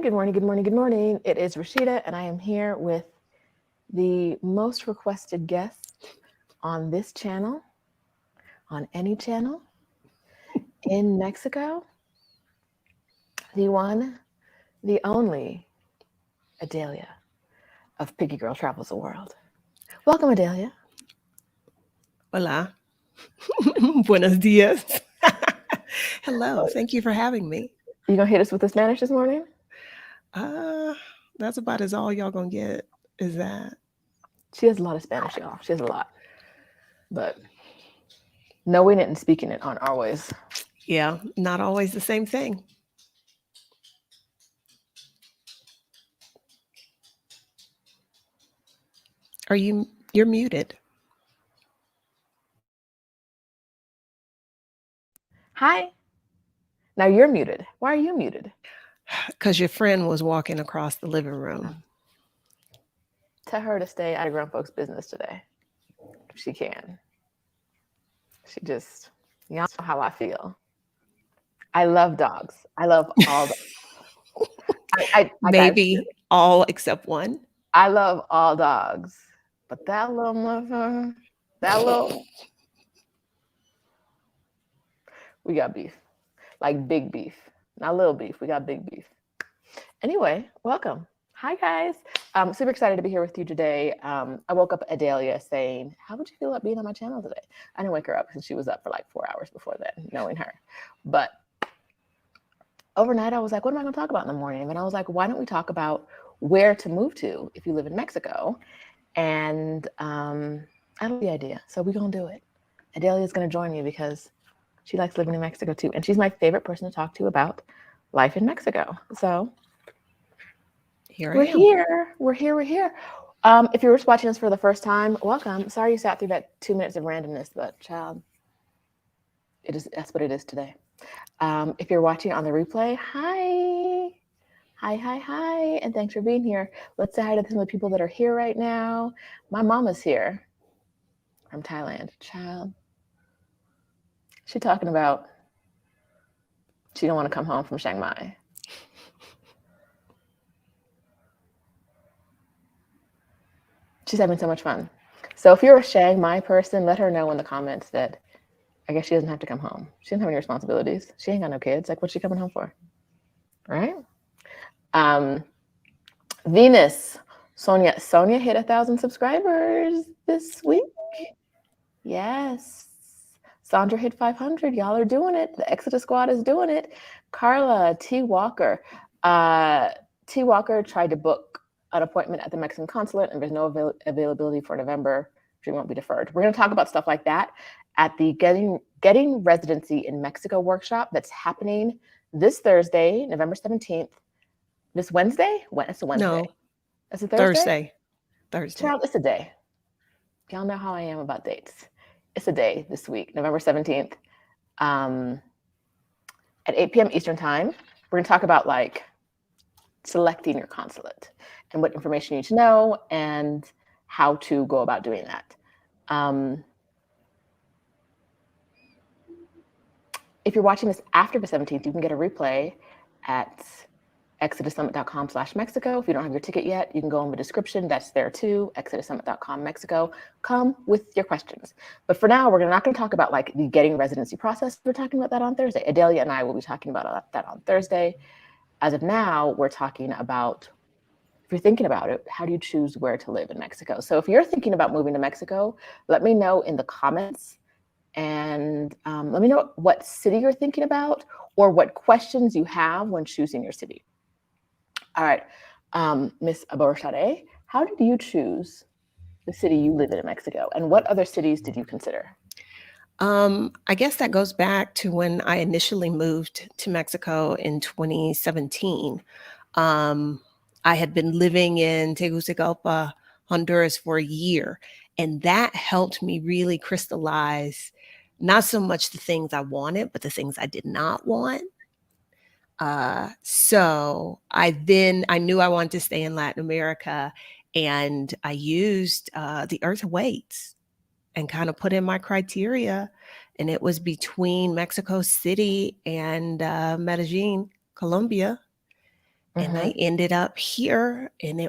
Good morning, good morning, good morning. It is Roshida, and I am here with the most requested guest on this channel, on any channel, in Mexico, the one, the only Adelia of Piggy Girl Travels the World. Welcome, Adelia. Hola. Buenos dias. Hello. Thank you for having me. You gonna hit us with the Spanish this morning? That's about as all y'all gonna get, is that? She has a lot of Spanish, y'all. She has a lot. But knowing it and speaking it aren't always. Yeah, not always the same thing. You're muted. Hi. Now you're muted. Why are you muted? Because your friend was walking across the living room. Tell her to stay out of grown folks' business today. If she can. She just, y'all know how I feel. I love dogs. I love all dogs. Maybe all except one. I love all dogs. But that little motherfucker, we got beef. Like big beef. Not little beef. We got big beef. Anyway, welcome. Hi, guys. I'm super excited to be here with you today. I woke up Adelia saying, how would you feel about being on my channel today? I didn't wake her up because she was up for like 4 hours before then, knowing her. But overnight, I was like, what am I going to talk about in the morning? And I was like, why don't we talk about where to move to if you live in Mexico? And I love the idea. So we're going to do it. Adelia is going to join me because she likes living in Mexico too. And she's my favorite person to talk to about life in Mexico. So we're here. If you're just watching us for the first time, welcome. Sorry you sat through that 2 minutes of randomness, but child, that's what it is today. If you're watching on the replay, hi, and thanks for being here. Let's say hi to some of the people that are here right now. My mama's here from Thailand. Child, she's talking about she don't want to come home from Chiang Mai. She's having so much fun. So if you're a Chiang Mai person, let her know in the comments that I guess she doesn't have to come home. She doesn't have any responsibilities. She ain't got no kids. Like, what's she coming home for? Right? Venus, Sonia hit 1,000 subscribers this week. Yes. Sandra hit 500. Y'all are doing it. The Exodus Squad is doing it. Carla, T. Walker. T. Walker tried to book an appointment at the Mexican consulate, and there's no availability for November. She won't be deferred. We're going to talk about stuff like that at the Getting Residency in Mexico workshop that's happening this Thursday, November 17th. This Wednesday? It's a Wednesday. No. It's a Thursday? Thursday. Child, it's a day. Y'all know how I am about dates. It's a day this week, November 17th. At 8 p.m. Eastern time, we're going to talk about like selecting your consulate and what information you need to know and how to go about doing that. If you're watching this after the 17th, you can get a replay at exodussummit.com/Mexico. If you don't have your ticket yet, you can go in the description. That's there too, exodussummit.com Mexico. Come with your questions. But for now, we're not going to talk about like the getting residency process. We're talking about that on Thursday. Adelia and I will be talking about that on Thursday. As of now, we're talking about, if you're thinking about it, how do you choose where to live in Mexico? So if you're thinking about moving to Mexico, let me know in the comments and let me know what city you're thinking about or what questions you have when choosing your city. All right, Miss Aborshade, how did you choose the city you live in Mexico, and what other cities did you consider? I guess that goes back to when I initially moved to Mexico in 2017. I had been living in Tegucigalpa, Honduras for a year, and that helped me really crystallize not so much the things I wanted, but the things I did not want. So I knew I wanted to stay in Latin America, and I used the Earth weights and kind of put in my criteria, and it was between Mexico City and Medellin, Colombia. And I Mm-hmm. ended up here, and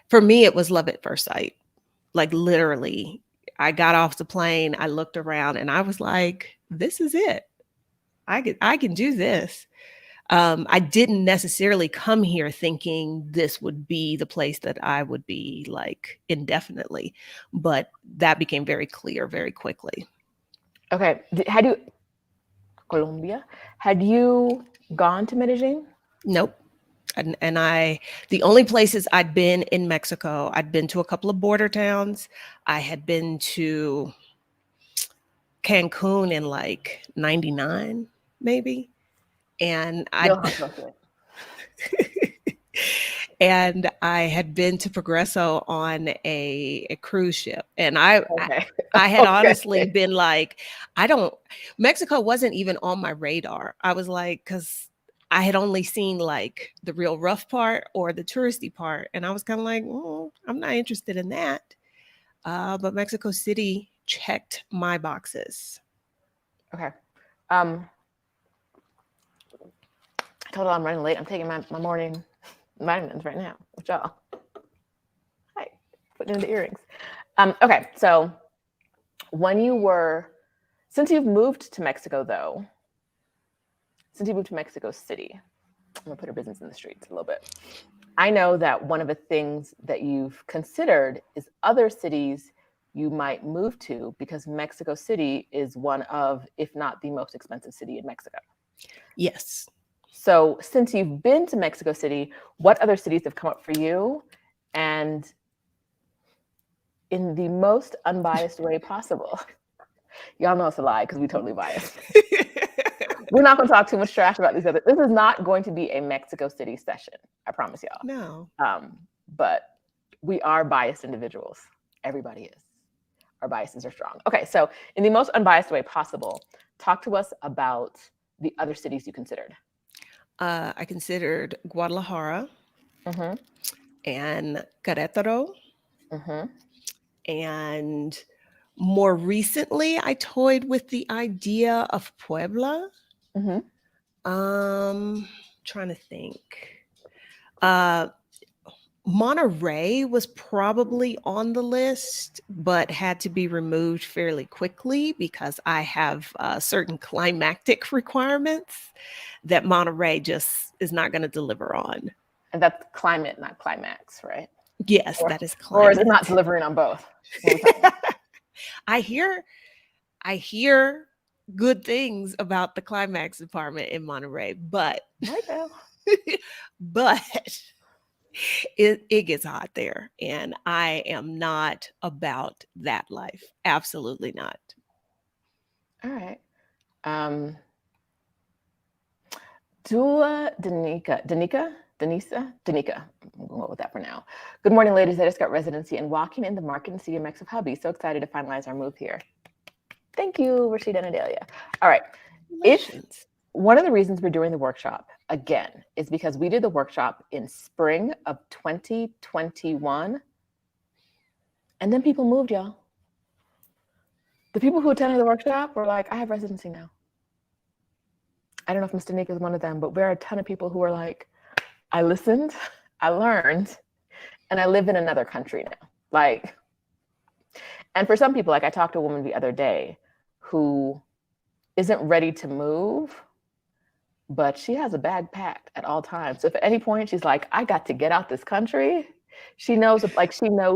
for me, it was love at first sight. Like literally, I got off the plane, I looked around, and I was like, this is it. I can do this. I didn't necessarily come here thinking this would be the place that I would be like indefinitely, but that became very clear very quickly. Okay. Colombia, had you gone to Medellin? Nope. The only places I'd been in Mexico, I'd been to a couple of border towns. I had been to Cancun in like 99, maybe. And I Johan Croce. and I had been to Progreso on a cruise ship. And Okay. I had Okay. honestly been like, Mexico wasn't even on my radar. I was like, because I had only seen like the real rough part or the touristy part. And I was kind of like, I'm not interested in that. But Mexico City checked my boxes. Okay. I told her I'm running late. I'm taking my morning vitamins right now with y'all. Hi. Putting in the earrings. Okay. So since you've moved to Mexico though, since you moved to Mexico City, I'm gonna put her business in the streets a little bit. I know that one of the things that you've considered is other cities you might move to because Mexico City is one of, if not the most expensive city in Mexico. Yes. So since you've been to Mexico City, what other cities have come up for you? And in the most unbiased way possible. Y'all know it's a lie because we totally biased. We're not going to talk too much trash about these other. This is not going to be a Mexico City session. I promise y'all. No. But we are biased individuals. Everybody is. Our biases are strong. Okay, so in the most unbiased way possible, talk to us about the other cities you considered. I considered Guadalajara Mm-hmm. and Querétaro. Mm-hmm. And more recently, I toyed with the idea of Puebla. Mm-hmm. Trying to think. Uh, Monterrey was probably on the list, but had to be removed fairly quickly because I have certain climactic requirements that Monterrey just is not going to deliver on. And that's climate, not climax, right? Yes, that is Or is it climate. not delivering on both? I hear good things about the climax department in Monterey, but but it gets hot there, and I am not about that life. Absolutely not. All right. Dula Danica. I'm going with that for now. Good morning, ladies. I just got residency and walking in the market in CMX of Hubby. So excited to finalize our move here. Thank you, Roshida and Adelia. All right. If one of the reasons we're doing the workshop again is because we did the workshop in spring of 2021, and then people moved, y'all. The people who attended the workshop were like, I have residency now. I don't know if Mr. Nick is one of them, but there are a ton of people who are like, I listened, I learned, and I live in another country now. Like, and for some people, like I talked to a woman the other day who isn't ready to move, but she has a bag packed at all times. So if at any point she's like, I got to get out this country, she knows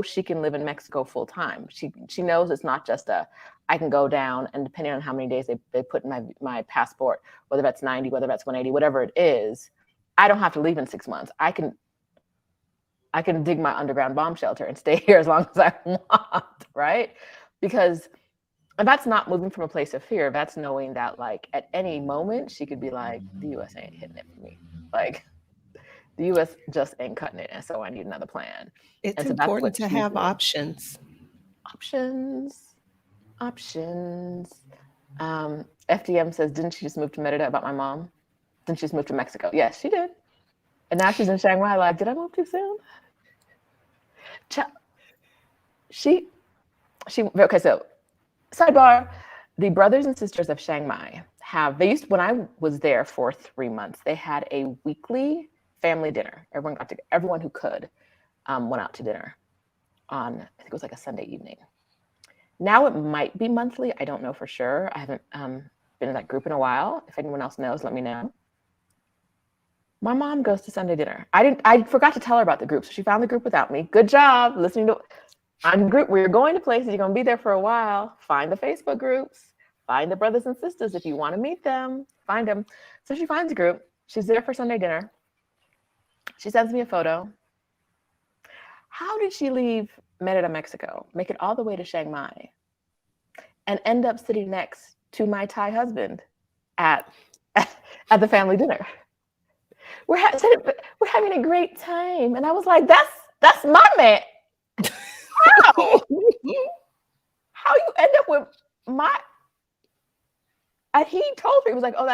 she can live in Mexico full time. She knows it's not just I can go down, and depending on how many days they put in my passport, whether that's 90, whether that's 180, whatever it is, I don't have to leave in 6 months. I can dig my underground bomb shelter and stay here as long as I want, right? Because that's not moving from a place of fear. That's knowing that like at any moment she could be like, the US ain't hitting it for me. Like the US just ain't cutting it. And so I need another plan. It's so important to have options. Options. FDM says, didn't she just move to Merida about my mom? Didn't she just move to Mexico? Yes, she did. And now she's in Chiang Mai. Like, did I move too soon? Okay, so sidebar, the brothers and sisters of Chiang Mai when I was there for 3 months, they had a weekly family dinner. Everyone who could went out to dinner on, I think it was like a Sunday evening. Now it might be monthly. I don't know for sure. I haven't been in that group in a while. If anyone else knows, let me know. My mom goes to Sunday dinner. I forgot to tell her about the group, so she found the group without me. Good job listening to on the group where you're going to places, you're going to be there for a while. Find the Facebook groups, find the brothers and sisters if you want to meet them, find them. So she finds a group. She's there for Sunday dinner. She sends me a photo. How did she leave Merida, Mexico, make it all the way to Chiang Mai, and end up sitting next to my Thai husband at the family dinner? We're having a great time, and I was like, "That's my man." How? How you end up with my? And he told me, he was like, "Oh,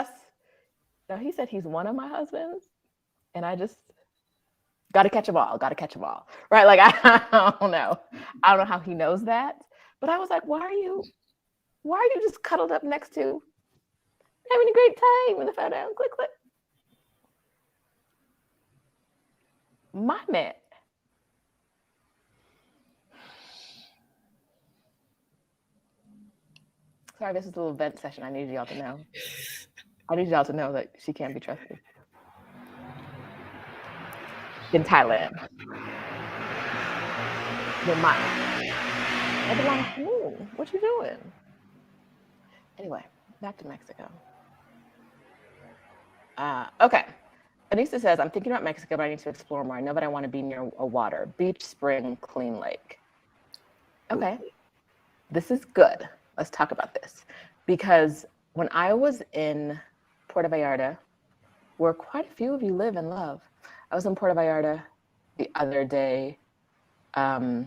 no." He said he's one of my husbands, and I just got to catch them all. Got to catch them all, right? Like I don't know how he knows that, but I was like, why are you just cuddled up next to having a great time in the photo? Click. My man. Sorry, this is a little vent session. I need y'all to know. I need y'all to know that she can't be trusted. In Thailand. With mine. It belongs to me. What you doing? Anyway, back to Mexico. Okay. Anissa says, I'm thinking about Mexico, but I need to explore more. I know that I want to be near a water, beach, spring, clean lake. Okay. This is good. Let's talk about this. Because when I was in Puerto Vallarta, where quite a few of you live and love, I was in Puerto Vallarta the other day, a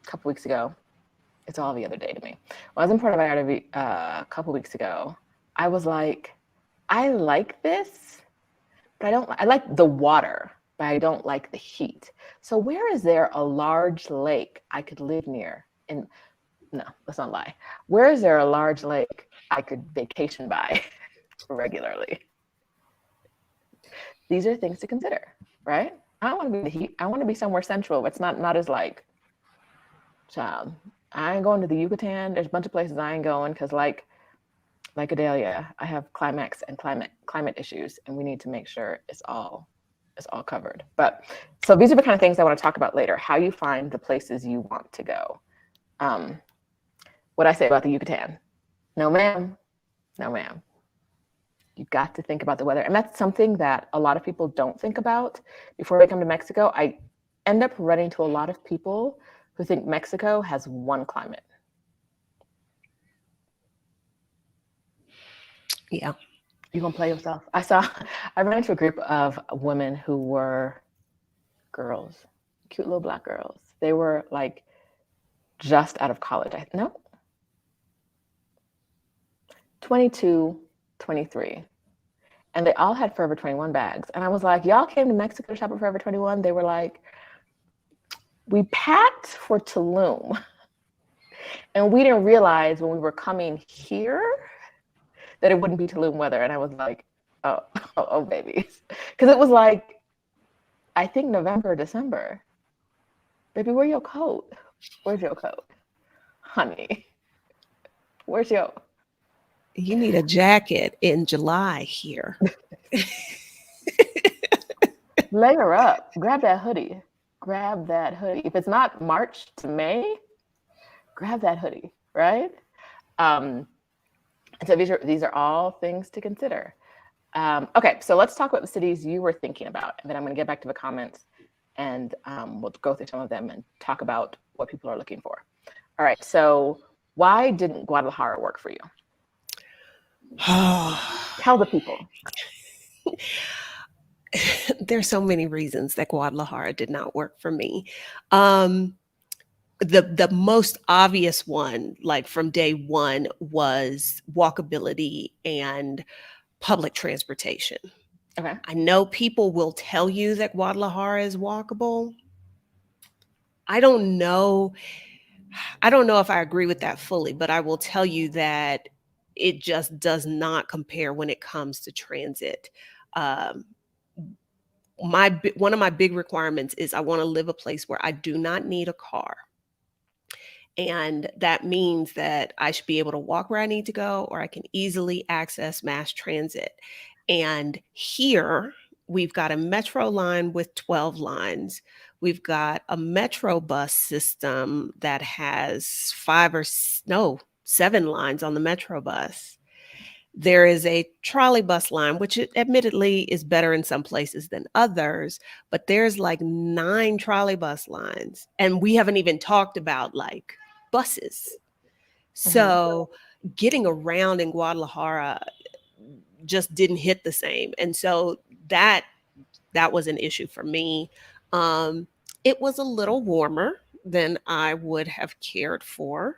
couple weeks ago. It's all the other day to me. When I was in Puerto Vallarta a couple weeks ago, I was like, I like this, but I like the water, but I don't like the heat. So where is there a large lake I could live near? No, let's not lie. Where is there a large lake I could vacation by regularly? These are things to consider, right? I don't want to be in the heat. I want to be somewhere central. It's not as like, child, I ain't going to the Yucatan. There's a bunch of places I ain't going because like Adelia, I have climax and climate issues, and we need to make sure it's all covered. But so these are the kind of things I want to talk about later. How you find the places you want to go. What I say about the Yucatan? No, ma'am. No, ma'am. You've got to think about the weather, and that's something that a lot of people don't think about before they come to Mexico. I end up running to a lot of people who think Mexico has one climate. Yeah. You're gonna play yourself. I ran into a group of women who were girls, cute little Black girls. They were like just out of college. 22, 23. And they all had Forever 21 bags. And I was like, y'all came to Mexico to shop at Forever 21? They were like, we packed for Tulum. And we didn't realize when we were coming here that it wouldn't be Tulum weather. And I was like, oh babies. Because it was like, I think November or December. Baby, where's your coat? Where's your coat? Honey, where's your... You need a jacket in July here. Layer up. Grab that hoodie. If it's not March to May, grab that hoodie, right? So these are all things to consider. Okay, so let's talk about the cities you were thinking about, and then I'm going to get back to the comments, and we'll go through some of them and talk about what people are looking for. All right, so why didn't Guadalajara work for you? Tell the people. There's so many reasons that Guadalajara did not work for me. The most obvious one, like from day one, was walkability and public transportation. Okay. I know people will tell you that Guadalajara is walkable. I don't know if I agree with that fully, but I will tell you that it just does not compare when it comes to transit. one of my big requirements is I want to live a place where I do not need a car. And that means that I should be able to walk where I need to go, or I can easily access mass transit. And here we've got a metro line with 12 lines. We've got a metro bus system that has 7 lines on the metro bus. There is a trolley bus line, which admittedly is better in some places than others, but there's like 9 trolley bus lines. And we haven't even talked about like buses. So getting around in Guadalajara just didn't hit the same. And so that was an issue for me. It was a little warmer than I would have cared for.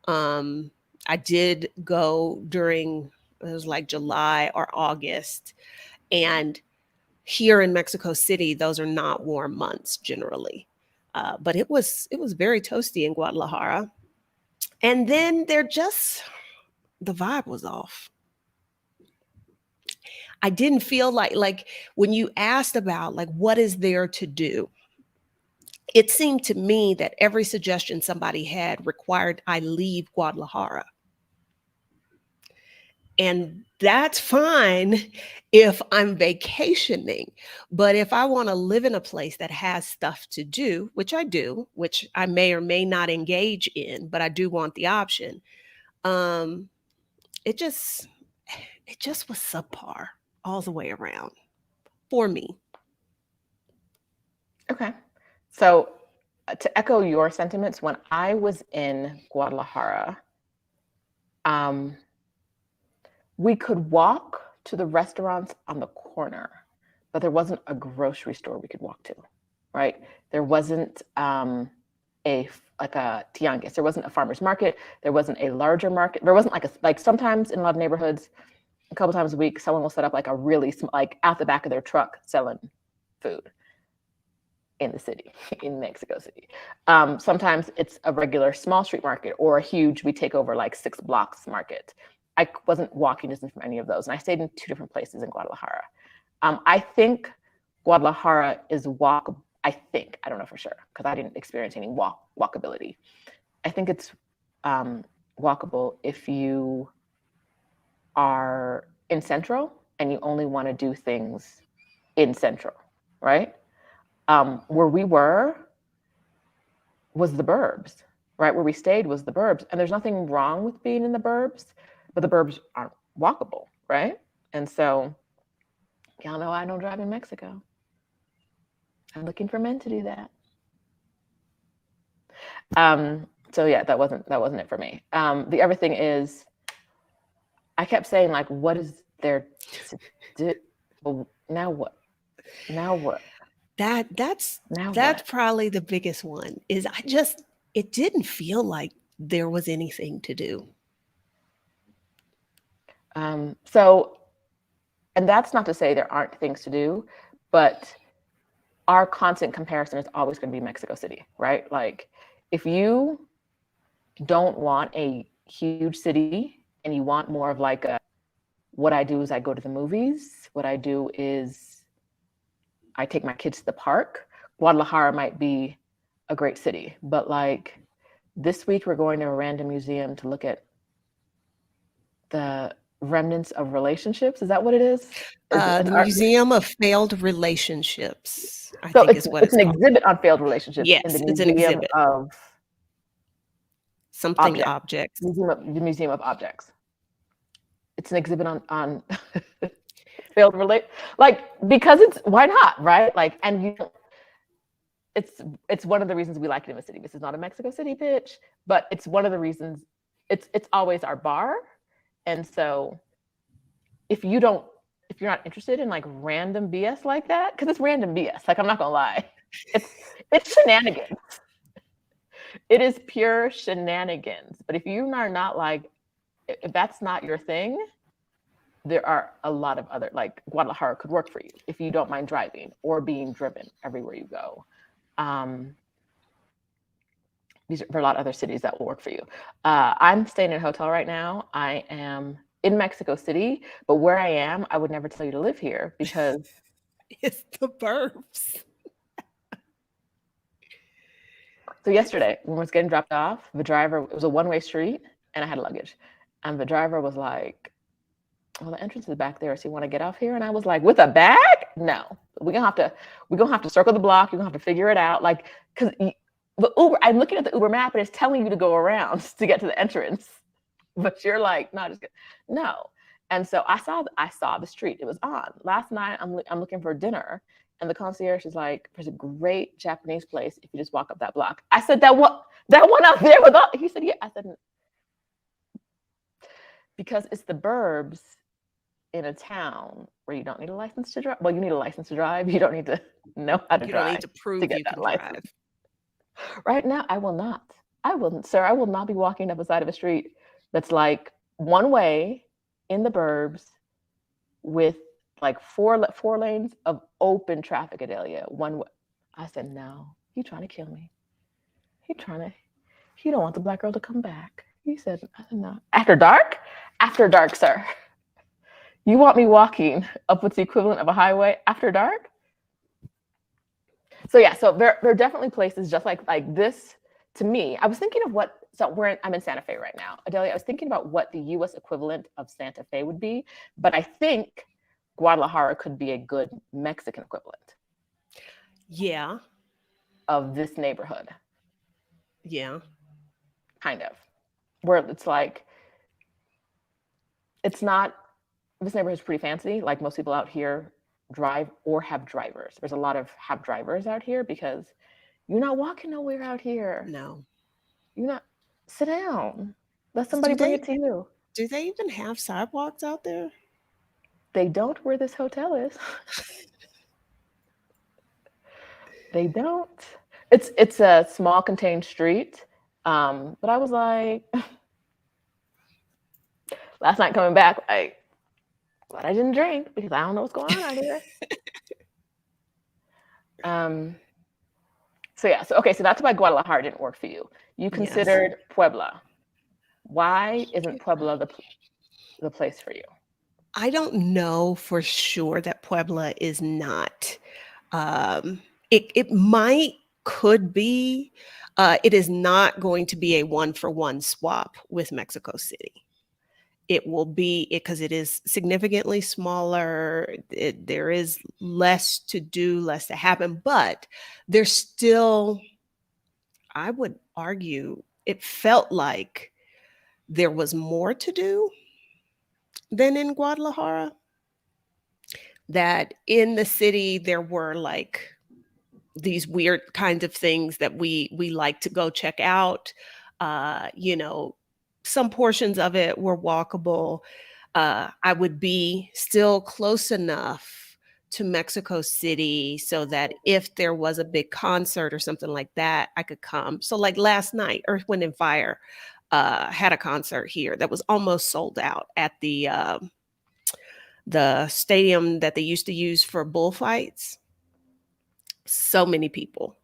I did go during, it was like July or August. And here in Mexico City, those are not warm months generally. But it was very toasty in Guadalajara. And then the vibe was off. I didn't feel like when you asked about like, what is there to do? It seemed to me that every suggestion somebody had required I leave Guadalajara. And that's fine if I'm vacationing. But if I want to live in a place that has stuff to do, which I do, which I may or may not engage in, but I do want the option, it just was subpar all the way around for me. Okay. So to echo your sentiments, when I was in Guadalajara, we could walk to the restaurants on the corner, but there wasn't a grocery store we could walk to, right? There wasn't a tianguis. There wasn't a farmer's market. There wasn't a larger market. There wasn't like sometimes in a lot of neighborhoods, a couple times a week, someone will set up like a really like out the back of their truck selling food in the city, in Mexico City. Sometimes it's a regular small street market or a huge, we take over like 6 blocks market. I wasn't walking distance from any of those. And I stayed in 2 different places in Guadalajara. I think Guadalajara is walkable. I don't know for sure, because I didn't experience any walkability. I think it's walkable if you are in Central and you only want to do things in Central, right? Where we were was the burbs, right? Where we stayed was the burbs. And there's nothing wrong with being in the burbs, but the burbs aren't walkable, right? And so, y'all know I don't drive in Mexico. I'm looking for men to do that. So yeah, that wasn't it for me. The other thing is, I kept saying like, what is there to do? Well, now what? Now what? That's probably the biggest one is it didn't feel like there was anything to do. So, and that's not to say there aren't things to do, but our constant comparison is always going to be Mexico City, right? Like if you don't want a huge city and you want more of like what I do is I go to the movies. What I do is I take my kids to the park. Guadalajara might be a great city, but like this week we're going to a random museum to look at the remnants of relationships. Is that what it is? The Museum of Failed Relationships, I so think is what it's an exhibit on failed relationships. Yes, in the it's Museum an exhibit of something objects. The Museum of Objects. It's an exhibit on failed because it's why not, right? Like, and it's one of the reasons we like it in the city. This is not a Mexico City pitch, but it's one of the reasons it's always our bar. And so if you're not interested in like random BS like that, because it's random BS, like I'm not gonna lie, it's shenanigans. It is pure shenanigans. But if you are not like, if that's not your thing, there are a lot of other, like Guadalajara could work for you if you don't mind driving or being driven everywhere you go. There are a lot of other cities that will work for you. I'm staying in a hotel right now. I am in Mexico City, but where I am, I would never tell you to live here because It's the burbs. So yesterday, when I was getting dropped off, the driver, it was a one-way street, and I had luggage. And the driver was like, well, the entrance is back there, so you want to get off here? And I was like, with a bag? No. We're gonna have to circle the block. You're gonna have to figure it out. Like, because the Uber, I'm looking at the Uber map and it's telling you to go around to get to the entrance. But you're like, no, just no. And so I saw the street. It was on. Last night I'm looking for dinner. And the concierge is like, there's a great Japanese place if you just walk up that block. I said, that one out there with all, he said, yeah. I said, because it's the burbs in a town where you don't need a license to drive. Well, you need a license to drive. You don't need to know how to drive. You don't need to prove get you that can license. drive. Right now, I will not. I will, sir, I will not be walking up a side of a street that's like one way in the burbs with like four lanes of open traffic, Adelia. One way. I said, no, he trying to kill me. He don't want the Black girl to come back. He said, I said, no. After dark? After dark, sir. You want me walking up what's the equivalent of a highway after dark? So yeah, so there are definitely places just like this. To me, I was thinking of what, so I'm in Santa Fe right now. Adelia, I was thinking about what the US equivalent of Santa Fe would be, but I think Guadalajara could be a good Mexican equivalent. Yeah. Of this neighborhood. Yeah. Kind of. Where it's like, it's not, this neighborhood's pretty fancy. Like most people out here drive or have drivers. There's a lot of have drivers out here because you're not walking nowhere out here. No. You're not, sit down. Let somebody bring it to you. Do they even have sidewalks out there? They don't where this hotel is. They don't. It's a small contained street. But I was like, last night coming back, but I didn't drink because I don't know what's going on out here. So yeah, so that's why Guadalajara didn't work for you. You considered Puebla. Why isn't Puebla the place for you? I don't know for sure that Puebla is not. It could be. It is not going to be a 1-for-1 swap with Mexico City. It will be because it is significantly smaller. There is less to do, less to happen, but there's still, I would argue, it felt like there was more to do than in Guadalajara. That in the city, there were like these weird kinds of things that we like to go check out. Some portions of it were walkable. I would be still close enough to Mexico City so that if there was a big concert or something like that, I could come. So like last night, Earth, Wind and Fire had a concert here that was almost sold out at the stadium that they used to use for bullfights. So many people.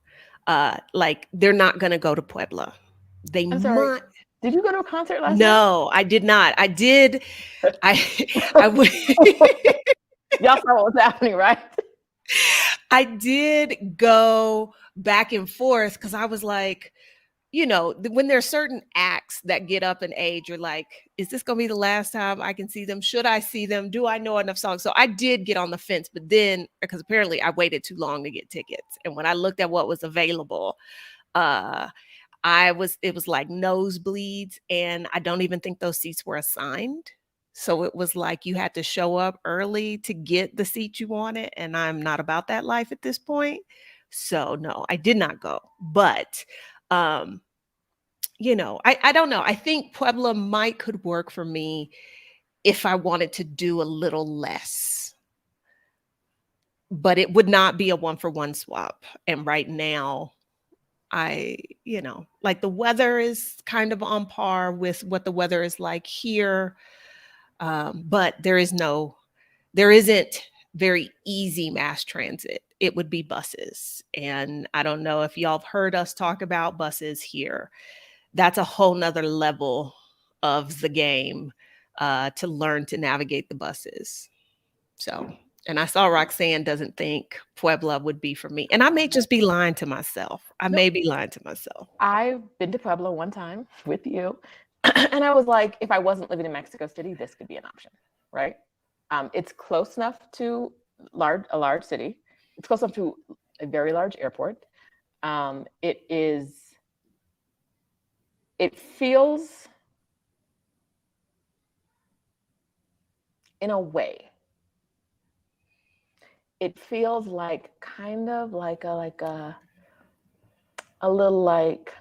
Like they're not going to go to Puebla. I'm sorry. Did you go to a concert last night? No, I did not. I did. I would. Y'all saw what was happening, right? I did go back and forth because I was like, when there are certain acts that get up in age, you're like, is this going to be the last time I can see them? Should I see them? Do I know enough songs? So I did get on the fence, but then because apparently I waited too long to get tickets. And when I looked at what was available, it was like nosebleeds, and I don't even think those seats were assigned. So it was like you had to show up early to get the seat you wanted. And I'm not about that life at this point. So no, I did not go. But, I don't know. I think Puebla could work for me if I wanted to do a little less. But it would not be a 1-for-1 swap. And right now, like the weather is kind of on par with what the weather is like here. But there isn't very easy mass transit. It would be buses. And I don't know if y'all have heard us talk about buses here. That's a whole nother level of the game to learn to navigate the buses. So And I saw Roxanne doesn't think Puebla would be for me. And I may just be lying to myself. I may be lying to myself. I've been to Puebla one time with you. And I was like, if I wasn't living in Mexico City, this could be an option, right? It's close enough to a large city. It's close enough to a very large airport. It feels, in a way, it feels like kind of like a little like,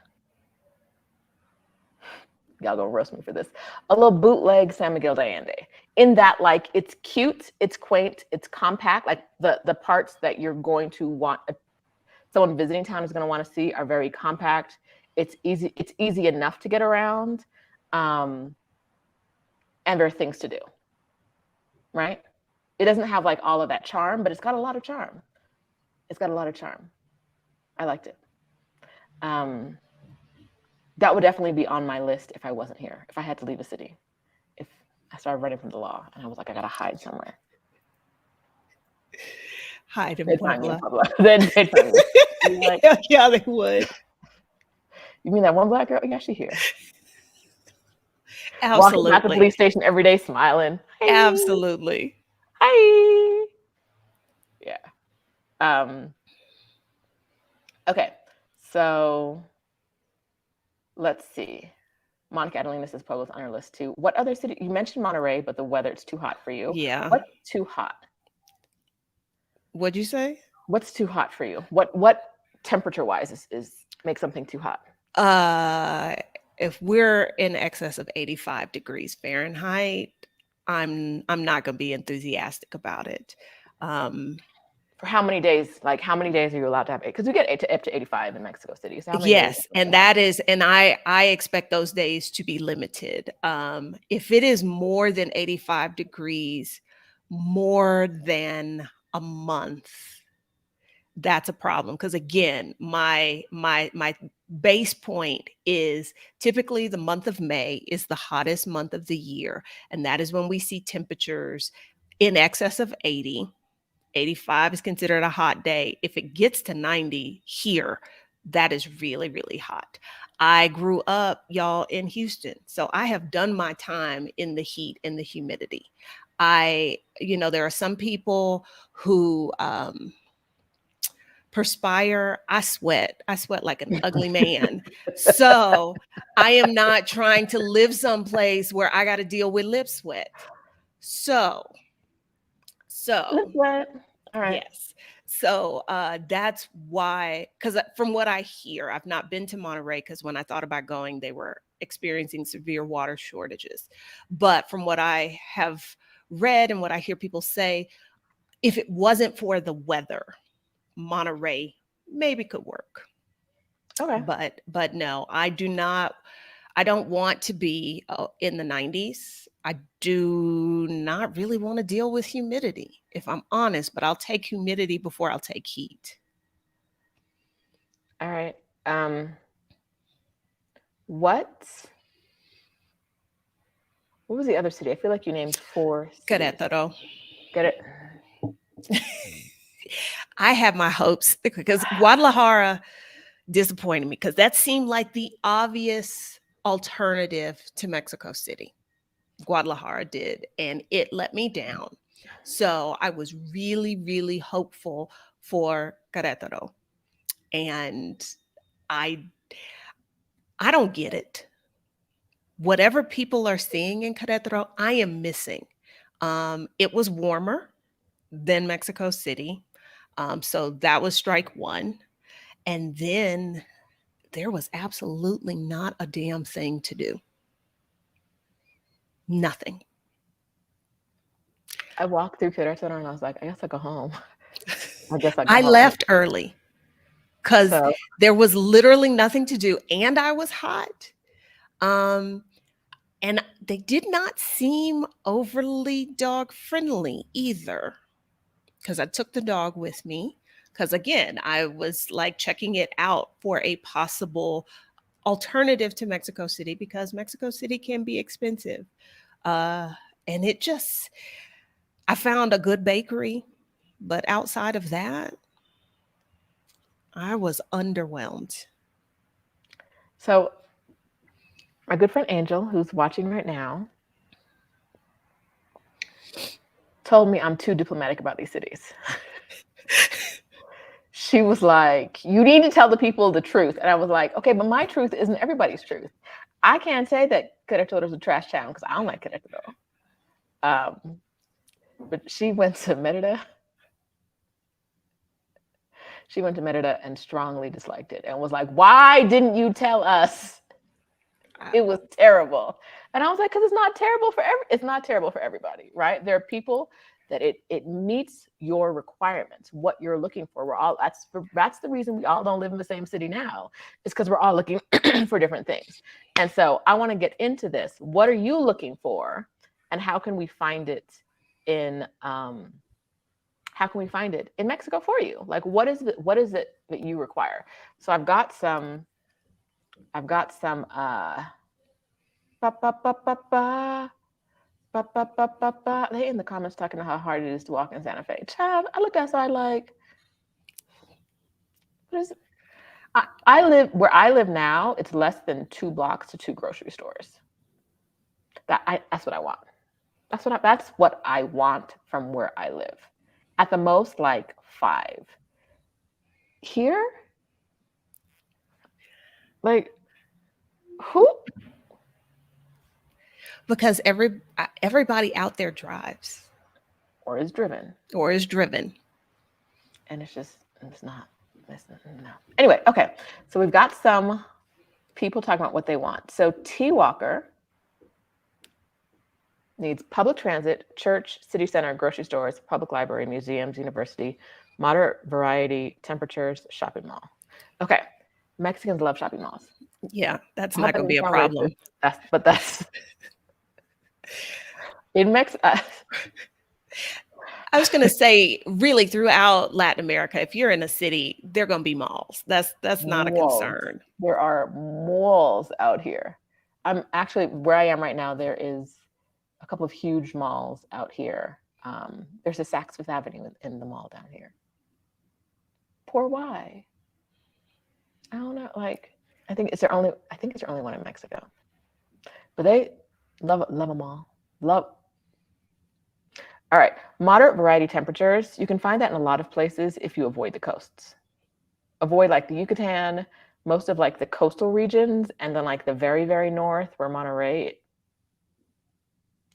y'all gonna roast me for this, a little bootleg San Miguel de Allende, in that like it's cute, it's quaint, it's compact. Like the parts that you're going to want, someone visiting town is going to want to see are very compact. It's easy enough to get around, and there are things to do, right? It doesn't have like all of that charm, but it's got a lot of charm. It's got a lot of charm. I liked it. That would definitely be on my list if I wasn't here, if I had to leave a city, if I started running from the law and I was like, I gotta hide somewhere. Hide in Puebla. They'd find me. Like, yeah, they would. You mean that one Black girl? Yeah, she's here. Absolutely. Walking at the police station every day, smiling. Hey. Absolutely. Hi. Yeah. Okay. So let's see. Monica Adelina says Puebla's on her list too. What other city? You mentioned Monterrey, but the weather, it's too hot for you. Yeah. What's too hot? What'd you say? What's too hot for you? What temperature-wise is make something too hot? If we're in excess of 85 degrees Fahrenheit, I'm not gonna be enthusiastic about it. For how many days? Like how many days are you allowed to have? Because we get up to 85 in Mexico City. So yes, and that is, and I expect those days to be limited. If it is more than 85 degrees, more than a month, that's a problem. Because again, my base point is typically the month of May is the hottest month of the year, and that is when we see temperatures in excess of 80. 85 is considered a hot day. If it gets to 90 here, that is really, really hot. I grew up, y'all, in Houston. So I have done my time in the heat and the humidity. There are some people who perspire. I sweat like an ugly man. So I am not trying to live someplace where I got to deal with lip sweat. So lip sweat. All right. Yes. So that's why, because from what I hear, I've not been to Monterrey because when I thought about going, they were experiencing severe water shortages. But from what I have read and what I hear people say, if it wasn't for the weather, Monterrey maybe could work. Okay. But no, I don't want to be in the 90s. I do not really want to deal with humidity, if I'm honest, but I'll take humidity before I'll take heat. All right. What was the other city? I feel like you named 4 cities. Querétaro. Get it? I have my hopes because Guadalajara disappointed me because that seemed like the obvious alternative to Mexico City. Guadalajara did, and it let me down. So I was really, really hopeful for Querétaro, and I don't get it. Whatever people are seeing in Querétaro, I am missing. It was warmer than Mexico City, so that was strike one, and then there was absolutely not a damn thing to do. Nothing. I walked through Querétaro and I was like, I guess I'll go home. I left early because there was literally nothing to do and I was hot. And they did not seem overly dog friendly either because I took the dog with me because again, I was like checking it out for a possible alternative to Mexico City because Mexico City can be expensive. And I found a good bakery But outside of that, I was underwhelmed. So my good friend Angel, who's watching right now, told me I'm too diplomatic about these cities. She was like, you need to tell the people the truth. And I was like, okay, but my truth isn't everybody's truth. I can't say that Querétaro is a trash town because I don't like Querétaro. But she went to Merida. She went to Merida and strongly disliked it and was like, why didn't you tell us? It was terrible. And I was like, because it's not terrible for everybody, right? There are people that it meets your requirements, what you're looking for. That's the reason we all don't live in the same city now, is because we're all looking for different things. And so I want to get into this. What are you looking for, and how can we find it in Mexico for you? Like, what is it that you require? So I've got some they in the comments talking about how hard it is to walk in Santa Fe. Child, I look outside like, what is it? Where I live now, it's less than 2 blocks to 2 grocery stores. That's what I want. That's what I want from where I live. At the most, like 5. Here, like, who? Because everybody out there drives Or is driven. And it's not. No. Anyway, okay. So we've got some people talking about what they want. So T Walker needs public transit, church, city center, grocery stores, public library, museums, university, moderate variety, temperatures, shopping mall. Okay. Mexicans love shopping malls. Yeah, that's not going to be a problem. That's in Mexico. I was going to say, really, throughout Latin America, if you're in a city, there are going to be malls. That's not a concern. There are malls out here. I'm actually, where I am right now, there is a couple of huge malls out here. There's a Saks Fifth Avenue in the mall down here. Poor why? I don't know. Like, I think it's their only one in Mexico. But they love them all. All right, moderate variety temperatures. You can find that in a lot of places if you avoid the coasts. Avoid like the Yucatan, most of like the coastal regions, and then like the very, very north where Monterrey.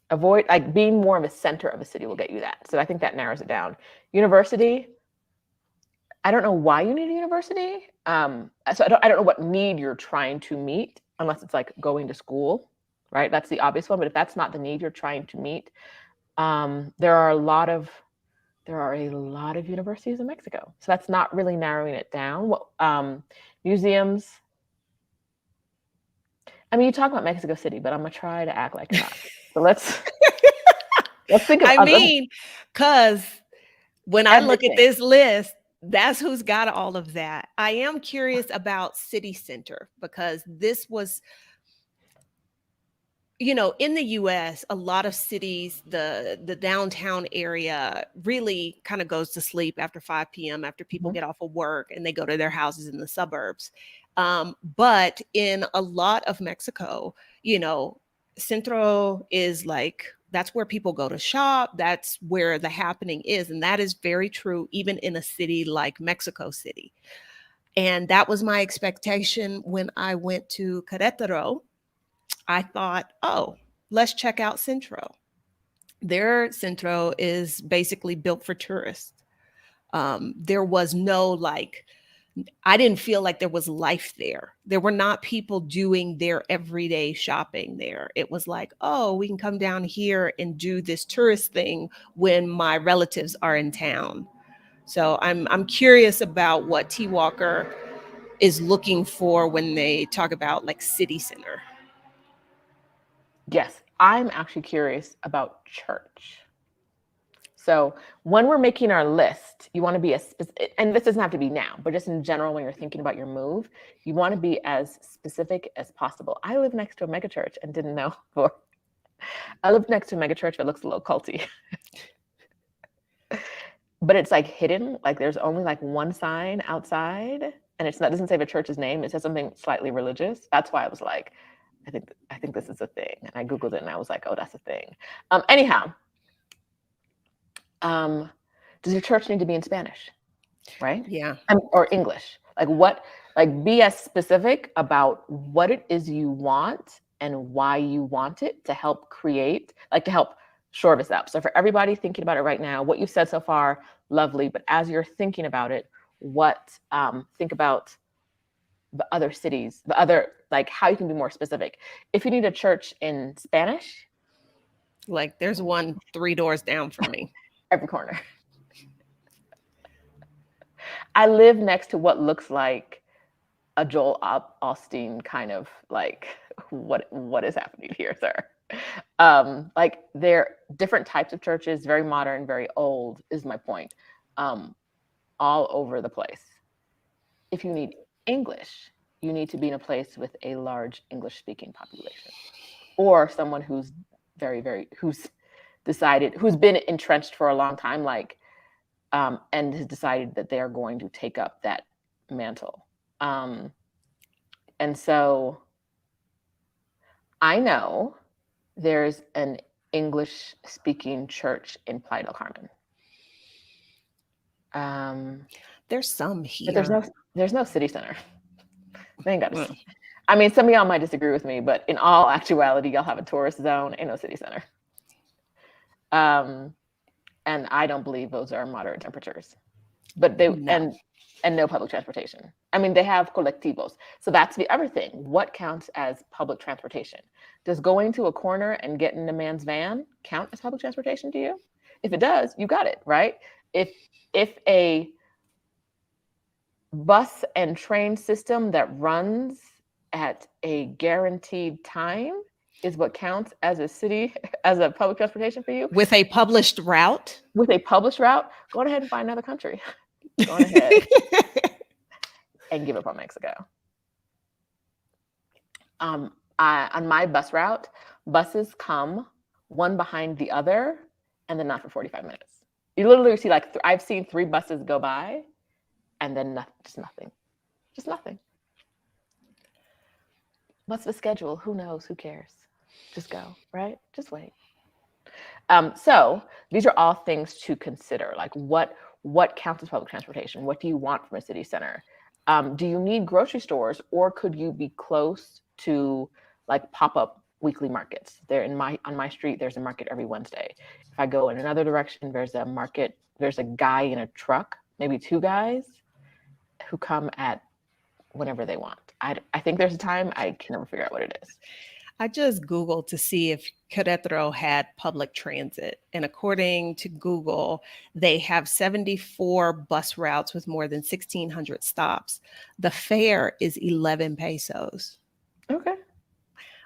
Avoid like being more of a center of a city will get you that. So I think that narrows it down. University. I don't know why you need a university. So I don't know what need you're trying to meet, unless it's like going to school, right? That's the obvious one. But if that's not the need you're trying to meet, there are a lot of universities in Mexico. So that's not really narrowing it down. Museums. I mean, you talk about Mexico City, but I'm gonna try to act like not. So let's think of. I mean, because when I look at this list, that's who's got all of that. I am curious about city center, because this was, in the US, a lot of cities, the downtown area really kind of goes to sleep after 5 p.m., after people get off of work and they go to their houses in the suburbs. But in a lot of Mexico, Centro is like, that's where people go to shop. That's where the happening is. And that is very true, even in a city like Mexico City. And that was my expectation when I went to Querétaro. I thought, oh, let's check out Centro. Their Centro is basically built for tourists. There was no I didn't feel like there was life there. There were not people doing their everyday shopping there. It was like, oh, we can come down here and do this tourist thing when my relatives are in town. So I'm curious about what T Walker is looking for when they talk about like city center. Yes, I'm actually curious about church. So when we're making our list, you want to be and this doesn't have to be now, but just in general, when you're thinking about your move, you want to be as specific as possible. I live next to a megachurch and didn't know before. I live next to a megachurch that looks a little culty. but it's like hidden. Like there's only like one sign outside, and it's not, doesn't say the church's name. It says something slightly religious. That's why I was like, I think this is a thing. And I Googled it and I was like, oh, that's a thing. Anyhow, does your church need to be in Spanish? Right? Yeah. Or English? Like what, like be as specific about what it is you want and why you want it to help create, like to help shore this up. So for everybody thinking about it right now, what you've said so far, lovely. But as you're thinking about it, think about the other cities, the other, like how you can be more specific. If you need a church in Spanish, like there's one 3 doors down from me. Every corner. I live next to what looks like a Joel Osteen kind of like, what is happening here, sir? Like they're different types of churches, very modern, very old, is my point, all over the place. If you need English, you need to be in a place with a large English-speaking population, or someone who's who's been entrenched for a long time, like, and has decided that they are going to take up that mantle. And so I know there's an English-speaking church in Playa del Carmen. There's some here. But there's no city center. They ain't got to. I mean, some of y'all might disagree with me, but in all actuality, y'all have a tourist zone, ain't no city center. And I don't believe those are moderate temperatures. But they and no public transportation. I mean, they have colectivos. So that's the other thing. What counts as public transportation? Does going to a corner and getting in a man's van count as public transportation to you? If it does, you got it, right? If a bus and train system that runs at a guaranteed time is what counts as a public transportation for you. With a published route? With a published route, go ahead and find another country. Go ahead and give up on Mexico. On my bus route, buses come one behind the other and then not for 45 minutes. You literally see like, I've seen 3 buses go by and then just nothing. What's the schedule? Who knows? Who cares? Just go, right? Just wait. So these are all things to consider. Like what counts as public transportation? What do you want from a city center? Do you need grocery stores, or could you be close to like pop-up weekly markets? On my street, there's a market every Wednesday. If I go in another direction, there's a market. There's a guy in a truck, maybe 2 guys, who come at whenever they want. I think there's a time, I can never figure out what it is. I just Googled to see if Querétaro had public transit. And according to Google, they have 74 bus routes with more than 1,600 stops. The fare is 11 pesos. Okay.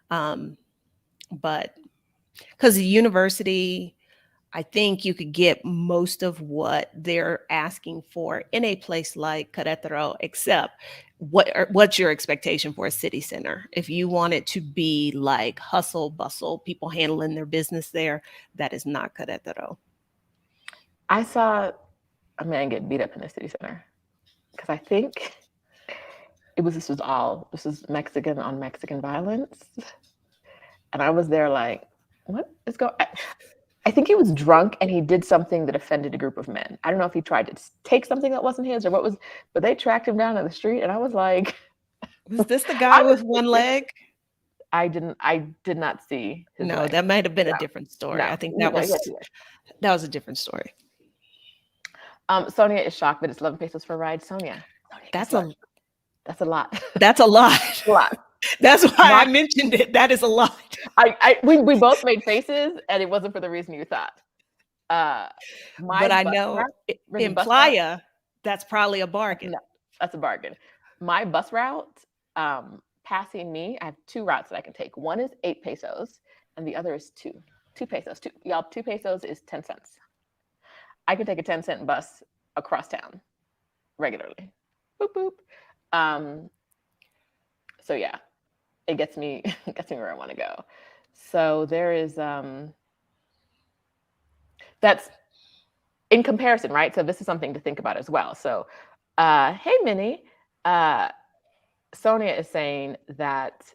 But because the university, I think you could get most of what they're asking for in a place like Querétaro, except what's your expectation for a city center? If you want it to be like hustle bustle, people handling their business there, that is not Querétaro. I saw a man get beat up in the city center because I think this was Mexican on Mexican violence. And I was there like, what is going on? I think he was drunk and he did something that offended a group of men. I don't know if he tried to take something that wasn't his or what was, but they tracked him down in the street and I was like, was this the guy with one leg? I did not see his leg. That might have been a different story. No. I think that was a different story. Sonia is shocked that it's 11 pesos for a ride. Sonia, that's a lot. That's a lot. A lot. That's why I mentioned it. That is a lot. We both made faces, and it wasn't for the reason you thought. But I know in Playa, that's probably a bargain. No, that's a bargain. My bus route, passing me, I have 2 routes that I can take. One is 8 pesos, and the other is 2 pesos. 2 pesos is 10 cents. I could take a 10-cent bus across town regularly. Boop boop. So yeah, it gets me where I want to go. So there is that's in comparison, right? So this is something to think about as well. So, hey, Minnie, Sonia is saying that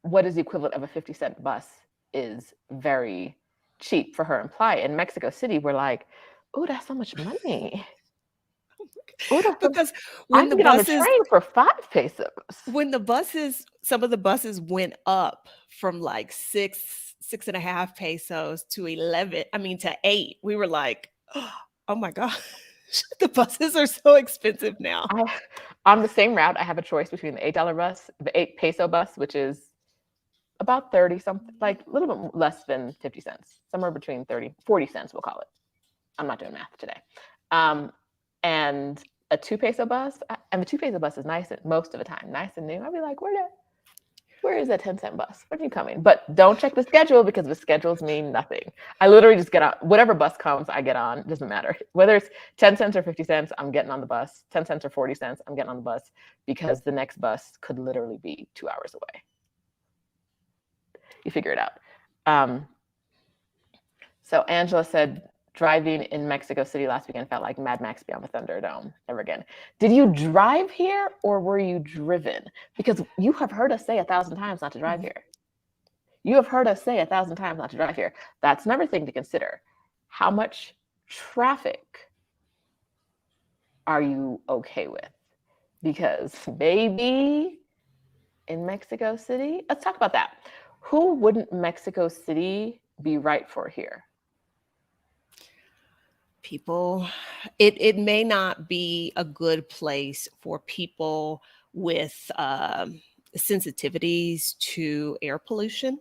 what is the equivalent of a 50-cent bus is very cheap for her and Playa. In Mexico City, we're like, oh, that's so much money. Ooh, Because I when can the get on the buses, train for 5 pesos. when the buses, some of the buses went up from like 6.5 pesos to 11, I mean to 8, we were like, oh my gosh, the buses are so expensive now. On the same route, I have a choice between the $8 bus, the 8 peso bus, which is about 30 something, like a little bit less than 50 cents, somewhere between 30, 40 cents, we'll call it. I'm not doing math today. And a 2 peso bus, and the 2 peso bus is nice most of the time, nice and new. I'd be like, where is that 10-cent bus? When are you coming? But don't check the schedule because the schedules mean nothing. I literally just get on whatever bus comes, I get on. It doesn't matter. Whether it's 10 cents or 50 cents, I'm getting on the bus. 10 cents or 40 cents, I'm getting on the bus because the next bus could literally be 2 hours away. You figure it out. So Angela said, driving in Mexico City last weekend felt like Mad Max Beyond the Thunderdome ever again. Did you drive here or were you driven? Because you have heard us say 1,000 times not to drive here. You have heard us say 1,000 times not to drive here. That's another thing to consider. How much traffic are you okay with? Because maybe in Mexico City, let's talk about that. Who wouldn't Mexico City be right for here? People, it may not be a good place for people with sensitivities to air pollution.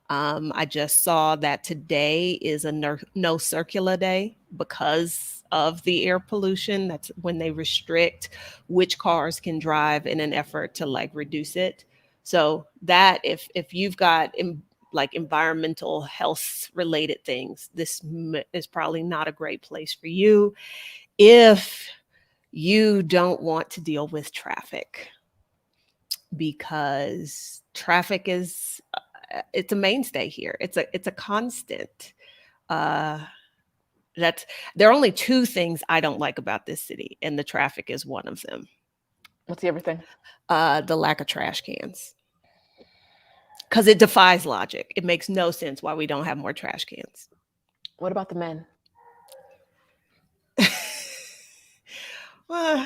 I just saw that today is a no circular day because of the air pollution. That's when they restrict which cars can drive in an effort to like reduce it. So that if you've got like environmental health related things, this is probably not a great place for you if you don't want to deal with traffic, because traffic is it's a mainstay here. It's a constant. That's there are only 2 things I don't like about this city, and the traffic is one of them. What's the other thing? The lack of trash cans. Because it defies logic. It makes no sense why we don't have more trash cans. What about the men? Well,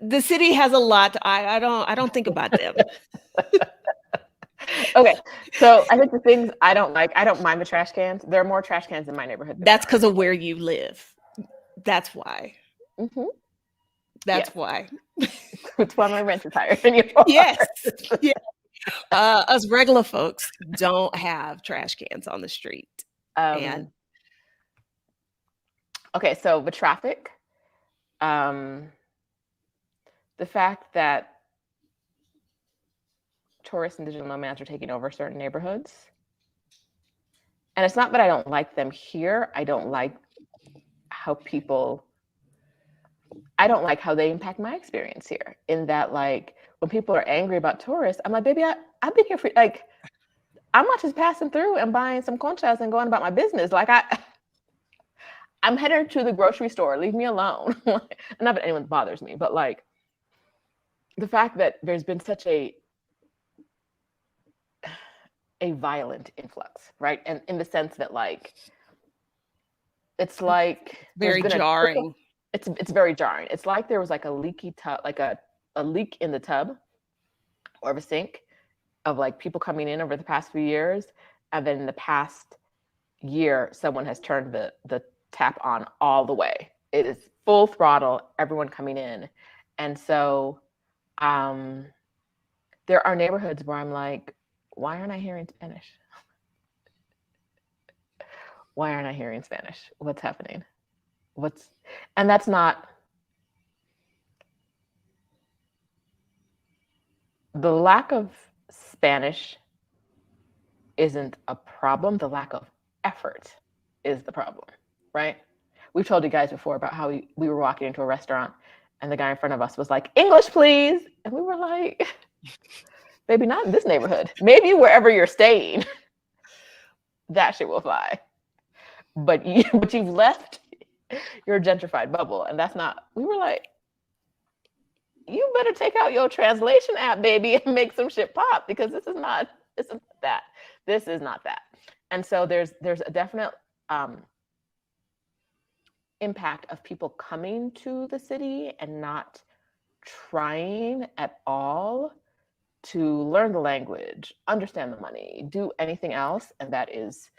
the city has a lot. I don't think about them. Okay, so I think the things I don't like, I don't mind the trash cans. There are more trash cans in my neighborhood. That's because of where you live. That's why. Mm-hmm. That's why. It's why my rent is higher than yours. Yes. Yeah. Us regular folks don't have trash cans on the street. And okay, so the traffic, the fact that tourists and digital nomads are taking over certain neighborhoods. And it's not that I don't like them here. I don't like how they impact my experience here, in that, like, when people are angry about tourists, I'm like, baby, I've been here for, like, I'm not just passing through and buying some conchas and going about my business. Like, I'm headed to the grocery store. Leave me alone. Not that anyone bothers me, but like the fact that there's been such a violent influx, right? And in the sense that, like, it's like very jarring. It's very jarring. It's like there was like a leaky tub, like a leak in the tub or the sink of like people coming in over the past few years, and then in the past year, someone has turned the tap on all the way. It is full throttle, everyone coming in. And so there are neighborhoods where I'm like, why aren't I hearing Spanish? Why aren't I hearing Spanish? What's happening? And that's not, the lack of Spanish isn't a problem. The lack of effort is the problem, right? We've told you guys before about how we were walking into a restaurant and the guy in front of us was like, English, please. And we were like, baby, not in this neighborhood. Maybe wherever you're staying, that shit will fly. but you've left your gentrified bubble, and that's not. We were like, you better take out your translation app, baby, and make some shit pop, because this is not that. This is not that. And so there's a definite impact of people coming to the city and not trying at all to learn the language, understand the money, do anything else, and that is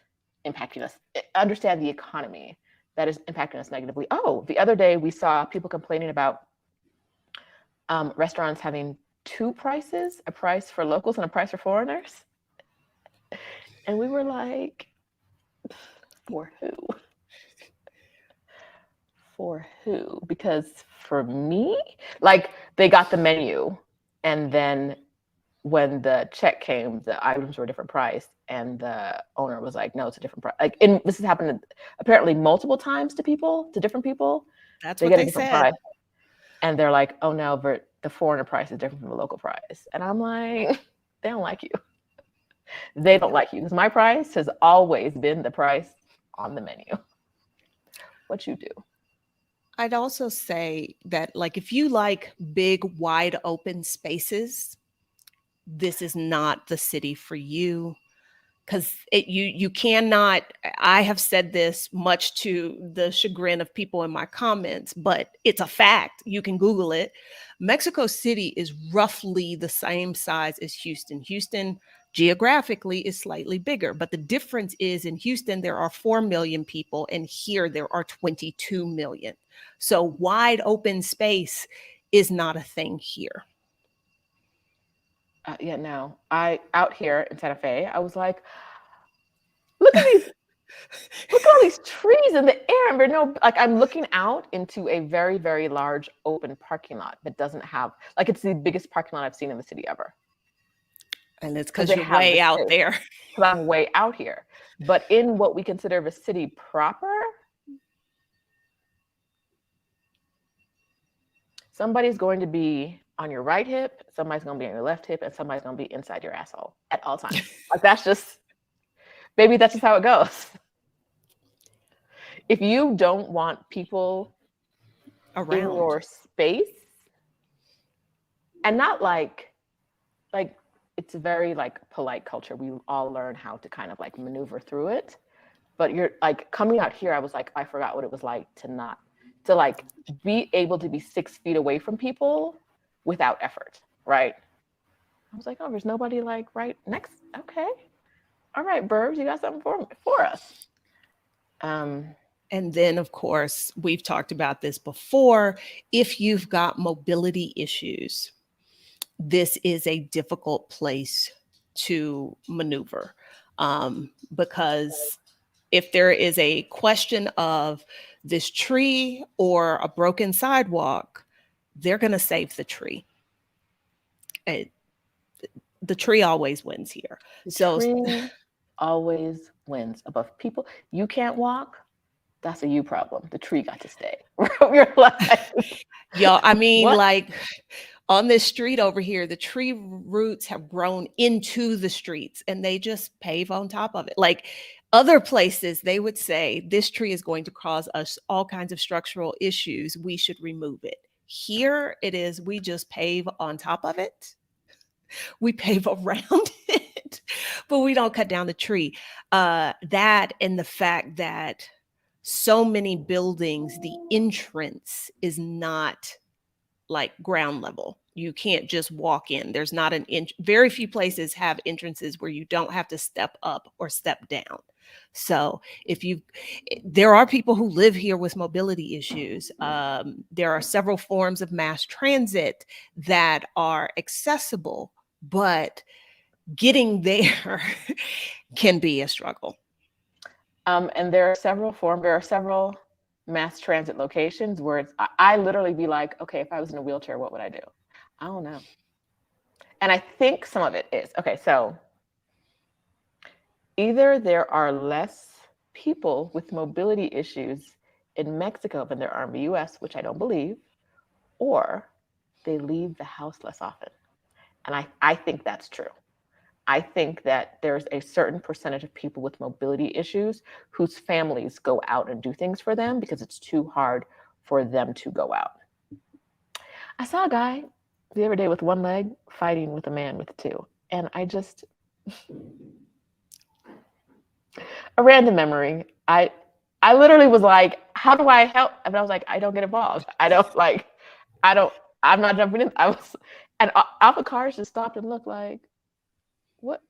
impacting us. Understand the economy, that is impacting us negatively. Oh, the other day we saw people complaining about restaurants having two prices, a price for locals and a price for foreigners. And we were like, for who? For who? Because for me, like, they got the menu, and then when the check came, the items were a different price, and the owner was like, no, it's a different price. Like, this has happened apparently multiple times to different people. That's They what get a they different said. price. And they're like, oh no, but the foreigner price is different from the local price. And I'm like, they don't like you. They don't like you, because my price has always been the price on the menu. What you do? I'd also say that, like, if you like big, wide open spaces, this is not the city for you, because you cannot. I have said this much to the chagrin of people in my comments, but it's a fact. You can Google it. Mexico City is roughly the same size as Houston. Houston geographically is slightly bigger, but the difference is, in Houston there are 4 million people, and here there are 22 million. So wide open space is not a thing here. Yeah, no. Out here in Santa Fe, I was like, look at these, look at all these trees in the air. And no, like, I'm looking out into a very, very large open parking lot that doesn't have, like, it's the biggest parking lot I've seen in the city ever. And it's because they you're have way the out space, there. because I'm way out here. But in what we consider the city proper, somebody's going to be on your right hip, somebody's going to be on your left hip, and somebody's going to be inside your asshole at all times. Like, that's just, baby, that's just how it goes. If you don't want people Around in your space, and not like it's a very like polite culture, we all learn how to kind of like maneuver through it. But you're like, coming out here, I was like, I forgot what it was like to like be able to be 6 feet away from people without effort, right? I was like, oh, there's nobody like right next. Okay, all right, Burbs, you got something for us. And then, of course, we've talked about this before. If you've got mobility issues, this is a difficult place to maneuver, because if there is a question of this tree or a broken sidewalk, they're going to save the tree. The tree always wins here. The tree always wins above people. You can't walk. That's a you problem. The tree got to stay. You're like, y'all, I mean, what? like, on this street over here, the tree roots have grown into the streets and they just pave on top of it. Like, other places, they would say, this tree is going to cause us all kinds of structural issues. We should remove it. Here it is, we just pave on top of it. We pave around it, but we don't cut down the tree. That, and the fact that so many buildings, the entrance is not like ground level. You can't just walk in. There's not an inch. Very few places have entrances where you don't have to step up or step down. So there are people who live here with mobility issues. There are several forms of mass transit that are accessible, but getting there can be a struggle. And there are several mass transit locations where I literally be like, okay, if I was in a wheelchair, what would I do? I don't know. And I think some of it is, okay, so either there are less people with mobility issues in Mexico than there are in the US, which I don't believe, or they leave the house less often. And I think that's true. I think that there's a certain percentage of people with mobility issues whose families go out and do things for them because it's too hard for them to go out. I saw a guy the other day with one leg fighting with a man with two. And a random memory. I literally was like, how do I help? And I was like, I don't get involved. I'm not jumping in. And all the cars just stopped and looked like, what's,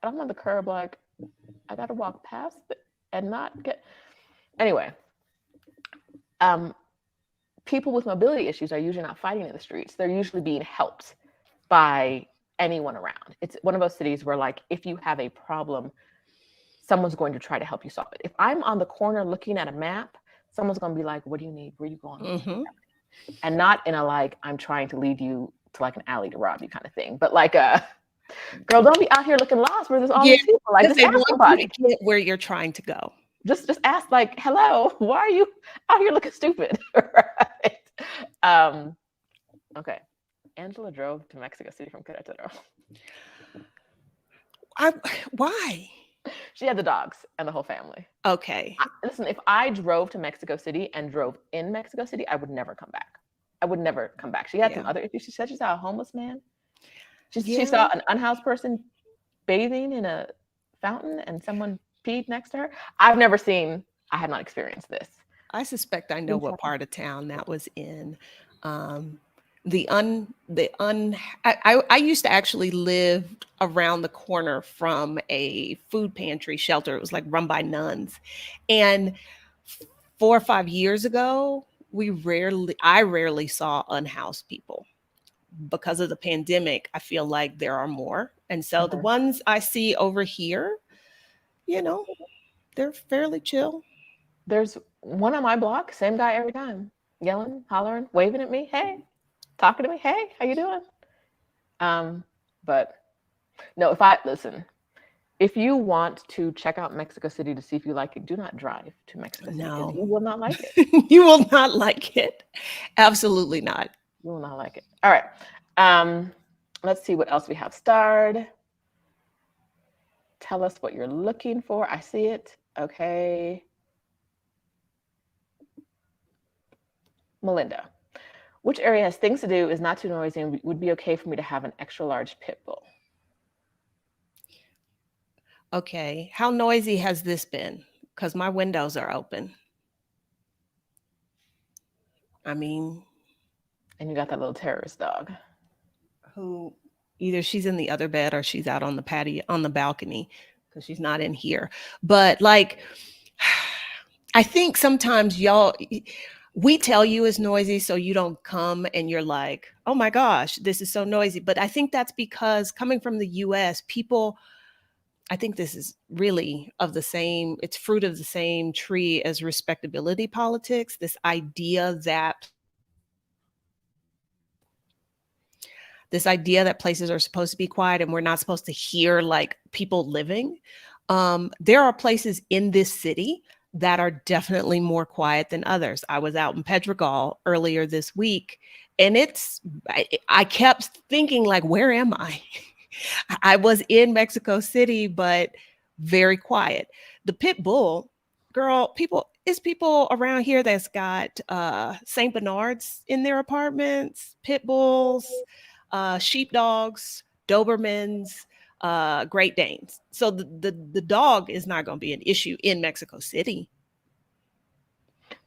I'm on the curb, like, I got to walk past it and not get, anyway. People with mobility issues are usually not fighting in the streets. They're usually being helped by anyone around. It's one of those cities where, like, if you have a problem, someone's going to try to help you solve it. If I'm on the corner looking at a map, someone's going to be like, what do you need? Where are you going? Mm-hmm. And not in a, like, I'm trying to lead you to like an alley to rob you kind of thing, but like girl, don't be out here looking lost where there's all these people. Like, just ask somebody. Get where you're trying to go. Just ask, like, hello, why are you out here looking stupid? Right? Okay. Angela drove to Mexico City from Querétaro. Why? She had the dogs and the whole family. Okay. Listen, if I drove to Mexico City and drove in Mexico City, I would never come back. I would never come back. She had some other issues. She said she saw a homeless man. She saw an unhoused person bathing in a fountain and someone peed next to her. I have not experienced this. I suspect I know what part of town that was in. I used to actually live around the corner from a food pantry shelter. It was like run by nuns. And 4 or 5 years ago, I rarely saw unhoused people. Because of the pandemic, I feel like there are more. And so the ones I see over here, they're fairly chill. There's one on my block, same guy every time, yelling, hollering, waving at me, hey, talking to me, hey, how you doing? But no, if you want to check out Mexico City to see if you like it, do not drive to Mexico City. No, you will not like it. You will not like it. Absolutely not. You will not like it. All right. Let's see what else we have starred. Tell us what you're looking for. I see it. Okay. Melinda, which area has things to do, is not too noisy, and would be okay for me to have an extra large pit bull? Okay. How noisy has this been? Because my windows are open. I mean. And you got that little terrorist dog. Who either she's in the other bed or she's out on the patio, on the balcony, because she's not in here. But like, I think sometimes we tell you it's noisy so you don't come and you're like, oh my gosh, this is so noisy. But I think that's because coming from the US, I think this is really it's fruit of the same tree as respectability politics. This idea that places are supposed to be quiet and we're not supposed to hear like people living. There are places in this city that are definitely more quiet than others. I was out in Pedregal earlier this week, and I kept thinking, like, where am I? I was in Mexico City, but very quiet. The pit bull, girl, people around here that's got Saint Bernards in their apartments, pit bulls, sheepdogs, Dobermans, Great Danes. So the dog is not going to be an issue in Mexico City.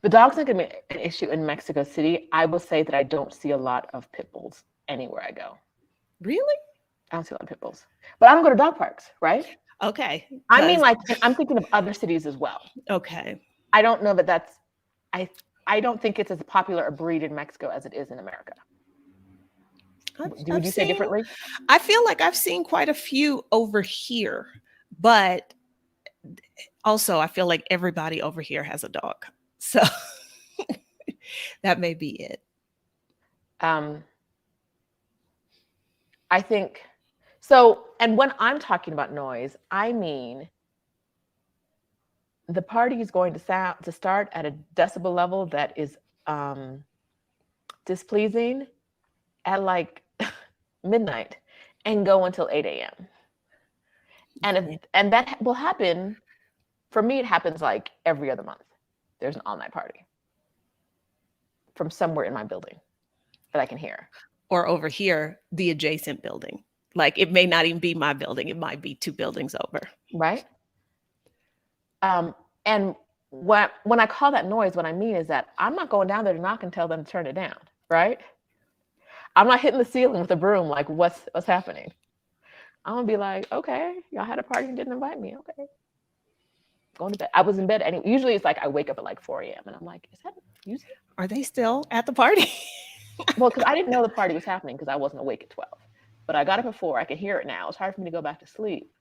The dog's not going to be an issue in Mexico City. I will say that I don't see a lot of pit bulls anywhere I go. Really? I don't see a lot of pit bulls. But I don't go to dog parks, right? Okay. I mean, like, I'm thinking of other cities as well. Okay. I don't know that that's, I don't think it's as popular a breed in Mexico as it is in America. Would you say differently? I feel like I've seen quite a few over here, but also I feel like everybody over here has a dog. So that may be it. I think so. And when I'm talking about noise, I mean the party is going to start at a decibel level that is displeasing at like midnight, and go until 8 a.m. And that will happen. For me, it happens like every other month. There's an all-night party from somewhere in my building that I can hear. Or over here, the adjacent building. Like it may not even be my building. It might be 2 buildings over. Right. And when I call that noise, what I mean is that I'm not going down there to knock and tell them to turn it down. Right. I'm not hitting the ceiling with a broom like what's happening. I'm gonna be like, okay, y'all had a party and didn't invite me. Okay. Going to bed. I was in bed anyway. Usually it's like I wake up at like 4 a.m. and I'm like, is that music? Are they still at the party? Well, because I didn't know the party was happening because I wasn't awake at 12. But I got up at 4. I could hear it now. It's hard for me to go back to sleep.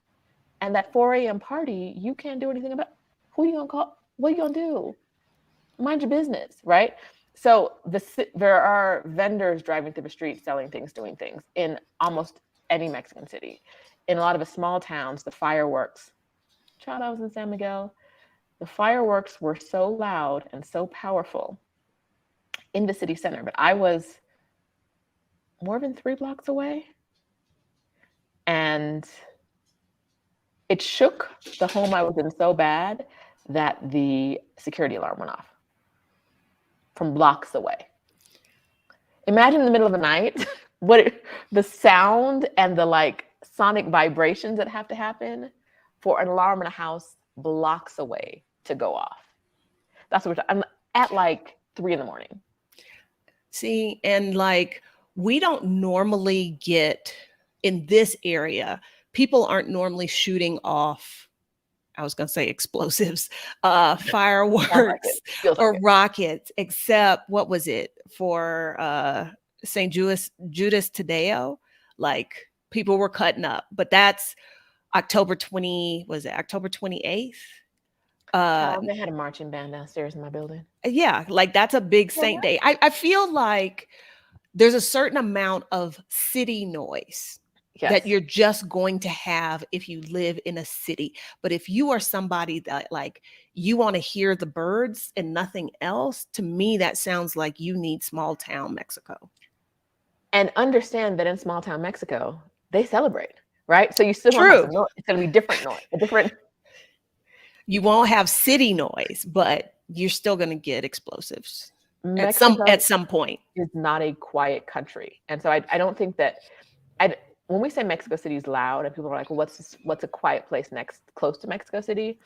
And that 4 a.m. party, you can't do anything about. Who are you gonna call? What are you gonna do? Mind your business, right? So there are vendors driving through the street selling things, doing things in almost any Mexican city. In a lot of the small towns, the fireworks. Child, I was in San Miguel. The fireworks were so loud and so powerful in the city center, but I was more than 3 blocks away. And it shook the home I was in so bad that the security alarm went off from blocks away. Imagine in the middle of the night, the sound and the like sonic vibrations that have to happen for an alarm in a house blocks away to go off. That's what I'm at, like 3 a.m. See, and like we don't normally get in this area, people aren't normally shooting off, I was going to say explosives, fireworks or rockets, except what was it for St. Judas Tadeo? Like people were cutting up, but that's October 28th? They had a marching band downstairs in my building. Yeah, like that's a big saint day. I feel like there's a certain amount of city noise that you're just going to have if you live in a city. But if you are somebody that like you want to hear the birds and nothing else, to me that sounds like you need small town Mexico. And understand that in small town Mexico, they celebrate, right? So you still have some noise. It's going to be different noise, You won't have city noise, but you're still going to get explosives Mexico at some point. It's not a quiet country. And so I don't think that when we say Mexico City is loud and people are like, well, what's a quiet place close to Mexico City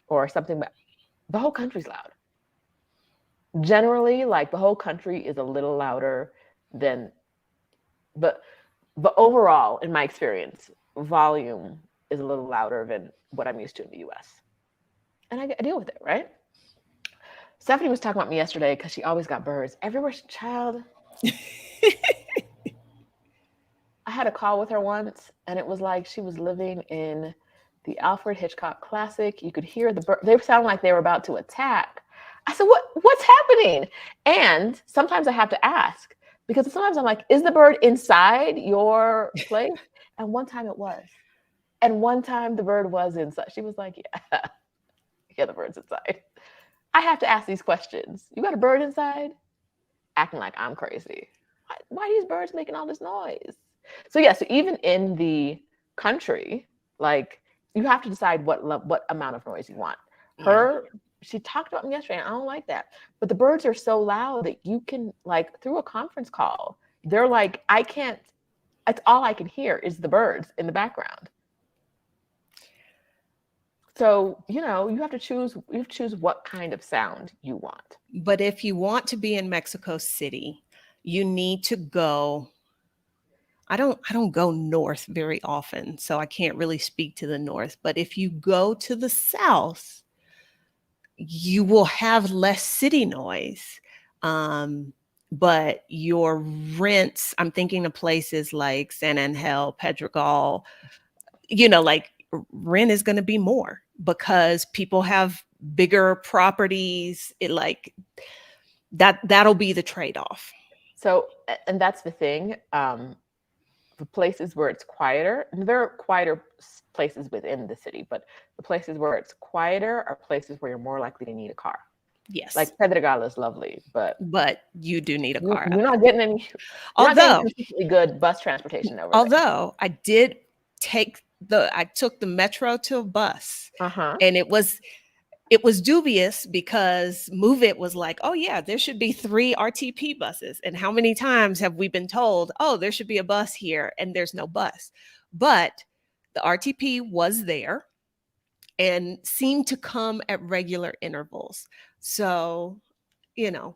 or something, but the whole country's loud. Generally, like the whole country is a little louder than, but overall, in my experience, volume is a little louder than what I'm used to in the US. And I deal with it, right? Stephanie was talking about me yesterday because she always got birds. Everywhere, child. I had a call with her once, and it was like she was living in the Alfred Hitchcock classic. You could hear the bird. They sound like they were about to attack. I said, what's happening? And sometimes I have to ask, because sometimes I'm like, is the bird inside your place? And one time it was. And one time the bird was inside. She was like, yeah, the bird's inside. I have to ask these questions. You got a bird inside? Acting like I'm crazy. Why are these birds making all this noise? So yeah, so even in the country, like you have to decide what amount of noise you want. She talked about me yesterday, and I don't like that. But the birds are so loud that you can, like, through a conference call, they're like, it's all I can hear is the birds in the background. So, you have to choose what kind of sound you want. But if you want to be in Mexico City, you need to go. I don't go north very often, so I can't really speak to the north. But if you go to the south, you will have less city noise. But your rents, I'm thinking of places like San Angel, Pedregal, like rent is going to be more because people have bigger properties. That'll be the trade-off. So, and that's the thing. The places where it's quieter, and there are quieter places within the city, but the places where it's quieter are places where you're more likely to need a car. Yes. Like Pedregal is lovely, but you do need a car. you're not getting any. You're not getting consistently good bus transportation over there. Although I did I took the metro to a bus, and it was dubious because Move It was like, oh yeah, there should be 3 RTP buses. And how many times have we been told, oh, there should be a bus here, and there's no bus? But the RTP was there and seemed to come at regular intervals. So,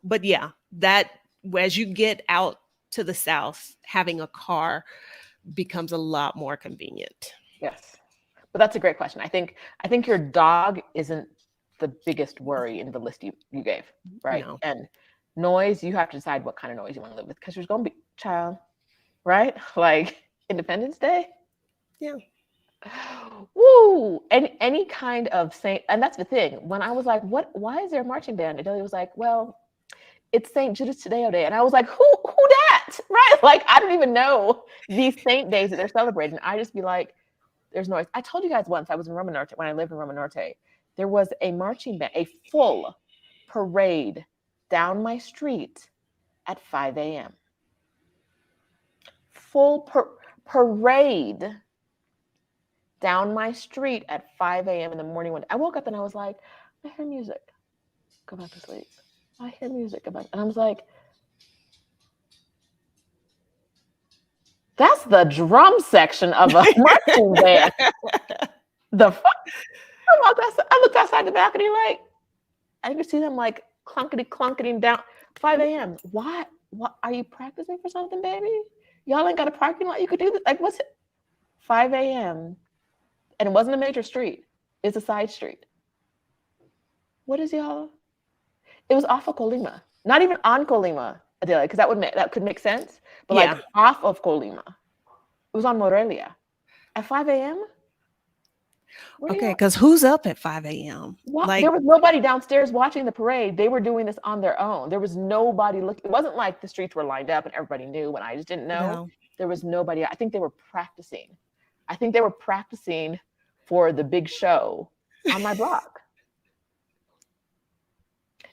but yeah, that as you get out to the South, having a car becomes a lot more convenient. Yes. But that's a great question. I think your dog isn't the biggest worry in the list you gave, right? No. And noise, you have to decide what kind of noise you want to live with, because there's going to be child, right? Like Independence Day. Yeah. Woo! Any kind of Saint, and that's the thing. When I was like, why is there a marching band? Adelia was like, well, it's St. Judas Tadeo Day. And I was like, who that? Right? Like, I don't even know these saint days that they're celebrating. I just be like, there's noise. I told you guys once, I was in Roma Norte, when I lived in Roma Norte, there was a marching band, a full parade down my street at 5 a.m. Full parade down my street at 5 a.m. in the morning. When I woke up and I was like, I hear music. Go back to sleep. I hear music. Go back. And I was like, that's the drum section of a marching band. The fuck? I looked outside the balcony, like, I could see them like clunkety down 5 a.m. What are you practicing for something, baby? Y'all ain't got a parking lot. You could do this. Like, what's it? 5 a.m. And it wasn't a major street. It's a side street. What is y'all? It was off of Colima. Not even on Colima, Adelia, because that could make sense. But like off of Colima. It was on Morelia. At 5 a.m.? Okay, because who's up at 5 a.m.? Like, there was nobody downstairs watching the parade. They were doing this on their own. There was nobody looking. It wasn't like the streets were lined up and everybody knew when I just didn't know. No. There was nobody. I think they were practicing. For the big show on my block.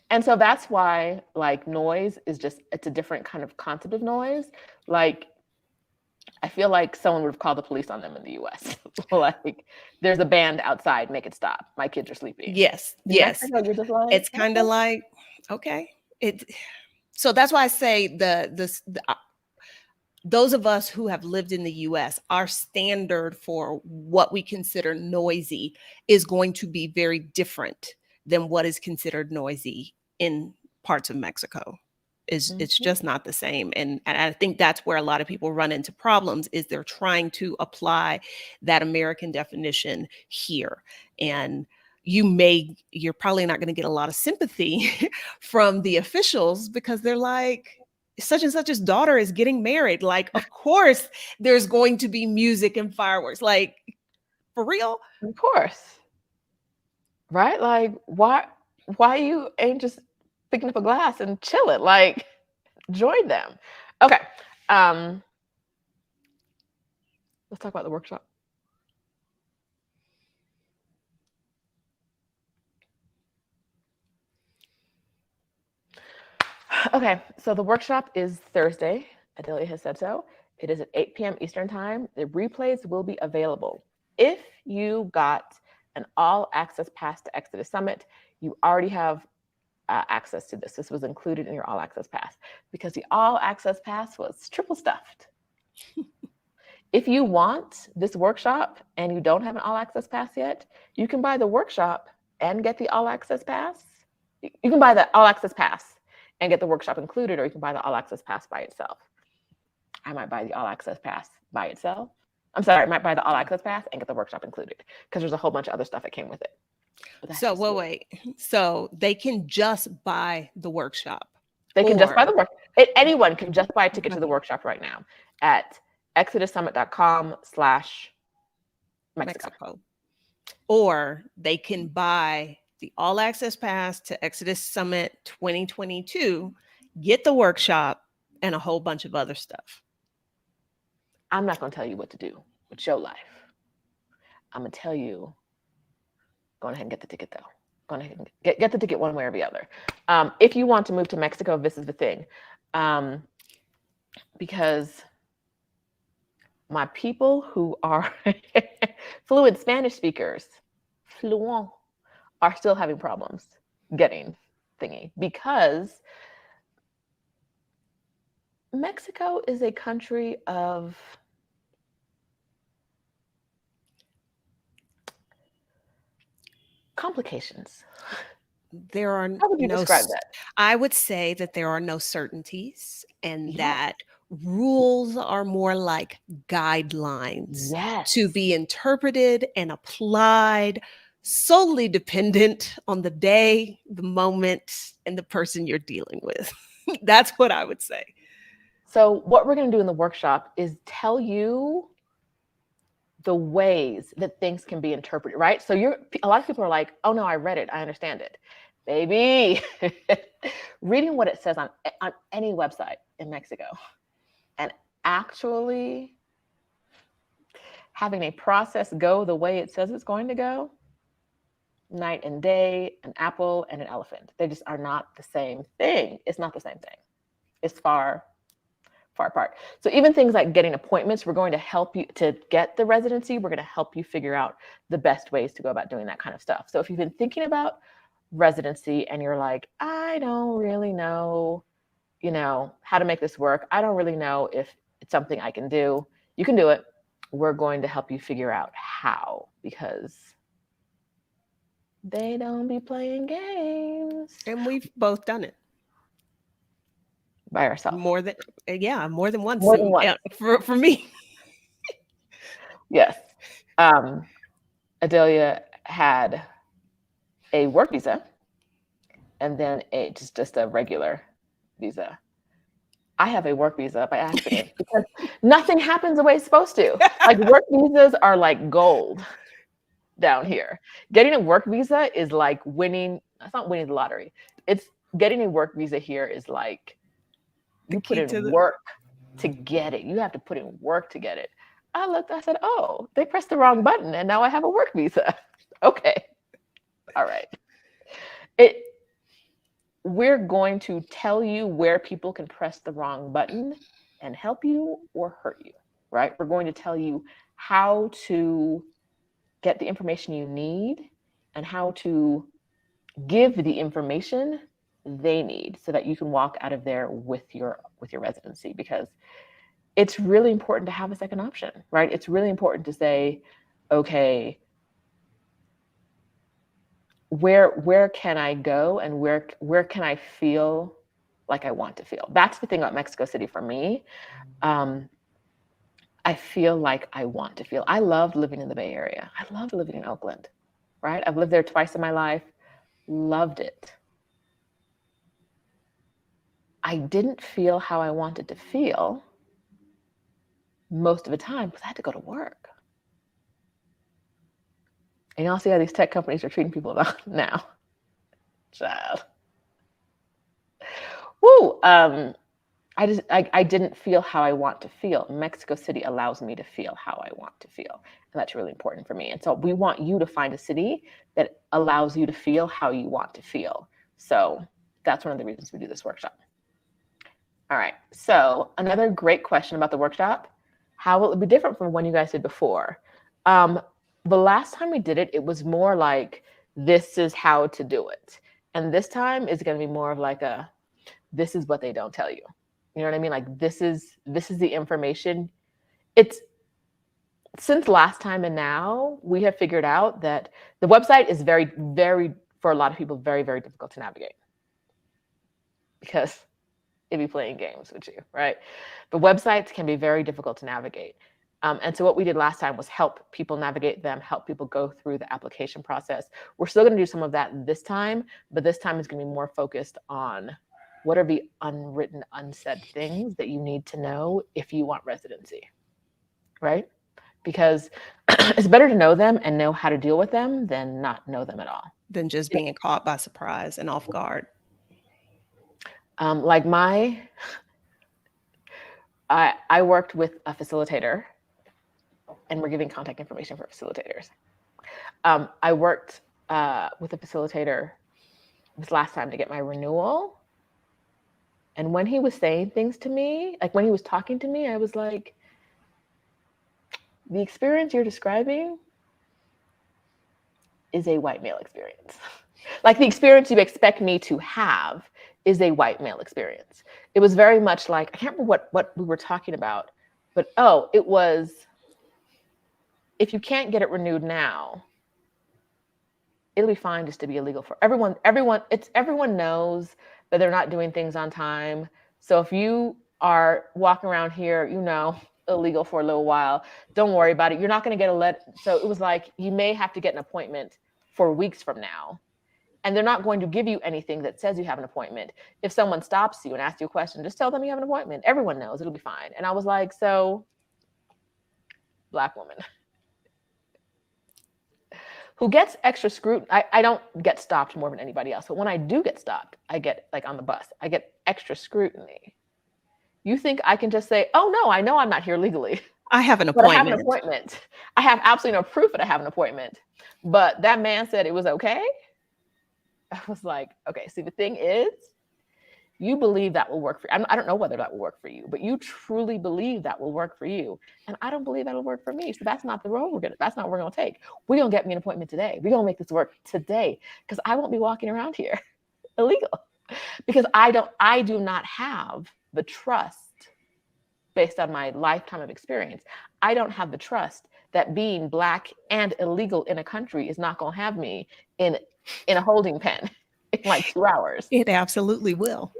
And so that's why, like, noise is it's a different kind of concept of noise. Like, I feel like someone would have called the police on them in the US. Like, there's a band outside, make it stop. My kids are sleeping. Yes. Mexico, you're just like, it's kind of like, okay. So that's why I say those of us who have lived in the US, our standard for what we consider noisy is going to be very different than what is considered noisy in parts of Mexico. It's just not the same. And I think that's where a lot of people run into problems, is they're trying to apply that American definition here. And you're probably not going to get a lot of sympathy from the officials, because they're like, such and such's daughter is getting married. Like, of course there's going to be music and fireworks. Like, for real? Of course. Right? Like, why you ain't just picking up a glass and chilling? Like, join them. Okay. Let's talk about the workshop. Okay, so the workshop is Thursday. Adelia has said so. It is at 8 p.m. Eastern time. The replays will be available. If you got an all-access pass to Exodus Summit, you already have access to this. This was included in your all-access pass, because the all-access pass was triple stuffed. If you want this workshop and you don't have an all-access pass yet, you can buy the workshop and get the all-access pass. You can buy the all-access pass and get the workshop included, or you can buy the all-access pass by itself. I might buy the all-access pass by itself. I'm sorry, I might buy the all-access pass and get the workshop included, because there's a whole bunch of other stuff that came with it. So, wait. So they can just buy the workshop? They can just buy the workshop. Anyone can just buy a ticket to the workshop right now at exodussummit.com/Mexico. Or they can buy the all-access pass to Exodus Summit 2022, get the workshop, and a whole bunch of other stuff. I'm not going to tell you what to do with your life. I'm going to tell you, go ahead and get the ticket, though. Go ahead and get the ticket one way or the other. If you want to move to Mexico, this is the thing. Because my people who are fluent Spanish speakers, fluent, are still having problems getting thingy, because Mexico is a country of complications. There are How would you describe that? I would say that there are no certainties, and Yes. that rules are more like guidelines Yes. to be interpreted and applied, solely dependent on the day, the moment, and the person you're dealing with. That's what I would say. So what we're going to do in the workshop is tell you the ways that things can be interpreted, right? So a lot of people are like, oh no, I read it, I understand it. Baby, reading what it says on any website in Mexico and actually having a process go the way it says it's going to go, night and day, an apple and an elephant. They just are not the same thing. It's not the same thing. It's far apart. So even things like getting appointments, we're going to help you to get the residency. We're going to help you figure out the best ways to go about doing that kind of stuff. So if you've been thinking about residency and you're like, I don't really know, how to make this work. I don't really know if it's something I can do. You can do it. We're going to help you figure out how, because they don't be playing games. And we've both done it. By ourselves. More than once. More than once. For me. Yes. Adelia had a work visa and then just a regular visa. I have a work visa by accident because nothing happens the way it's supposed to. Like, work visas are like gold down here. Getting a work visa is like winning. It's not winning the lottery. It's getting a work visa here is like you put in work to get it. You have to put in work to get it. I looked, I said, oh, they pressed the wrong button and now I have a work visa. Okay. All right. We're going to tell you where people can press the wrong button and help you or hurt you, right? We're going to tell you how to get the information you need and how to give the information they need so that you can walk out of there with your residency, because it's really important to have a second option, right? It's really important to say, okay, where can I go and where can I feel like I want to feel? That's the thing about Mexico City for me. I feel like I want to feel. I love living in the Bay Area. I love living in Oakland, right? I've lived there twice in my life. Loved it. I didn't feel how I wanted to feel most of the time because I had to go to work. And y'all see how these tech companies are treating people now. Child. Woo! I didn't feel how I want to feel. Mexico City allows me to feel how I want to feel. And that's really important for me. And so we want you to find a city that allows you to feel how you want to feel. So that's one of the reasons we do this workshop. All right. So another great question about the workshop: how will it be different from when you guys did before? The last time we did it, it was more like, this is how to do it. And this time is going to be more of like this is what they don't tell you. You know what I mean? Like, this is the information. It's since last time and now we have figured out that the website is very, very, for a lot of people, very, very difficult to navigate because it'd be playing games with you, right? The websites can be very difficult to navigate. And so what we did last time was help people navigate them, help people go through the application process. We're still going to do some of that this time, but this time is going to be more focused on what are the unwritten, unsaid things that you need to know if you want residency, right? Because it's better to know them and know how to deal with them than not know them at all. Than just being caught by surprise and off guard. Like I worked with a facilitator, and we're giving contact information for facilitators. I worked with a facilitator this last time to get my renewal. And when he was saying things to me, like when he was talking to me, I was like, the experience you're describing is a white male experience. Like the experience you expect me to have is a white male experience. It was very much like, I can't remember what we were talking about, but it was, if you can't get it renewed now, it'll be fine just to be illegal for everyone. Everyone knows that they're not doing things on time. So if you are walking around here, illegal for a little while, don't worry about it. You're not going to get a So it was like, you may have to get an appointment for weeks from now. And they're not going to give you anything that says you have an appointment. If someone stops you and asks you a question, just tell them you have an appointment. Everyone knows, it'll be fine. And I was like, so Black woman who gets extra scrutiny. I don't get stopped more than anybody else. But when I do get stopped, I get, like on the bus, I get extra scrutiny. You think I can just say, oh no, I know I'm not here legally. I have an But appointment. I have an appointment. I have absolutely no proof that I have an appointment. But that man said it was okay. I was like, okay, see, the thing is, you believe that will work for you. I don't know whether that will work for you, but you truly believe that will work for you. And I don't believe that'll work for me. So that's not the road that's not what we're going to take. We're going to get me an appointment today. We're going to make this work today because I won't be walking around here illegal because I do not have the trust based on my lifetime of experience. I don't have the trust that being Black and illegal in a country is not going to have me in a holding pen in like 2 hours. It absolutely will.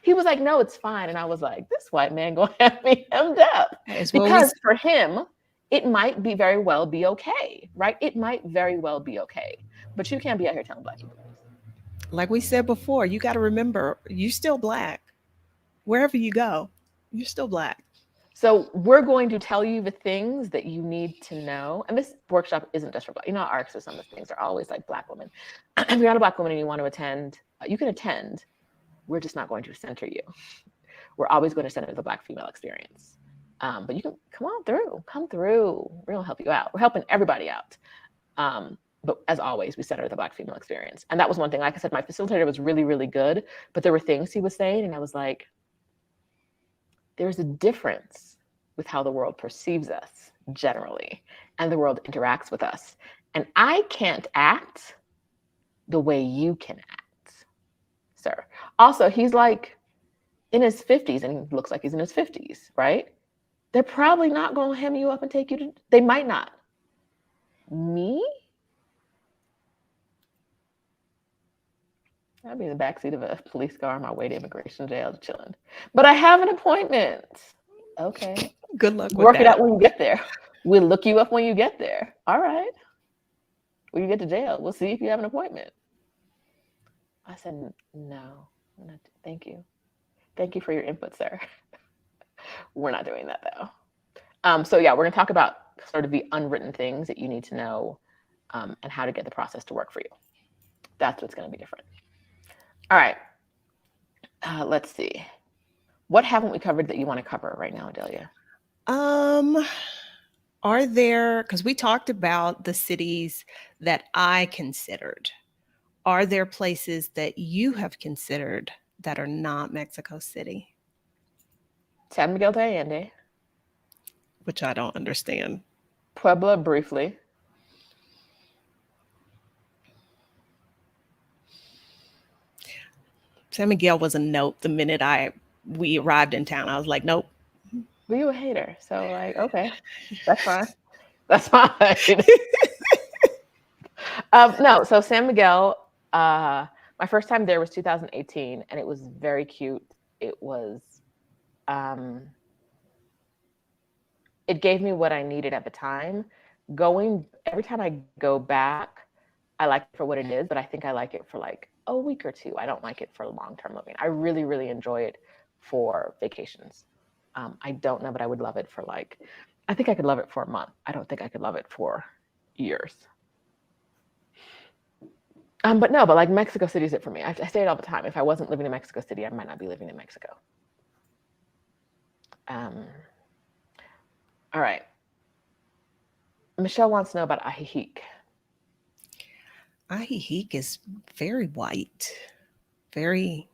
He was like, no, it's fine. And I was like, this white man gonna have me hemmed up. Because for him, it might be very well be okay, right? It might very well be okay. But you can't be out here telling Black people. Like we said before, you got to remember, you're still Black. Wherever you go, you're still Black. So we're going to tell you the things that you need to know. And this workshop isn't just for Black. ARCs or some of the things are always like Black women. If you're not a Black woman and you want to attend, you can attend. We're just not going to center you. We're always going to center the Black female experience. But you can come through. We're going to help you out. We're helping everybody out. But as always, we center the Black female experience. And that was one thing. Like I said, my facilitator was really, really good. But there were things he was saying, and I was like, there's a difference with how the world perceives us generally, and the world interacts with us. And I can't act the way you can act, sir. Also, he's like in his 50s, and he looks like he's in his 50s, right? They're probably not going to hem you up and take you to, they might not. Me? I'd be in the backseat of a police car on my way to immigration jail chilling. But I have an appointment. Okay. Good luck with Work that. it out when you get there. We'll look you up when you get there. All right. When you get to jail, we'll see if you have an appointment. I said, no, thank you. Thank you for your input, sir. We're not doing that though. So yeah, we're gonna talk about sort of the unwritten things that you need to know and how to get the process to work for you. That's what's gonna be different. All right, let's see. What haven't we covered that you want to cover right now, Adelia? Are there, because we talked about the cities that I considered, are there places that you have considered that are not Mexico City? San Miguel de Allende. Which I don't understand. Puebla, briefly. San Miguel was a nope the minute we arrived in town. I was like, nope. But you a hater, so like, okay, that's fine. That's fine. No, so San Miguel, my first time there was 2018, and it was very cute. It was, it gave me what I needed at the time. Every time I go back, I like it for what it is, but I think I like it for like a week or two. I don't like it for long-term living. I really, really enjoy it for vacations. I don't know, but I would love it for like, I think I could love it for a month. I don't think I could love it for years. But like Mexico City is it for me. I say it all the time. If I wasn't living in Mexico City, I might not be living in Mexico. All right. Michelle wants to know about Ajijic. Ajijic is very white, very,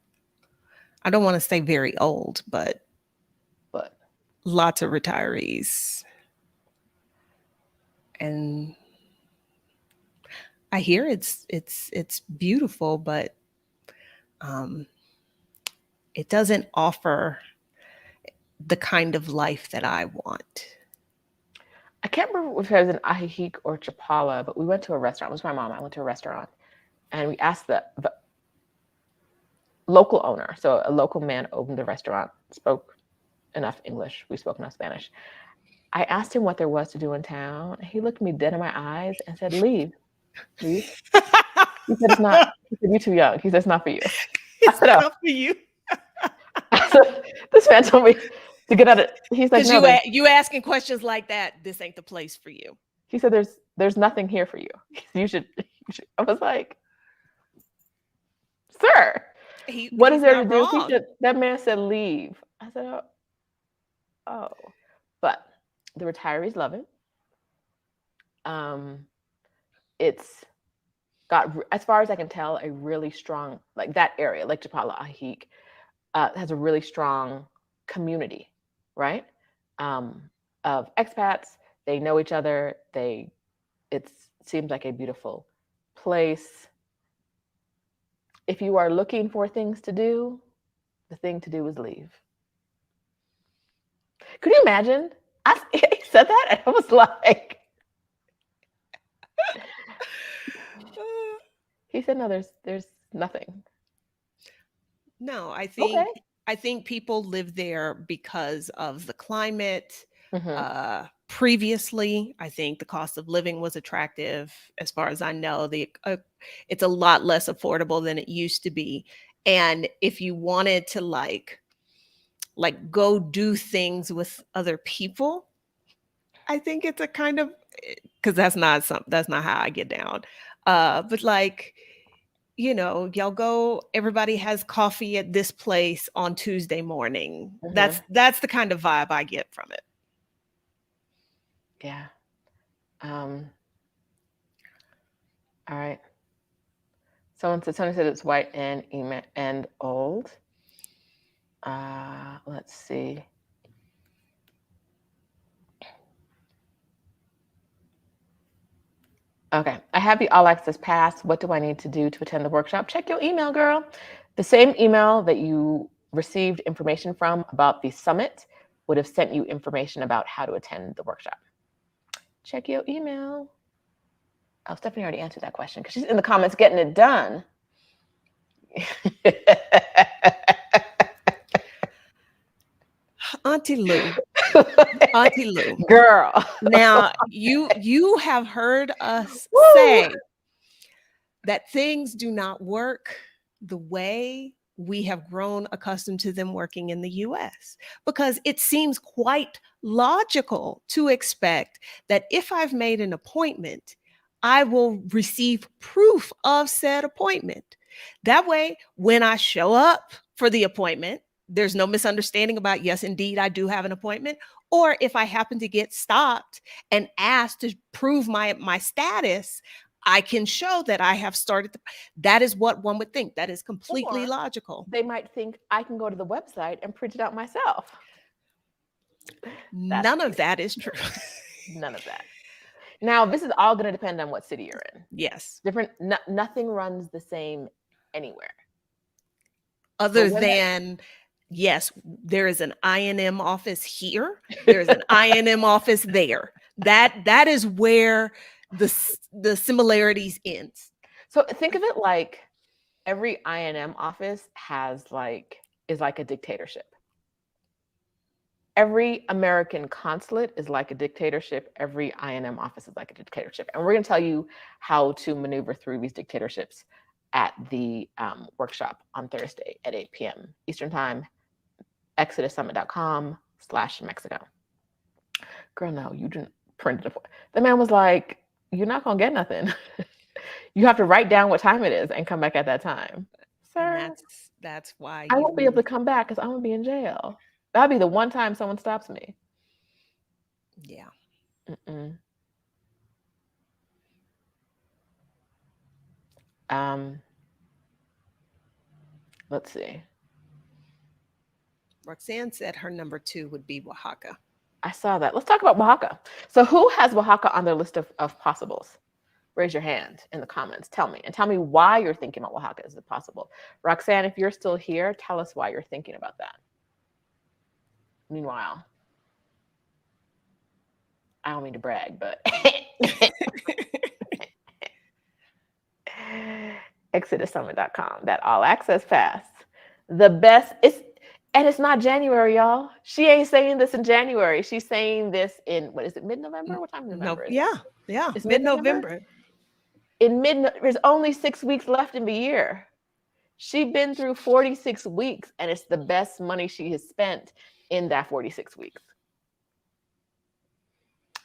I don't want to say very old, but lots of retirees. And I hear it's beautiful, but it doesn't offer the kind of life that I want. I can't remember if I was in Ajijic or Chapala, but we went to a restaurant. It was my mom. I went to a restaurant, and we asked the local owner. So a local man opened the restaurant, spoke enough English. We spoke enough Spanish. I asked him what there was to do in town. He looked me dead in my eyes and said, "Leave, leave." He said, "It's not." He said, "You're too young." He said, "It's not for you." It's not for you. This man told me to get out of. He's like, "No, you you asking questions like that. This ain't the place for you." He said, "There's nothing here for you. You should." I was like, "Sir, what is there to do?" He said, that man said, "Leave." I said, "Oh," but the retirees love it. It's got, as far as I can tell, a really strong, like that area, like Chapala, Ajijic, has a really strong community, right? Of expats. They know each other. It seems like a beautiful place. If you are looking for things to do, the thing to do is leave. Could you imagine? He said that, and I was like, he said, "No, there's nothing." No, I think people live there because of the climate. Previously, I think the cost of living was attractive. As far as I know, it's a lot less affordable than it used to be. And if you wanted to like go do things with other people, I think it's a kind of, because that's not how I get down. But like, you know, y'all go, everybody has coffee at this place on Tuesday morning. That's the kind of vibe I get from it. Yeah. All right. Tony said it's white and old. Let's see. Okay. I have the All Access Pass. What do I need to do to attend the workshop? Check your email, girl. The same email that you received information from about the summit would have sent you information about how to attend the workshop. Check your email. Oh, Stephanie already answered that question because she's in the comments getting it done. Auntie Lou. Girl. Now, you have heard us say that things do not work the way we have grown accustomed to them working in the US, because it seems quite logical to expect that if I've made an appointment, I will receive proof of said appointment. That way, when I show up for the appointment, there's no misunderstanding about, yes, indeed, I do have an appointment. Or if I happen to get stopped and asked to prove my status, I can show that I have started. That is what one would think. That is completely logical. They might think I can go to the website and print it out myself. None of that is true. None of that. Now, this is all going to depend on what city you're in. Yes. Nothing runs the same anywhere. Other than, yes, there is an INM office here. There's an INM office there. That is where the similarities ends. So think of it like every INM office is like a dictatorship. Every American consulate is like a dictatorship. Every INM office is like a dictatorship. And we're going to tell you how to maneuver through these dictatorships at the workshop on Thursday at 8 p.m. Eastern Time, exodussummit.com/Mexico. Girl, no, you didn't print it. The man was like, "You're not going to get nothing. You have to write down what time it is and come back at that time." Sir, and that's why I won't be able to come back because I'm going to be in jail. That'll be the one time someone stops me. Yeah. Let's see. Roxanne said her number 2 would be Oaxaca. I saw that. Let's talk about Oaxaca. So who has Oaxaca on their list of possibles? Raise your hand in the comments. Tell me. And tell me why you're thinking about Oaxaca as a possible. Roxanne, if you're still here, tell us why you're thinking about that. Meanwhile, I don't mean to brag, but ExodusSummit.com, that all access pass. The best is, and it's not January, y'all. She ain't saying this in January. She's saying this in, what is it, mid-November? What time in November is it? Yeah. It's mid-November. In there's only 6 weeks left in the year. She's been through 46 weeks, and it's the best money she has spent in that 46 weeks.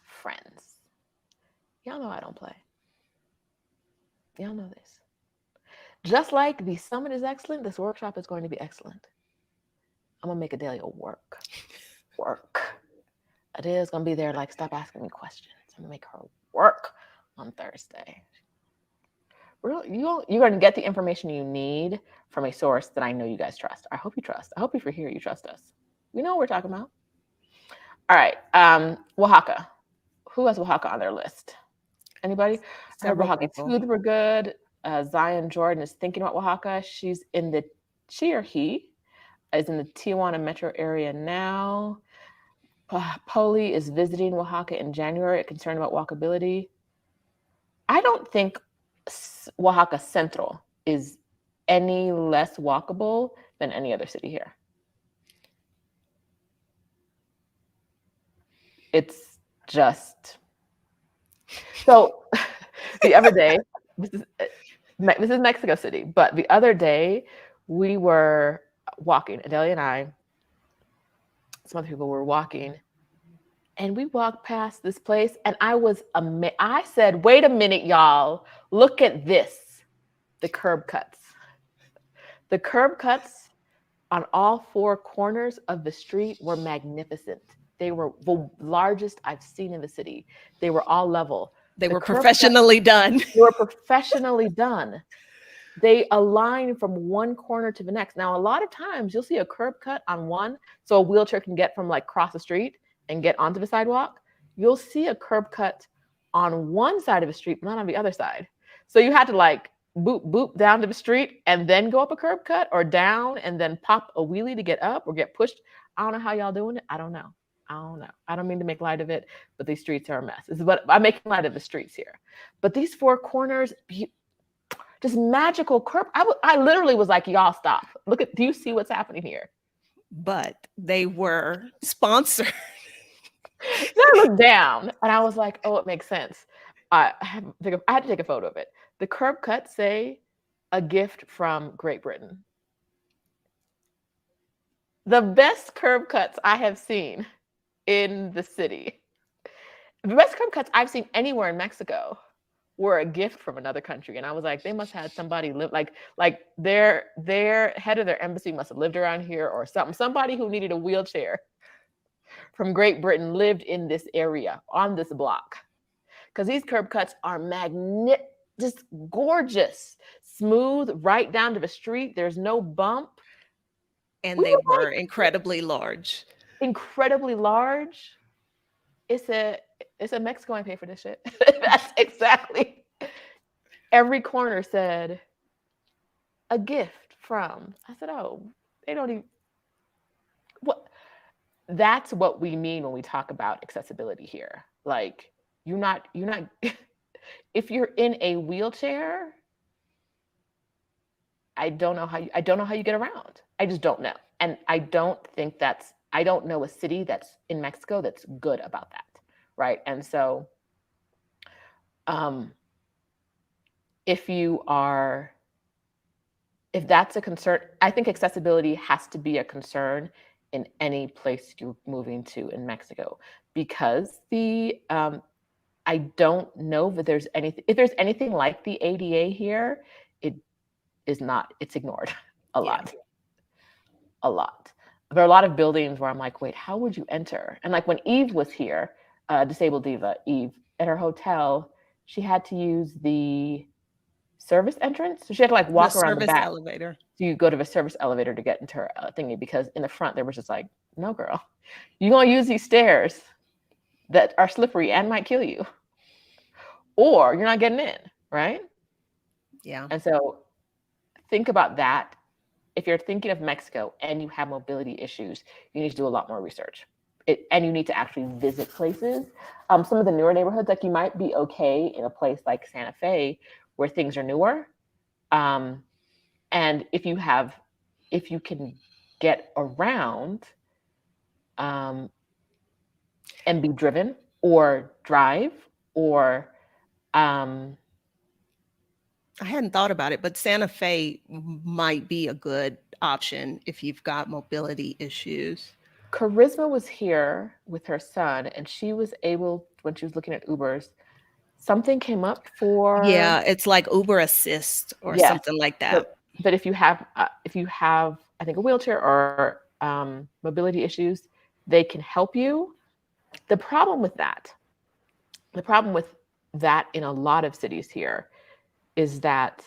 Friends, y'all know I don't play. Y'all know this. Just like the summit is excellent, this workshop is going to be excellent. I'm gonna make Adelia work. Adelia's gonna be there like, stop asking me questions. I'm gonna make her work on Thursday. You're gonna get the information you need from a source that I know you guys trust. I hope you trust. I hope if you're here, you trust us. We know what we're talking about. All right, Oaxaca. Who has Oaxaca on their list? Anybody? I heard Oaxaca Tooth were good. Zion Jordan is thinking about Oaxaca. She is in the Tijuana metro area now. Poli is visiting Oaxaca in January, concerned about walkability. I don't think Oaxaca Central is any less walkable than any other city here. It's just so. The other day, this is Mexico City, but the other day we were walking, Adelia and I, some other people were walking, and we walked past this place, and I said, wait a minute, y'all, look at this. The curb cuts. The curb cuts on all 4 corners of the street were magnificent. They were the largest I've seen in the city. They were all level. They were professionally done. They were professionally done. They align from one corner to the next. Now, a lot of times you'll see a curb cut on one, so a wheelchair can get from like across the street and get onto the sidewalk. You'll see a curb cut on one side of the street, but not on the other side. So you had to like boop down to the street and then go up a curb cut, or down and then pop a wheelie to get up or get pushed. I don't know how y'all doing it. I don't know. I don't mean to make light of it, but these streets are a mess. This is what I'm making light of, the streets here. But these 4 corners, just magical curb. I literally was like, y'all stop. Do you see what's happening here? But they were sponsored. Then I looked down and I was like, oh, it makes sense. I had to take a photo of it. The curb cuts say a gift from Great Britain. The best curb cuts I have seen in the city. The best curb cuts I've seen anywhere in Mexico were a gift from another country. And I was like, they must have had somebody live, like their head of their embassy must have lived around here or something. Somebody who needed a wheelchair from Great Britain lived in this area on this block. Because these curb cuts are just gorgeous, smooth, right down to the street. There's no bump. And they were incredibly large. Incredibly large. It's a Mexico ain't pay for this shit. That's exactly. Every corner said a gift from. I said, oh, they don't even. What? That's what we mean when we talk about accessibility here. Like, you're not. If you're in a wheelchair, I don't know how you get around. I just don't know. And I don't know a city that's in Mexico that's good about that. Right. And so if that's a concern, I think accessibility has to be a concern in any place you're moving to in Mexico, because I don't know that if there's anything like the ADA here, it's ignored a lot. There are a lot of buildings where I'm like, wait, how would you enter? And like when Eve was here, disabled diva Eve, at her hotel, she had to use the service entrance. So she had to like The walk around the service back. elevator. So you go to the service elevator to get into her thingy, because in the front there was just like, no, girl, you're gonna use these stairs that are slippery and might kill you, or you're not getting in, right? Yeah. And so think about that. If you're thinking of Mexico and you have mobility issues, you need to do a lot more research. And you need to actually visit places. Some of the newer neighborhoods, like you might be okay in a place like Santa Fe where things are newer. And if you can get around and be driven or drive or I hadn't thought about it, but Santa Fe might be a good option if you've got mobility issues. Charisma was here with her son, and she was able, when she was looking at Ubers, something came up for, Yeah, it's like Uber Assist or yes. something like that. But if you have I think a wheelchair or mobility issues, they can help you. The problem with that in a lot of cities here is that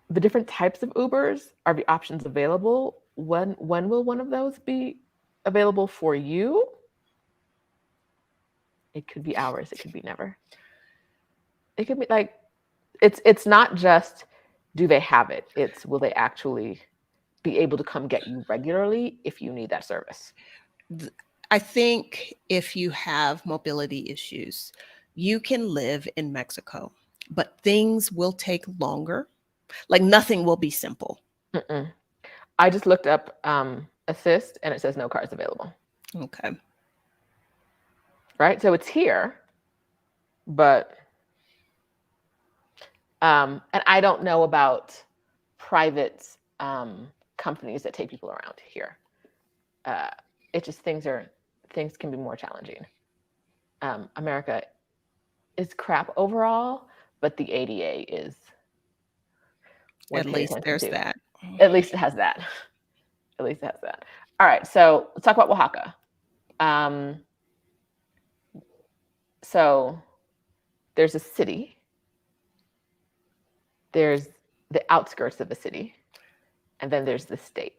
the different types of Ubers are the options available. When will one of those be available for you? It could be hours, it could be never. It could be like, it's not just do they have it, it's will they actually be able to come get you regularly if you need that service. I think if you have mobility issues, you can live in Mexico, but things will take longer. Like nothing will be simple. Mm-mm. I just looked up assist and it says no cars available. Okay. Right? So it's here, but and I don't know about private companies that take people around here. It just things can be more challenging. America is crap overall, but the ADA is At least there's that. At least it has that. At least it has that. All right, so let's talk about Oaxaca. So there's a city. There's the outskirts of the city, and then there's the state.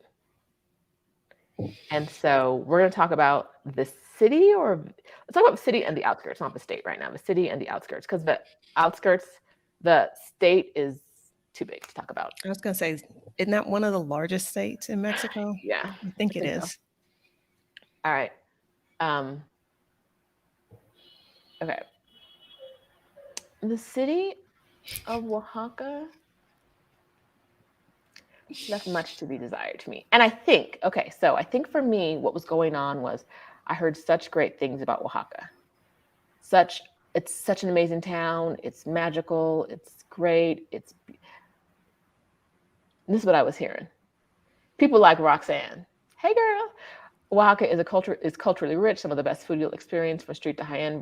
And so we're going to talk about the city, or let's talk about the city and the outskirts, not the state right now, the city and the outskirts, because the outskirts, the state is too big to talk about. I was going to say, isn't that one of the largest states in Mexico? Yeah. I think it is. So. All right. Okay. The city of Oaxaca left much to be desired to me. And I think for me, what was going on was I heard such great things about Oaxaca. It's such an amazing town. It's magical. It's great. This is what I was hearing. People like Roxanne. Hey, girl. Oaxaca is culturally rich. Some of the best food you'll experience, from street to high-end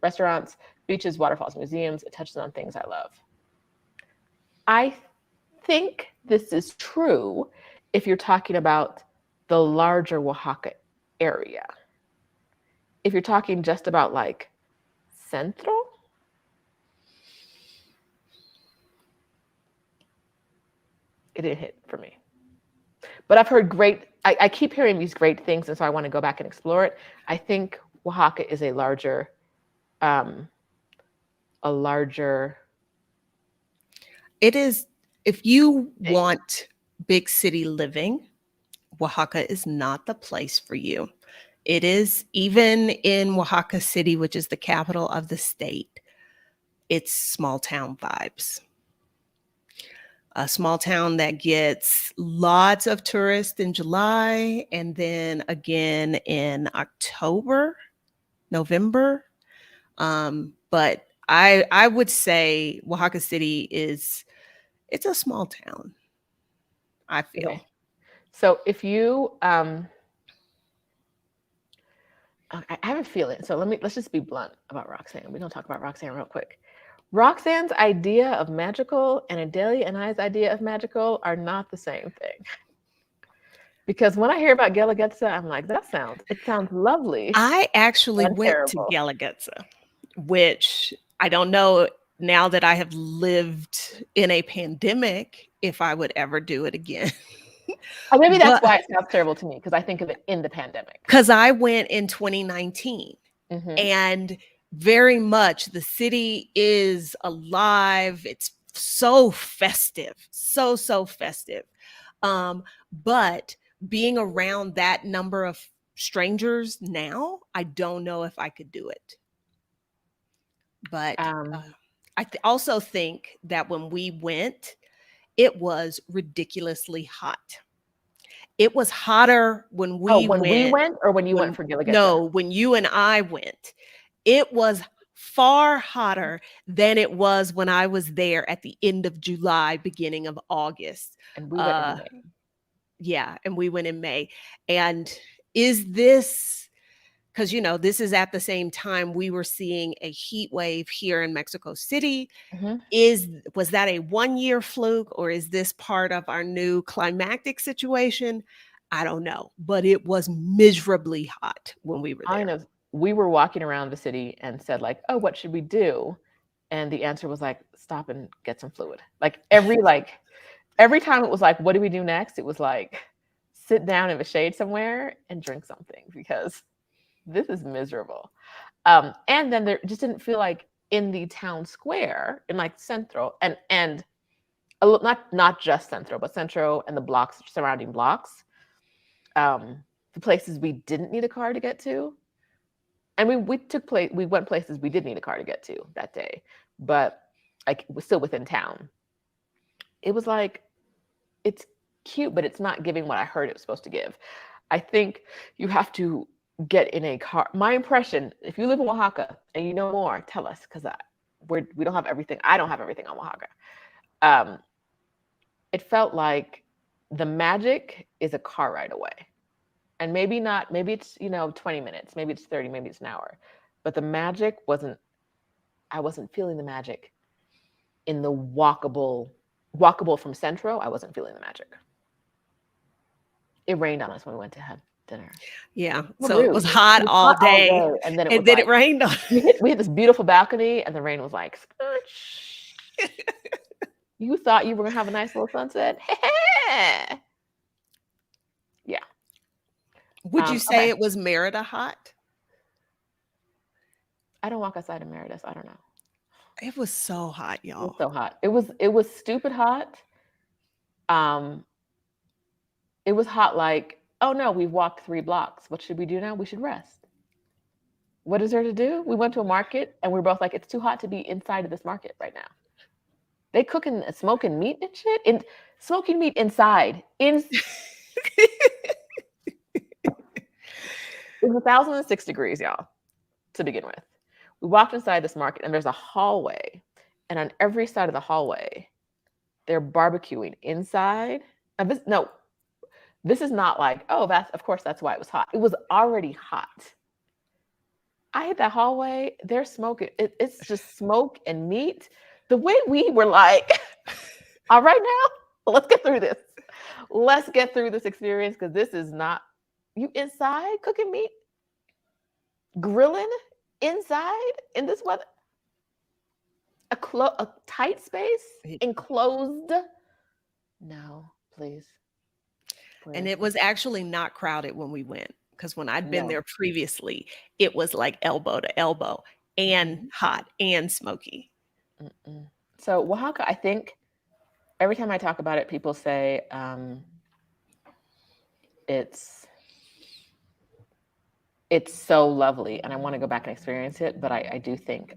restaurants, beaches, waterfalls, museums. It touches on things I love. I think this is true if you're talking about the larger Oaxaca area. If you're talking just about like Central, it didn't hit for me. But I've heard I keep hearing these great things, and so I want to go back and explore it. I think Oaxaca is a larger It is. If you want big city living, Oaxaca is not the place for you. It is, even in Oaxaca City, which is the capital of the state, it's small town vibes. A small town that gets lots of tourists in July and then again in October, November. But I would say Oaxaca City it's a small town, I feel. Okay. So if you, I have a feeling. So let's just be blunt about Roxanne. We're gonna talk about Roxanne real quick. Roxanne's idea of magical and Adelia and I's idea of magical are not the same thing. Because when I hear about Guelaguetza, I'm like, it sounds lovely. I actually went to Guelaguetza, which I don't know now that I have lived in a pandemic, if I would ever do it again. Or maybe that's But why it sounds terrible to me, because I think of it in the pandemic. because I went in 2019 Mm-hmm. and very much the city is alive. It's so festive, so festive. But being around that number of strangers now, I don't know if I could do it. But I also think that when we went, it was ridiculously hot. It was hotter when we when we went. went, or when you went for No, Gilligan? when you and I went, it was far hotter than it was when I was there at the end of July, beginning of August. And we went in May. Yeah, and we went in May. And is this because this is at the same time we were seeing a heat wave here in Mexico City? Mm-hmm. Was that a 1-year fluke, or is this part of our new climactic situation? I don't know, but it was miserably hot when we were there. I know. We were walking around the city and said, like, oh, what should we do? And the answer was like, stop and get some fluid. Like every time it was like, what do we do next? It was like, sit down in the shade somewhere and drink something, because this is miserable. And then there just didn't feel like in the town square, in like Centro, and not just Centro, but Centro and the blocks, surrounding blocks, the places we didn't need a car to get to. And we went places we did need a car to get to that day, but like we're still within town. It was like, it's cute, but it's not giving what I heard it was supposed to give. I think you have to get in a car. My impression, if you live in Oaxaca and you know more, tell us, because we don't have everything. I don't have everything on Oaxaca. It felt like the magic is a car ride away. And maybe it's 20 minutes, maybe it's 30, maybe it's an hour. But the magic I wasn't feeling the magic in the walkable from Centro. I wasn't feeling the magic. It rained on us when we went to have dinner. Yeah, so it was hot all day, and then it rained on. We hit this beautiful balcony, and the rain was like, you thought you were gonna have a nice little sunset. Yeah. Would you say it was Merida hot? I don't walk outside of Merida, so I don't know. It was so hot, y'all. It was so hot. It was stupid hot. It was hot like, oh no, we've walked 3 blocks. What should we do now? We should rest. What is there to do? We went to a market and we're both like, it's too hot to be inside of this market right now. They cooking, smoking meat and shit, and smoking meat inside. It was 1,006 degrees, y'all, to begin with. We walked inside this market and there's a hallway, and on every side of the hallway, they're barbecuing inside. This is not like, oh, of course that's why it was hot. It was already hot. I hit that hallway, they're smoking. It's just smoke and meat. The way we were like, all right now, let's get through this. Let's get through this experience, because this is not, you inside cooking meat, grilling inside in this weather, a tight space, enclosed. No, please. And it was actually not crowded when we went, because when I'd been there previously, it was like elbow to elbow and hot and smoky. So Oaxaca, I think every time I talk about it, people say it's so lovely, and I want to go back and experience it. But I do think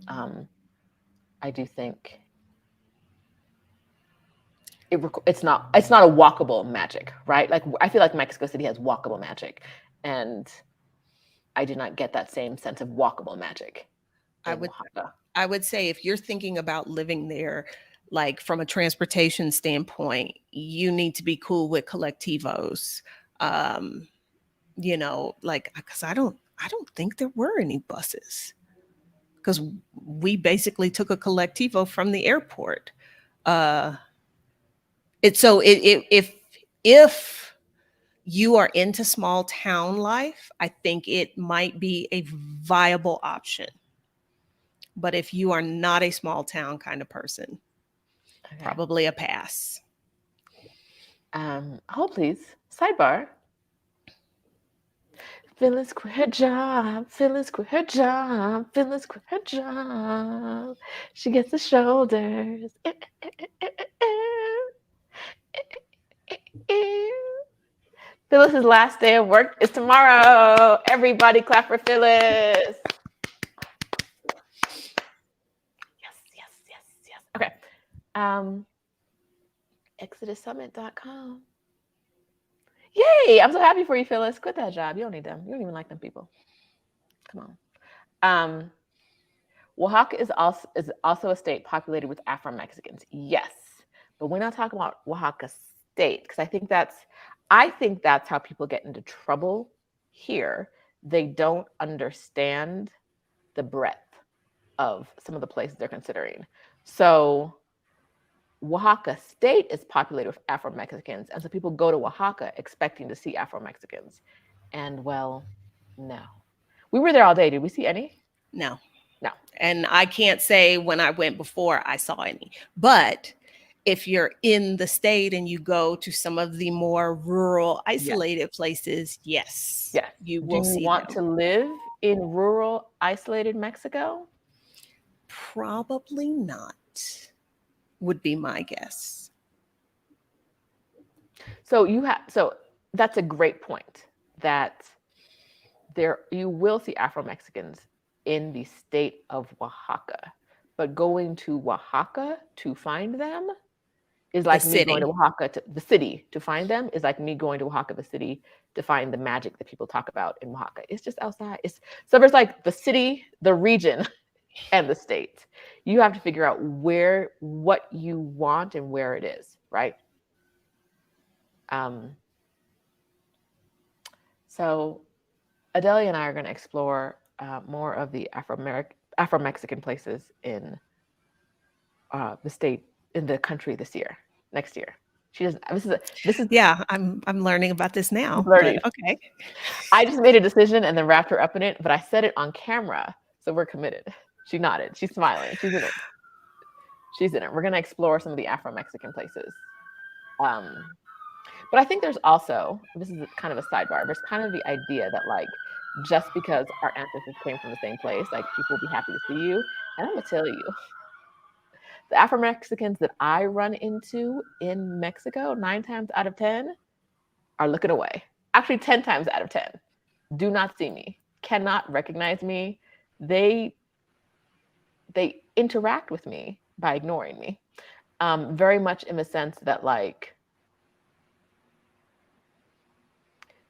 it's not a walkable magic, right? Like I feel like Mexico City has walkable magic, and I did not get that same sense of walkable magic in Oaxaca. I would say if you're thinking about living there, like from a transportation standpoint, you need to be cool with colectivos. Because I don't think there were any buses, because we basically took a collectivo from the airport. If you are into small town life, I think it might be a viable option. But if you are not a small town kind of person, Okay. probably a pass. Hold please. Sidebar. Phyllis quit her job. Phyllis quit her job. Phyllis quit her job. She gets the shoulders. Phyllis's last day of work is tomorrow. Everybody clap for Phyllis. Yes, yes, yes, yes. Okay. ExodusSummit.com. Yay! I'm so happy for you, Phyllis. Quit that job. You don't need them. You don't even like them people. Come on. Oaxaca is also a state populated with Afro-Mexicans. Yes, but we're not talking about Oaxaca state because I think that's how people get into trouble here. They don't understand the breadth of some of the places they're considering. So Oaxaca state is populated with Afro-Mexicans, and so people go to Oaxaca expecting to see Afro-Mexicans, and well, no. We were there all day. Did we see any? No. No. And I can't say when I went before I saw any. But if you're in the state and you go to some of the more rural, isolated places, yes, you will see them. Do you want to live in rural, isolated Mexico? Probably not, would be my guess. So that's a great point, that you will see Afro-Mexicans in the state of Oaxaca, but going to Oaxaca to find them is like me going to Oaxaca to the city to find them is like me going to Oaxaca, the city, to find the magic that people talk about in Oaxaca. It's just outside. So there's like the city, the region, and the state. You have to figure out what you want and where it is, right? So Adelia and I are going to explore more of the Afro-Mexican places in the state, in the country next year. She doesn't. This is. Yeah, I'm learning about this now. Learning. But okay. I just made a decision and then wrapped her up in it, but I said it on camera, so we're committed. She nodded. She's smiling. She's in it. She's in it. We're going to explore some of the Afro-Mexican places. But I think there's also, this is kind of a sidebar, there's kind of the idea that like, just because our ancestors came from the same place, like people will be happy to see you. And I'm going to tell you, the Afro-Mexicans that I run into in Mexico, 9 times out of 10 are looking away. Actually, 10 times out of 10 do not see me, cannot recognize me. They interact with me by ignoring me. Very much in the sense that like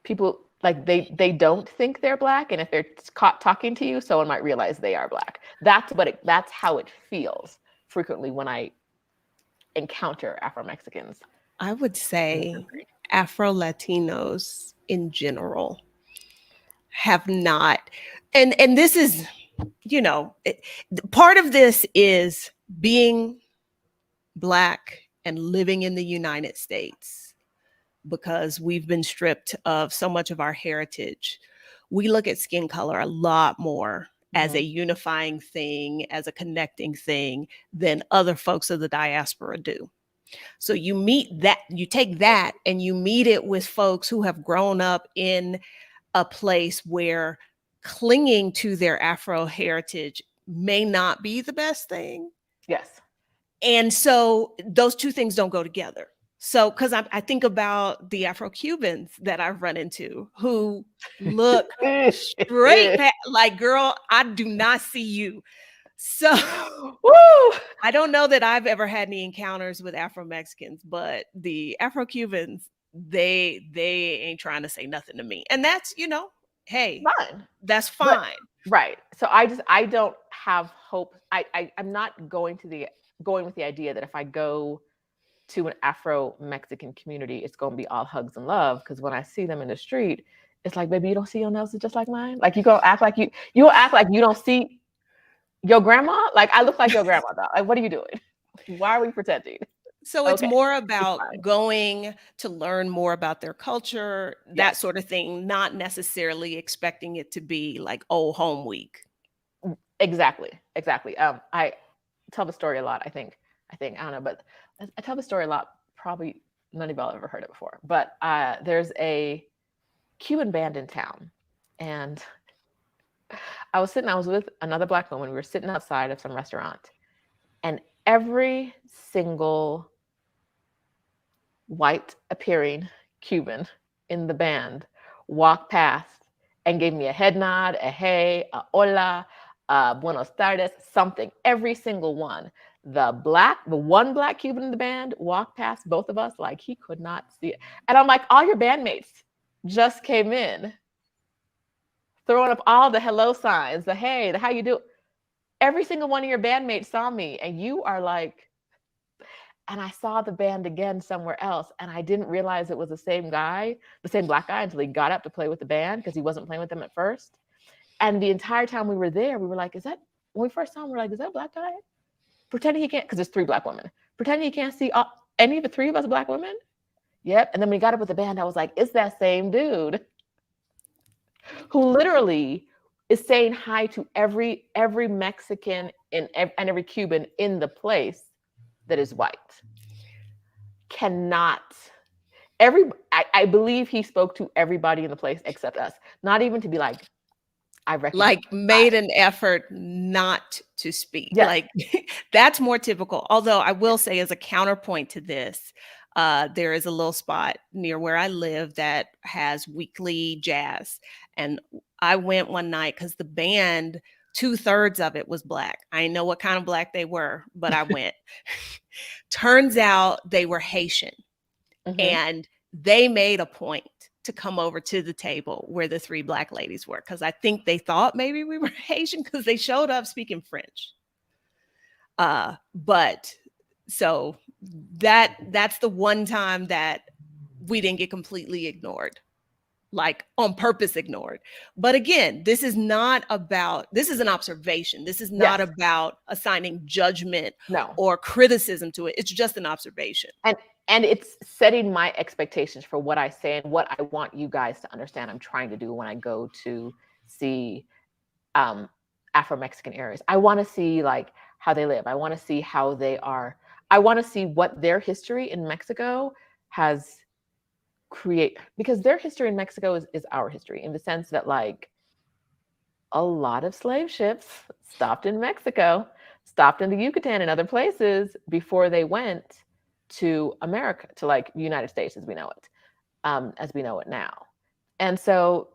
people, like they don't think they're Black, and if they're caught talking to you, someone might realize they are Black. That's how it feels frequently when I encounter Afro-Mexicans. I would say Afro-Latinos in general have not, and this is, part of this is being Black and living in the United States, because we've been stripped of so much of our heritage. We look at skin color a lot more as a unifying thing, as a connecting thing, than other folks of the diaspora do. So you take that and you meet it with folks who have grown up in a place where clinging to their Afro heritage may not be the best thing. Yes. And so those two things don't go together. So, because I think about the Afro-Cubans that I've run into who look straight like, girl, I do not see you. So I don't know that I've ever had any encounters with Afro-Mexicans, but the Afro-Cubans, they ain't trying to say nothing to me. And that's, hey, fine. That's fine. But, right. So I don't have hope. I'm not going with the idea that if I go to an Afro-Mexican community, it's going to be all hugs and love. Because when I see them in the street, it's like, baby, you don't see your nails just like mine. Like you gonna act like you don't see your grandma. Like I look like your grandma. Though. Like what are you doing? Why are we pretending? So it's more about going to learn more about their culture, that sort of thing, not necessarily expecting it to be like old home week. Exactly. I tell the story a lot. I don't know, but I tell the story a lot. Probably none of y'all have ever heard it before. But there's a Cuban band in town, and I was with another Black woman. We were sitting outside of some restaurant, and every single white appearing Cuban in the band walked past and gave me a head nod, a hey, a hola, buenos tardes, something. Every single one. The one Black Cuban in the band walked past both of us like he could not see it. And I'm like, all your bandmates just came in, throwing up all the hello signs, the hey, the how you do. Every single one of your bandmates saw me, and you are like, and I saw the band again somewhere else, and I didn't realize it was the same guy, the same Black guy, until he got up to play with the band because he wasn't playing with them at first. And the entire time we were there, we were like, is that, when we first saw him, we're like, is that a Black guy? Pretending he can't, because there's 3 Black women, pretending he can't see any of the 3 of us Black women. Yep. And then when he got up with the band, I was like, it's that same dude who literally is saying hi to every Mexican and every Cuban in the place that is white. Cannot. I believe he spoke to everybody in the place except us. Not even to be like, I recognize. Like made an effort not to speak. Yes. Like that's more typical. Although I will say, as a counterpoint to this, there is a little spot near where I live that has weekly jazz. And I went one night because the band, 2/3 of it was Black. I didn't know what kind of Black they were, but I went. Turns out they were Haitian. Mm-hmm. And they made a point to come over to the table where the 3 Black ladies were, because I think they thought maybe we were Haitian because they showed up speaking French. But so that's the one time that we didn't get completely ignored, like on purpose ignored. But again, this is an observation. This is not about assigning judgment or criticism to it. It's just an observation. And it's setting my expectations for what I say and what I want you guys to understand I'm trying to do when I go to see Afro-Mexican areas. I want to see like how they live. I want to see how they are. I want to see what their history in Mexico has create, because their history in Mexico is our history, in the sense that like a lot of slave ships stopped in Mexico, stopped in the Yucatan and other places before they went to America, to like the United States as we know it now. And so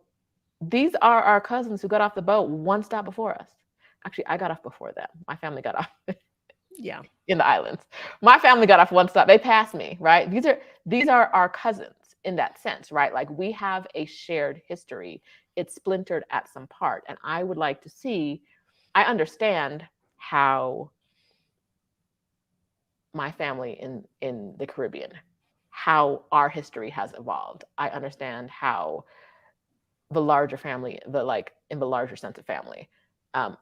these are our cousins who got off the boat one stop before us. Actually, I got off before them. My family got off in the islands. My family got off one stop. They passed me, right? These are our cousins in that sense, right? Like we have a shared history. It's splintered at some part. And I would like to see, I understand how my family in the Caribbean, how our history has evolved. I understand how the larger family, in the larger sense of family,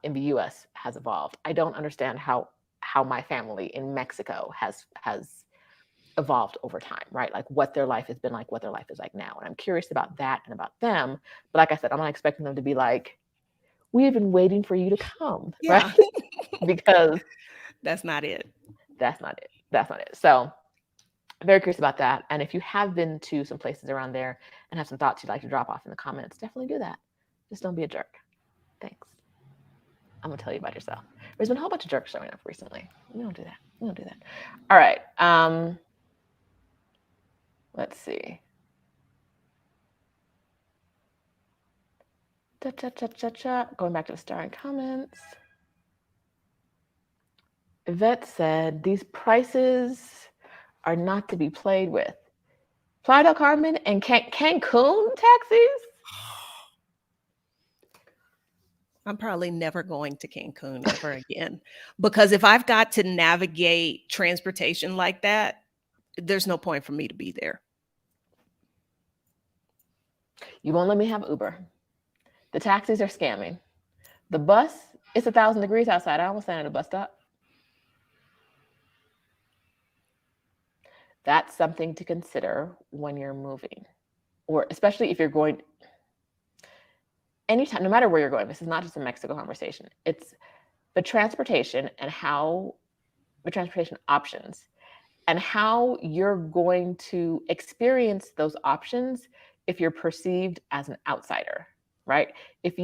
in the US has evolved. I don't understand how my family in Mexico has evolved over time, right? Like what their life has been like, what their life is like now. And I'm curious about that and about them. But like I said, I'm not expecting them to be like, we've been waiting for you to come, right? Because that's not it. That's not it. So very curious about that. And if you have been to some places around there and have some thoughts you'd like to drop off in the comments, definitely do that. Just don't be a jerk. Thanks. I'm gonna tell you about yourself. There's been a whole bunch of jerks showing up recently. We don't do that. All right. Let's see. Going back to the star and comments. Yvette said, these prices are not to be played with. Playa del Carmen and Cancun taxis? I'm probably never going to Cancun ever again, because if I've got to navigate transportation like that, there's no point for me to be there. You won't let me have Uber. The taxis are scamming. The bus, it's 1,000 degrees outside. I almost stand at a bus stop. That's something to consider when you're moving, or especially if you're going. anytime, no matter where you're going, this is not just a Mexico conversation. It's the transportation and how the transportation options and how you're going to experience those options if you're perceived as an outsider, right? If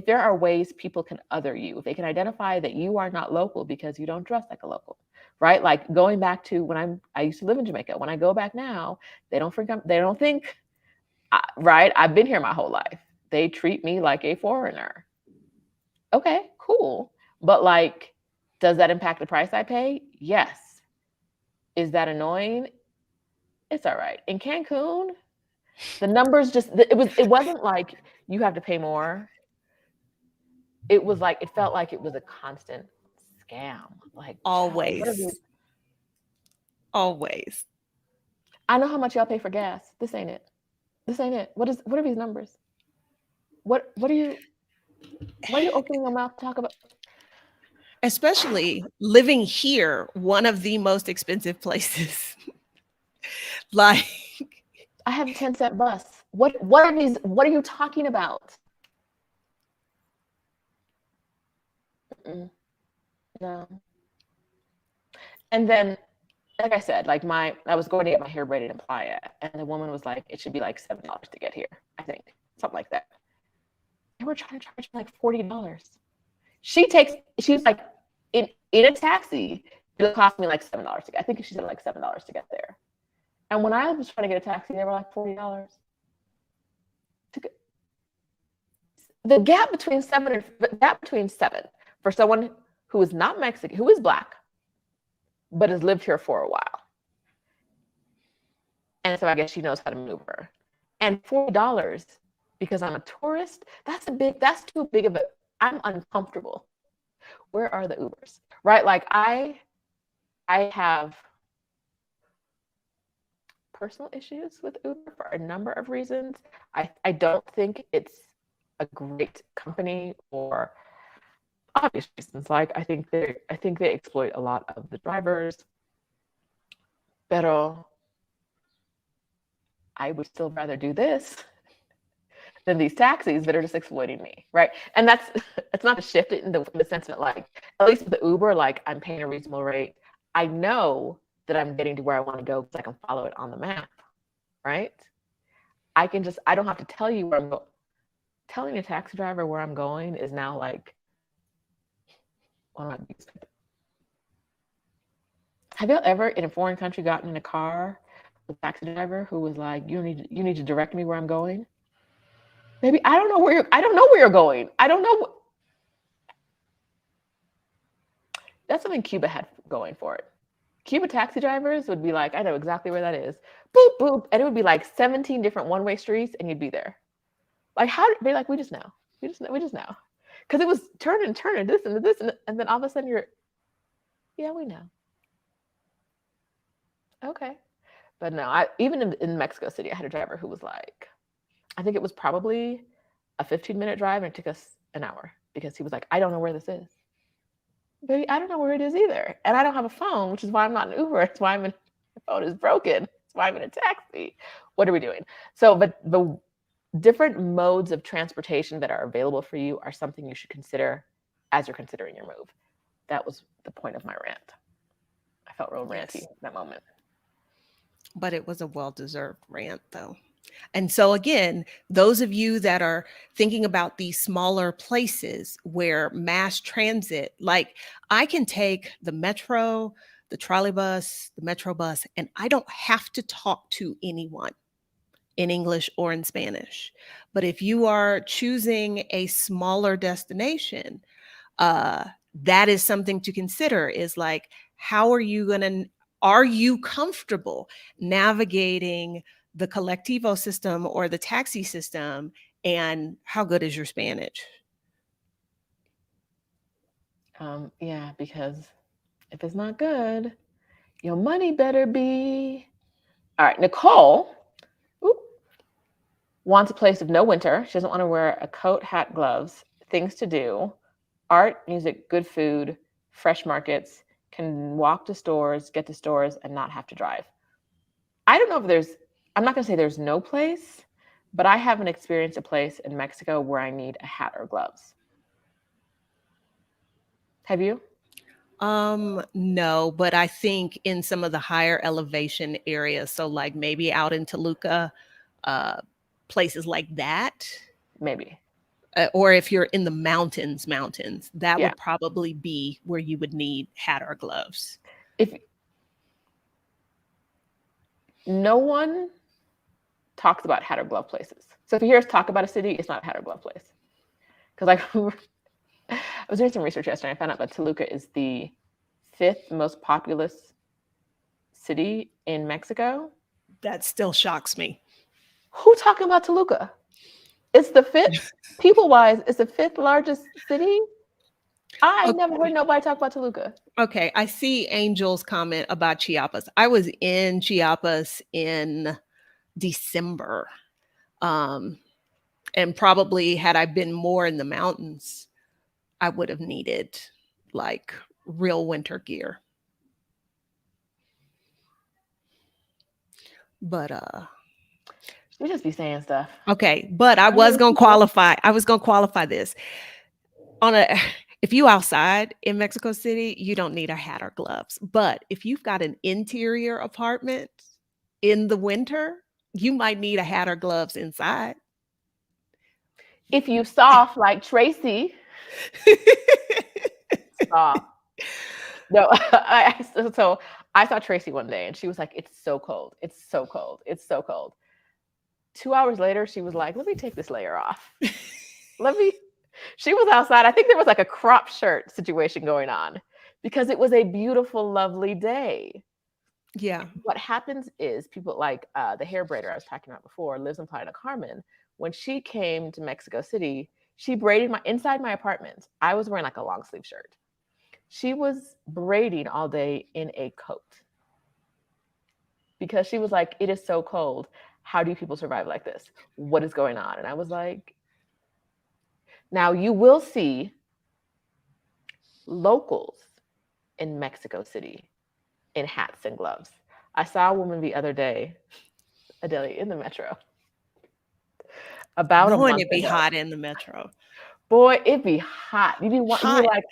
there are ways people can other you, if they can identify that you are not local because you don't dress like a local, right? Like going back to when I used to live in Jamaica. When I go back now, they don't think, right? I've been here my whole life. They treat me like a foreigner. Okay, cool. But like, does that impact the price I pay? Yes. Is that annoying? It's all right. In Cancun, the numbers it wasn't like you have to pay more. It was like, it felt like it was a constant scam. Like, child, what are these? Always. I know how much y'all pay for gas. This ain't it. This ain't it. What are these numbers? What are you opening your mouth to talk about? Especially living here, one of the most expensive places. Like, I have a 10-cent bus. What are these? What are you talking about? No. And then, like I said, like I was going to get my hair braided in Playa, and the woman was like, it should be like $7 to get here. I think something like that. And we're trying to charge like $40. She was like, in a taxi, it'll cost me like $7 to get. I think she said like $7 to get there. And when I was trying to get a taxi, they were like $40. The gap between seven for someone who is not Mexican, who is Black, but has lived here for a while. And so I guess she knows how to maneuver. And $40 because I'm a tourist, that's too big of I'm uncomfortable. Where are the Ubers? Right? Like I have personal issues with Uber for a number of reasons. I don't think it's a great company for obvious reasons. Like I think they exploit a lot of the drivers. Pero I would still rather do this than these taxis that are just exploiting me, right? And it's not a shift in the sense that, like, at least with the Uber, like I'm paying a reasonable rate. I know that I'm getting to where I want to go because I can follow it on the map, right? I don't have to tell you where I'm going. Telling a taxi driver where I'm going is now like one of my biggest. Have you ever in a foreign country gotten in a car with a taxi driver who was like, you need to direct me where I'm going? Maybe I don't know where you're going. I don't know. That's something Cuba had going for it. Cuba taxi drivers would be like, I know exactly where that is. Boop, boop. And it would be like 17 different one-way streets and you'd be there. Like, they're like, we just know. Because it was turn and this and this. And then all of a sudden yeah, we know. Okay. But no, even in Mexico City, I had a driver who was like, I think it was probably a 15-minute drive and it took us an hour because he was like, I don't know where this is. Baby, I don't know where it is either. And I don't have a phone, which is why I'm not in Uber. It's why my phone is broken. It's why I'm in a taxi. What are we doing? So, but the different modes of transportation that are available for you are something you should consider as you're considering your move. That was the point of my rant. I felt real ranty in that moment. But it was a well-deserved rant, though. And so again, those of you that are thinking about these smaller places where mass transit, like I can take the metro, the trolleybus, the metro bus, and I don't have to talk to anyone in English or in Spanish. But if you are choosing a smaller destination, that is something to consider, is like, are you comfortable navigating the colectivo system or the taxi system, and how good is your Spanish? Yeah, because if it's not good, your money better be. All right, Nicole wants a place of no winter. She doesn't want to wear a coat, hat, gloves, things to do, art, music, good food, fresh markets, can walk to stores, get to stores, and not have to drive. I don't know if I'm not going to say there's no place, but I haven't experienced a place in Mexico where I need a hat or gloves. Have you? No, but I think in some of the higher elevation areas, so like maybe out in Toluca, uh, places like that, Maybe. or if you're in the mountains, that Yeah. would probably be where you would need hat or gloves. If no one talks about hat or glove places. So if you hear us talk about a city, it's not a hat or glove place. Because I was doing some research yesterday and I found out that Toluca is the 5th most populous city in Mexico. That still shocks me. Who talking about Toluca? It's the 5th, people wise, it's the 5th largest city. I never heard nobody talk about Toluca. Okay, I see Angel's comment about Chiapas. I was in Chiapas in December. And probably had I been more in the mountains, I would have needed like real winter gear. But You just be saying stuff. okay, but I was going to qualify. I was going to qualify this. On a if you outside in Mexico City, you don't need a hat or gloves. But if you've got an interior apartment in the winter, you might need a hat or gloves inside. If you soft like Tracy, soft. No, so I saw Tracy one day and she was like, "It's so cold. It's so cold. It's so cold." 2 hours later, she was like, "Let me take this layer off. Let me." She was outside. I think there was like a crop shirt situation going on because it was a beautiful, lovely day. Yeah. What happens is people like the hair braider I was talking about before lives in Playa del Carmen. When she came to Mexico City, she braided my inside my apartment. I was wearing like a long sleeve shirt. She was braiding all day in a coat because she was like, "It is so cold. How do people survive like this? What is going on?" And I was like, now you will see locals in Mexico City in hats and gloves. I saw a woman the other day, Adelia, in the metro. About a month It'd be ago. hot in the metro. Boy, it'd be hot. You'd be Hot. like,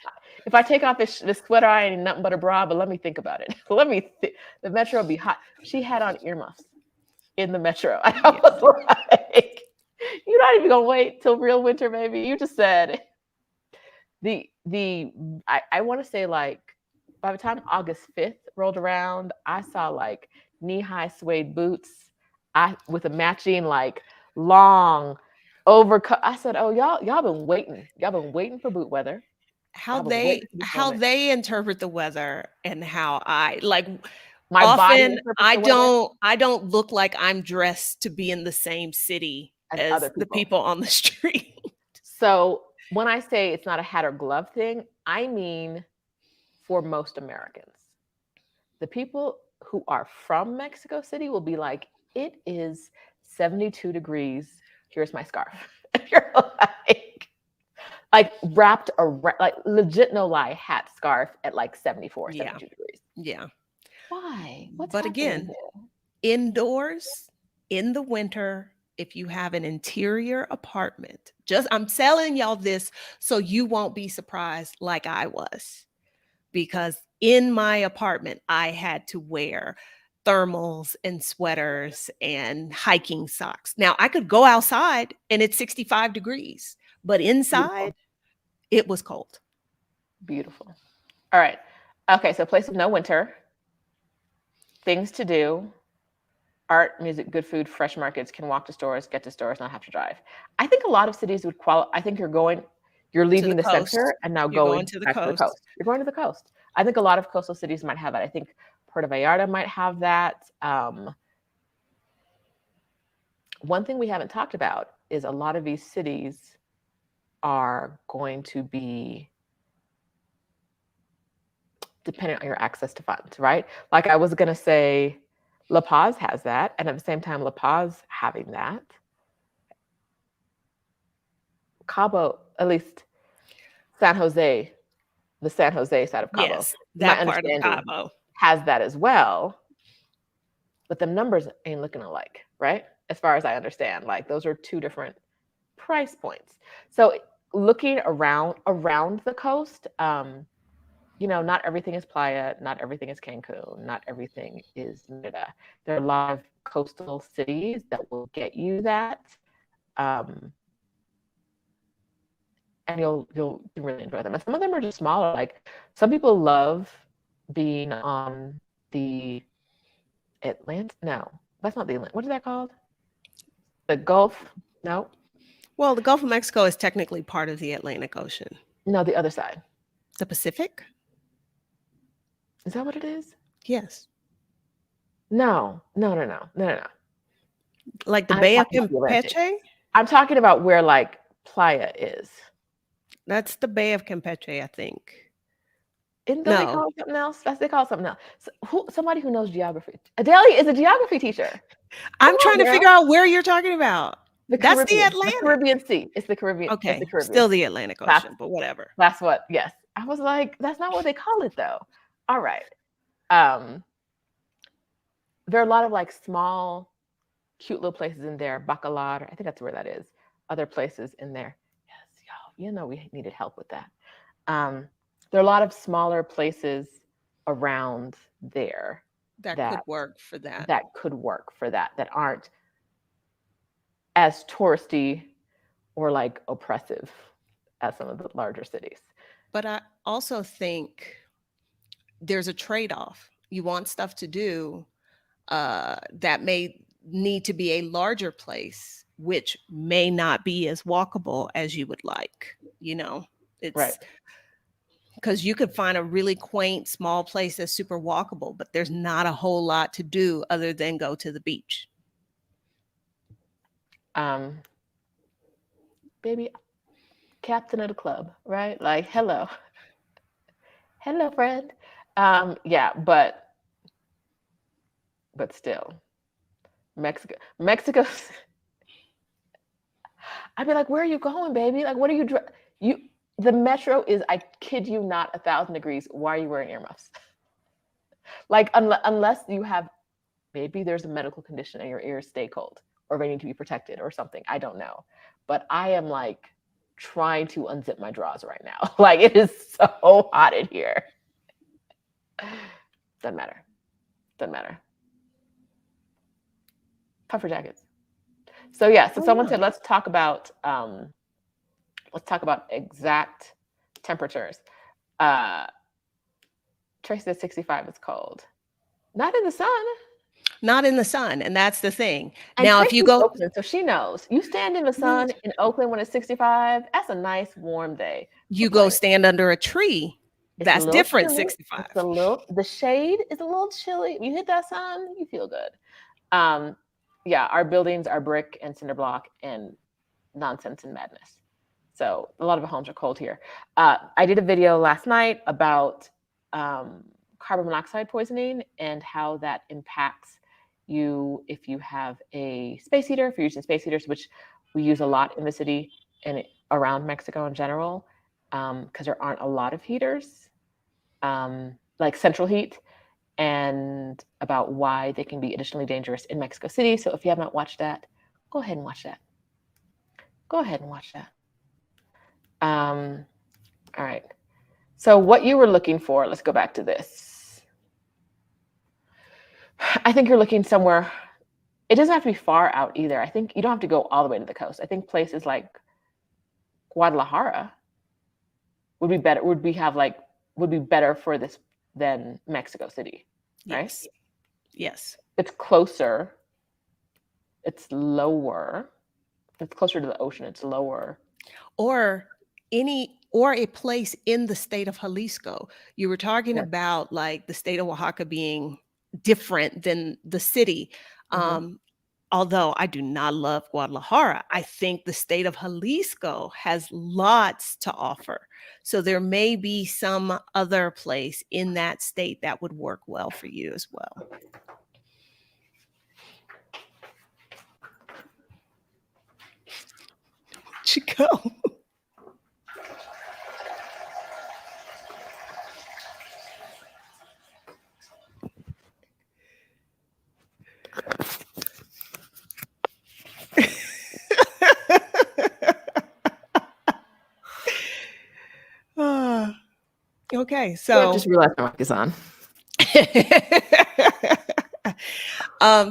if I take off this sweater, I ain't nothing but a bra, but let me think about it. The metro would be hot. She had on earmuffs in the metro. I was like, you're not even gonna wait till real winter, baby. You just said I want to say like by the time August 5th rolled around, I saw like knee-high suede boots with a matching like long overcoat. I said, "Oh, y'all been waiting. Y'all been waiting for boot weather." How they interpret the weather and how I like my often body I don't look like I'm dressed to be in the same city as the people on the street. So when I say it's not a hat or glove thing, I mean for most Americans. The people who are from Mexico City will be like, "It is 72 degrees. Here's my scarf." You're like wrapped around, like legit no lie, hat scarf at like 74, 72 degrees. Yeah. Why? What's but again, here? Indoors in the winter, if you have an interior apartment, I'm telling y'all this so you won't be surprised like I was. Because in my apartment, I had to wear thermals and sweaters and hiking socks. Now, I could go outside and it's 65 degrees, but inside, it was cold. Beautiful. All right. Okay, so place of no winter. Things to do. Art, music, good food, fresh markets, can walk to stores, get to stores, not have to drive. I think a lot of cities would qualify. I think you're leaving the center and now going to the coast. You're going to the coast. I think a lot of coastal cities might have that. I think Puerto Vallarta might have that. One thing we haven't talked about is a lot of these cities are going to be dependent on your access to funds, right? Like I was going to say, La Paz has that. And at the same time, La Paz having that. Cabo, at least San Jose, the San Jose side of Cabo. Yes, that part of Cabo has that as well. But the numbers ain't looking alike, right? as far as I understand. Like those are two different price points. So looking around the coast, not everything is Playa, not everything is Cancun, not everything is Merida. There are a lot of coastal cities that will get you that, and you'll really enjoy them. And some of them are just smaller. Like some people love being on the Atlantic. No, that's not the Atlantic. What is that called? The Gulf? No, Well, the Gulf of Mexico is technically part of the Atlantic Ocean. no, the other side. The Pacific? Is that what it is? Yes. No. Like the I'm Bay of talking about the Atlantic. Campeche? I'm talking about where like Playa is. That's the Bay of Campeche, I think. Don't No. they call it something else? They call it something else. So somebody who knows geography. Adelia is a geography teacher. I'm trying to figure out where you're talking about. That's the Atlantic. The Caribbean Sea. It's the Caribbean. Okay, it's the Caribbean. Still the Atlantic Ocean, but whatever. That's what. Yes, I was like, that's not what they call it though. All right. There are a lot of like small, cute little places in there. Bacalar, I think that's where that is. Other places in there. Yes, y'all. We needed help with that. There are a lot of smaller places around there that could work for that. That aren't as touristy or like oppressive as some of the larger cities. But I also think there's a trade-off. You want stuff to do that may need to be a larger place, which may not be as walkable as you would like. It's right. Because you could find a really quaint small place that's super walkable, but there's not a whole lot to do other than go to the beach. Baby, captain of the club, right? Like, hello friend. Yeah, but still, Mexico. I'd be like, where are you going, baby? Like, what are you? The metro is, I kid you not, 1,000 degrees. Why are you wearing earmuffs? Like, unless you have, maybe there's a medical condition and your ears stay cold or they need to be protected or something. I don't know. But I am like trying to unzip my drawers right now. Like, it is so hot in here. Doesn't matter. Puffer jackets. So yeah, so someone said, let's talk about exact temperatures. Tracy says 65 is cold. Not in the sun. And that's the thing. And now, Tracy's if you go Oakland, so she knows. You stand in the sun in Oakland when it's 65, that's a nice warm day. You go stand under a tree. That's different. Chilly. 65. The shade is a little chilly. You hit that sun, you feel good. Yeah, our buildings are brick and cinder block and nonsense and madness. So a lot of the homes are cold here. I did a video last night about carbon monoxide poisoning and how that impacts you if you have a space heater, if you're using space heaters, which we use a lot in the city and around Mexico in general, because there aren't a lot of heaters, like central heat, and about why they can be additionally dangerous in Mexico City. So if you have not watched that, go ahead and watch that. All right. So what you were looking for, let's go back to this. I think you're looking somewhere, it doesn't have to be far out either. I think you don't have to go all the way to the coast. I think places like Guadalajara would be better for this than Mexico City, right? Yes. It's closer. It's lower. It's closer to the ocean. It's lower. Or a place in the state of Jalisco. You were talking about like the state of Oaxaca being different than the city. Although I do not love Guadalajara, I think the state of Jalisco has lots to offer. So there may be some other place in that state that would work well for you as well. Where'd you go? Okay, Yeah, so just realized my mic is on.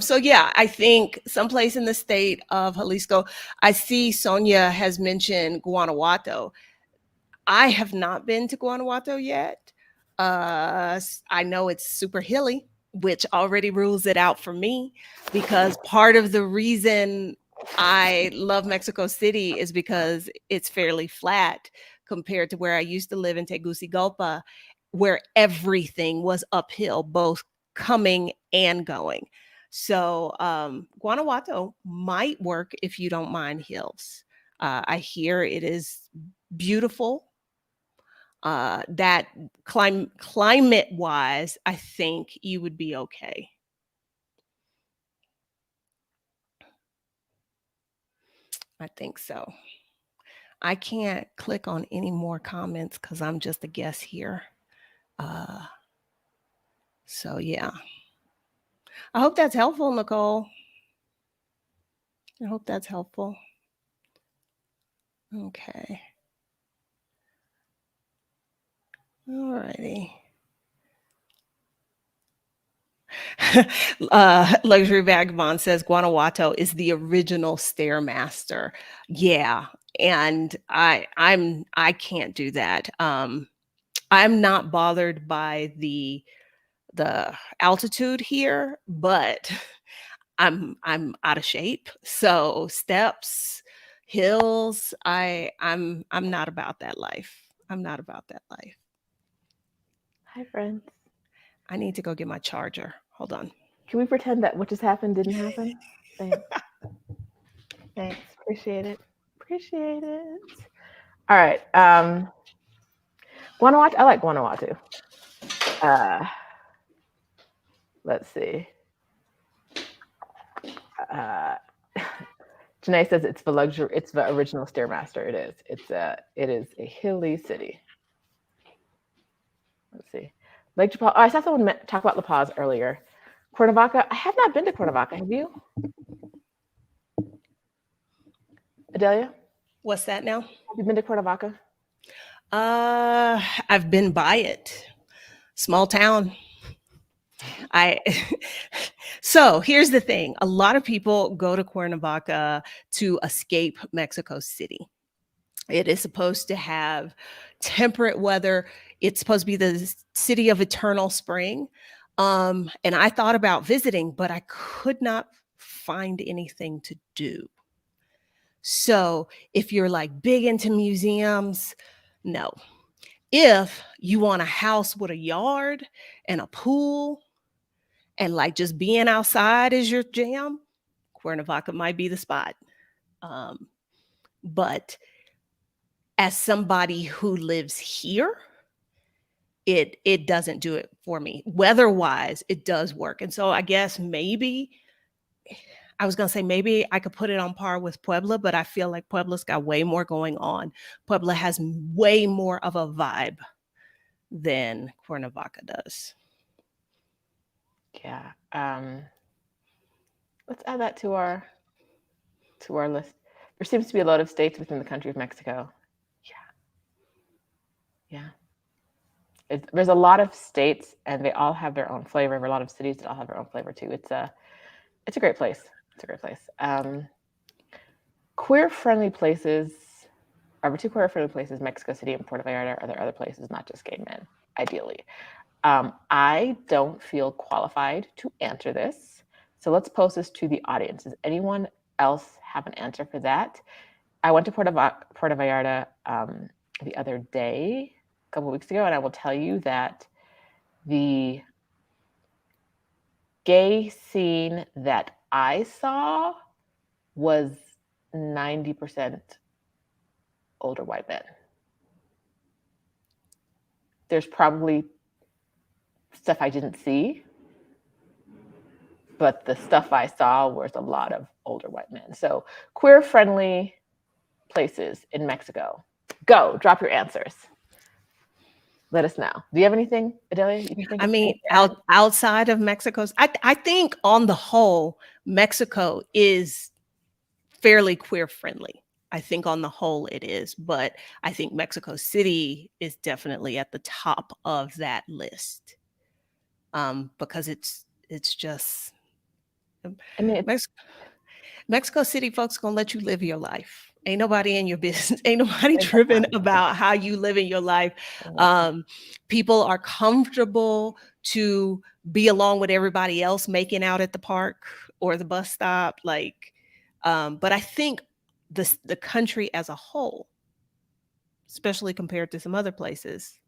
so yeah, I think someplace in the state of Jalisco. I see Sonia has mentioned Guanajuato. I have not been to Guanajuato yet. I know it's super hilly, which already rules it out for me, because part of the reason I love Mexico City is because it's fairly flat compared to where I used to live in Tegucigalpa, where everything was uphill, both coming and going. So Guanajuato might work if you don't mind hills. I hear it is beautiful. That climate wise, I think you would be okay. I think so. I can't click on any more comments because I'm just a guest here. Uh, so yeah, I hope that's helpful, Nicole. I hope that's helpful. Okay. Alrighty. Luxury Vagabond says Guanajuato is the original Stairmaster. Yeah, and I can't do that. I'm not bothered by the altitude here, but I'm out of shape. So steps, hills, I'm not about that life. I'm not about that life. Hi, friends. I need to go get my charger. Hold on. Can we pretend that what just happened didn't happen? Thanks. Thanks. Appreciate it. Appreciate it. All right. Guanajuato. I like Guanajuato. Let's see. Uh, Janae says it's the luxury. It's the original Stairmaster. It is. It is a hilly city. Let's see. Lake Chapala. Oh, I saw someone talk about La Paz earlier. Cuernavaca. I have not been to Cuernavaca. Have you, Adelia? What's that now? Have you been to Cuernavaca? I've been by it. Small town. I so here's the thing. A lot of people go to Cuernavaca to escape Mexico City. It is supposed to have temperate weather. It's supposed to be the city of eternal spring. And I thought about visiting, but I could not find anything to do. So if you're like big into museums, no. If you want a house with a yard and a pool and like just being outside is your jam, Cuernavaca might be the spot. But as somebody who lives here, it doesn't do it for me. Weather-wise, it does work. And so I guess maybe I was going to say maybe I could put it on par with Puebla, but I feel like Puebla's got way more going on. Puebla has way more of a vibe than Cuernavaca does. Yeah. Let's add that to our list. There seems to be a lot of states within the country of Mexico. Yeah. There's a lot of states, and they all have their own flavor. There are a lot of cities that all have their own flavor too. It's a great place. It's a great place. Queer-friendly places. Are two queer-friendly places, Mexico City and Puerto Vallarta? Are there other places, not just gay men, ideally? I don't feel qualified to answer this. So let's pose this to the audience. Does anyone else have an answer for that? I went to Puerto Vallarta the other day, a couple of weeks ago, and I will tell you that the gay scene that I saw was 90% older white men. There's probably stuff I didn't see, but the stuff I saw was a lot of older white men. So queer-friendly places in Mexico. Go, drop your answers. Let us know. Do you have anything, Adelia? You can think I mean, outside of Mexico's, I think on the whole, Mexico is fairly queer friendly. I think on the whole it is, but I think Mexico City is definitely at the top of that list, because it's just I mean, Mex- Mexico City folks gonna let you live your life. Ain't nobody in your business. Ain't nobody tripping about how you live in your life. People are comfortable to be along with everybody else making out at the park or the bus stop. Like, but I think the country as a whole, especially compared to some other places,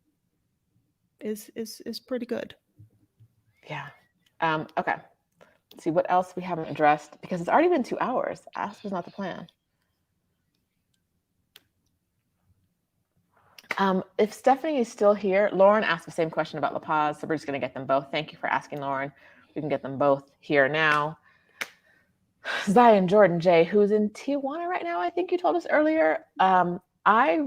is pretty good. yeah. Okay. Let's see what else we haven't addressed because it's already been 2 hours. This was not the plan. If Stephanie is still here, Lauren asked the same question about La Paz, so we're just going to get them both. Thank you for asking, Lauren. We can get them both here now. Zion Jordan J, who's in Tijuana right now, I think you told us earlier. I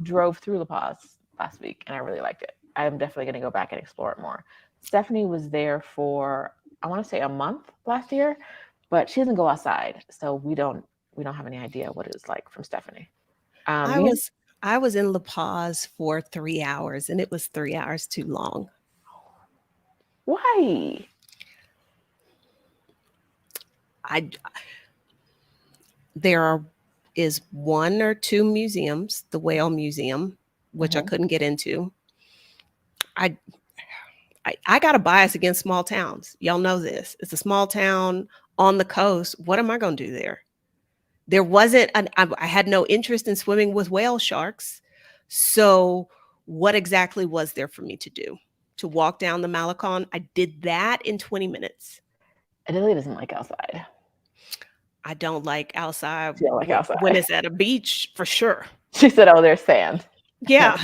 drove through La Paz last week and I really liked it. I'm definitely going to go back and explore it more. Stephanie was there for, I want to say, a month last year, but she doesn't go outside, so we don't have any idea what it was like from Stephanie. I was in La Paz for 3 hours, and it was 3 hours too long. Why? There is 1 or 2 museums, the Whale Museum, which I couldn't get into. I got a bias against small towns. Y'all know this. It's a small town on the coast. What am I going to do there? There wasn't I had no interest in swimming with whale sharks. So what exactly was there for me to do? To walk down the Malecon? I did that in 20 minutes. Adelia doesn't like outside. I don't like outside, outside when it's at a beach, for sure. She said, oh, there's sand. Yeah.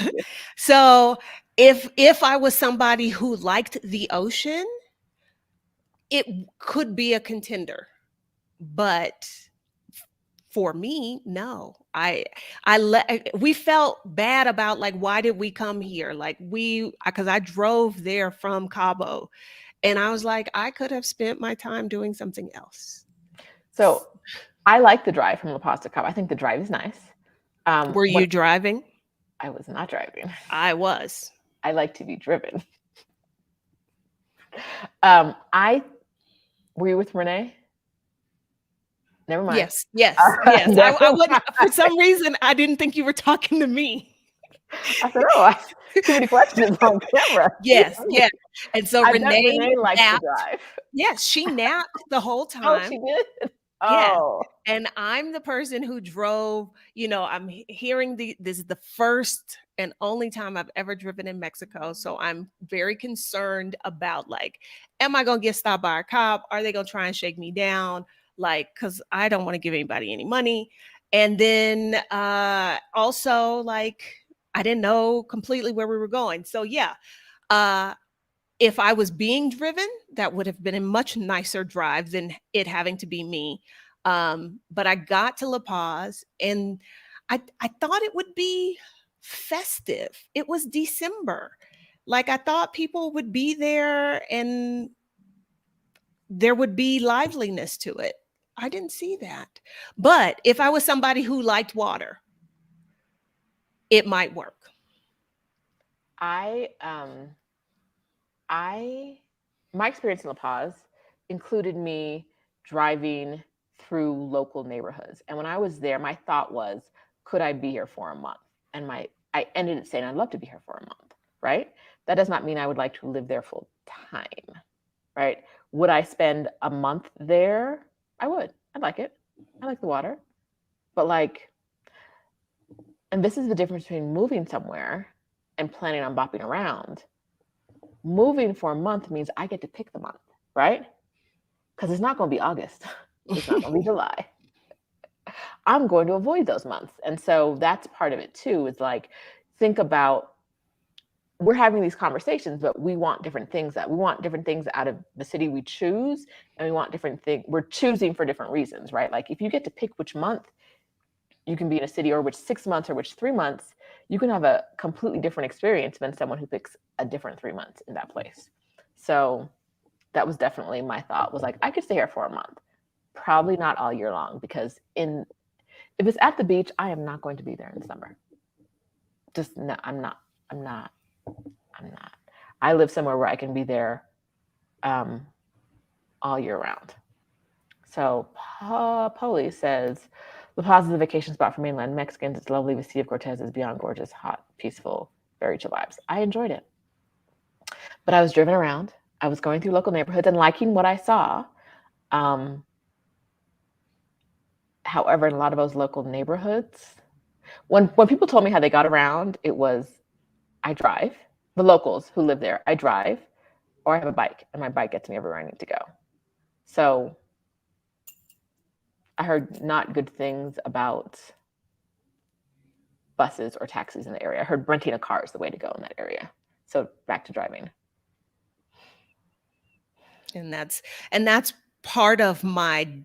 So if I was somebody who liked the ocean, it could be a contender. But for me, no. We felt bad about, like, why did we come here? Like, because I drove there from Cabo, and I was like, I could have spent my time doing something else. So I like the drive from La Paz to Cabo. I think the drive is nice. Were you driving? I was not driving. I was. I like to be driven. Were you with Renee? Never mind. Yes. I wouldn't, for some reason, I didn't think you were talking to me. I said, oh, too many questions on camera. Yes. And so Renee likes to drive. Yes, she napped the whole time. Oh, she did? Oh. Yeah. And I'm the person who drove, I'm hearing this is the first and only time I've ever driven in Mexico. So I'm very concerned about, like, am I going to get stopped by a cop? Are they going to try and shake me down? Like, because I don't want to give anybody any money. And then also, like, I didn't know completely where we were going. So yeah, if I was being driven, that would have been a much nicer drive than it having to be me. But I got to La Paz, and I thought it would be festive. It was December. Like, I thought people would be there and there would be liveliness to it. I didn't see that. But if I was somebody who liked water, it might work. My experience in La Paz included me driving through local neighborhoods. And when I was there, my thought was, could I be here for a month? And I ended up saying, I'd love to be here for a month, right? That does not mean I would like to live there full time, right? Would I spend a month there? I would. I'd like it. I like the water. But and this is the difference between moving somewhere and planning on bopping around. Moving for a month means I get to pick the month, right? Because it's not going to be August. It's not going to be July. I'm going to avoid those months. And so that's part of it too, is like, think about, we're having these conversations, but we want different things out of the city we choose. And we want different things. We're choosing for different reasons, right? Like, if you get to pick which month you can be in a city, or which 6 months or which 3 months, you can have a completely different experience than someone who picks a different 3 months in that place. So that was definitely my thought, was like, I could stay here for a month, probably not all year long, because If it's at the beach, I am not going to be there in the summer. Just no, I'm not. I'm not. I'm not. I live somewhere where I can be there all year round. So Poli says, La Paz is a vacation spot for mainland Mexicans. It's lovely. The Sea of Cortez is beyond gorgeous, hot, peaceful, very chill vibes. I enjoyed it. But I was driven around. I was going through local neighborhoods and liking what I saw. However, in a lot of those local neighborhoods, when people told me how they got around, it was, I drive. The locals who live there, I drive, or I have a bike, and my bike gets me everywhere I need to go. So I heard not good things about buses or taxis in the area. I heard renting a car is the way to go in that area. So back to driving. And that's part of my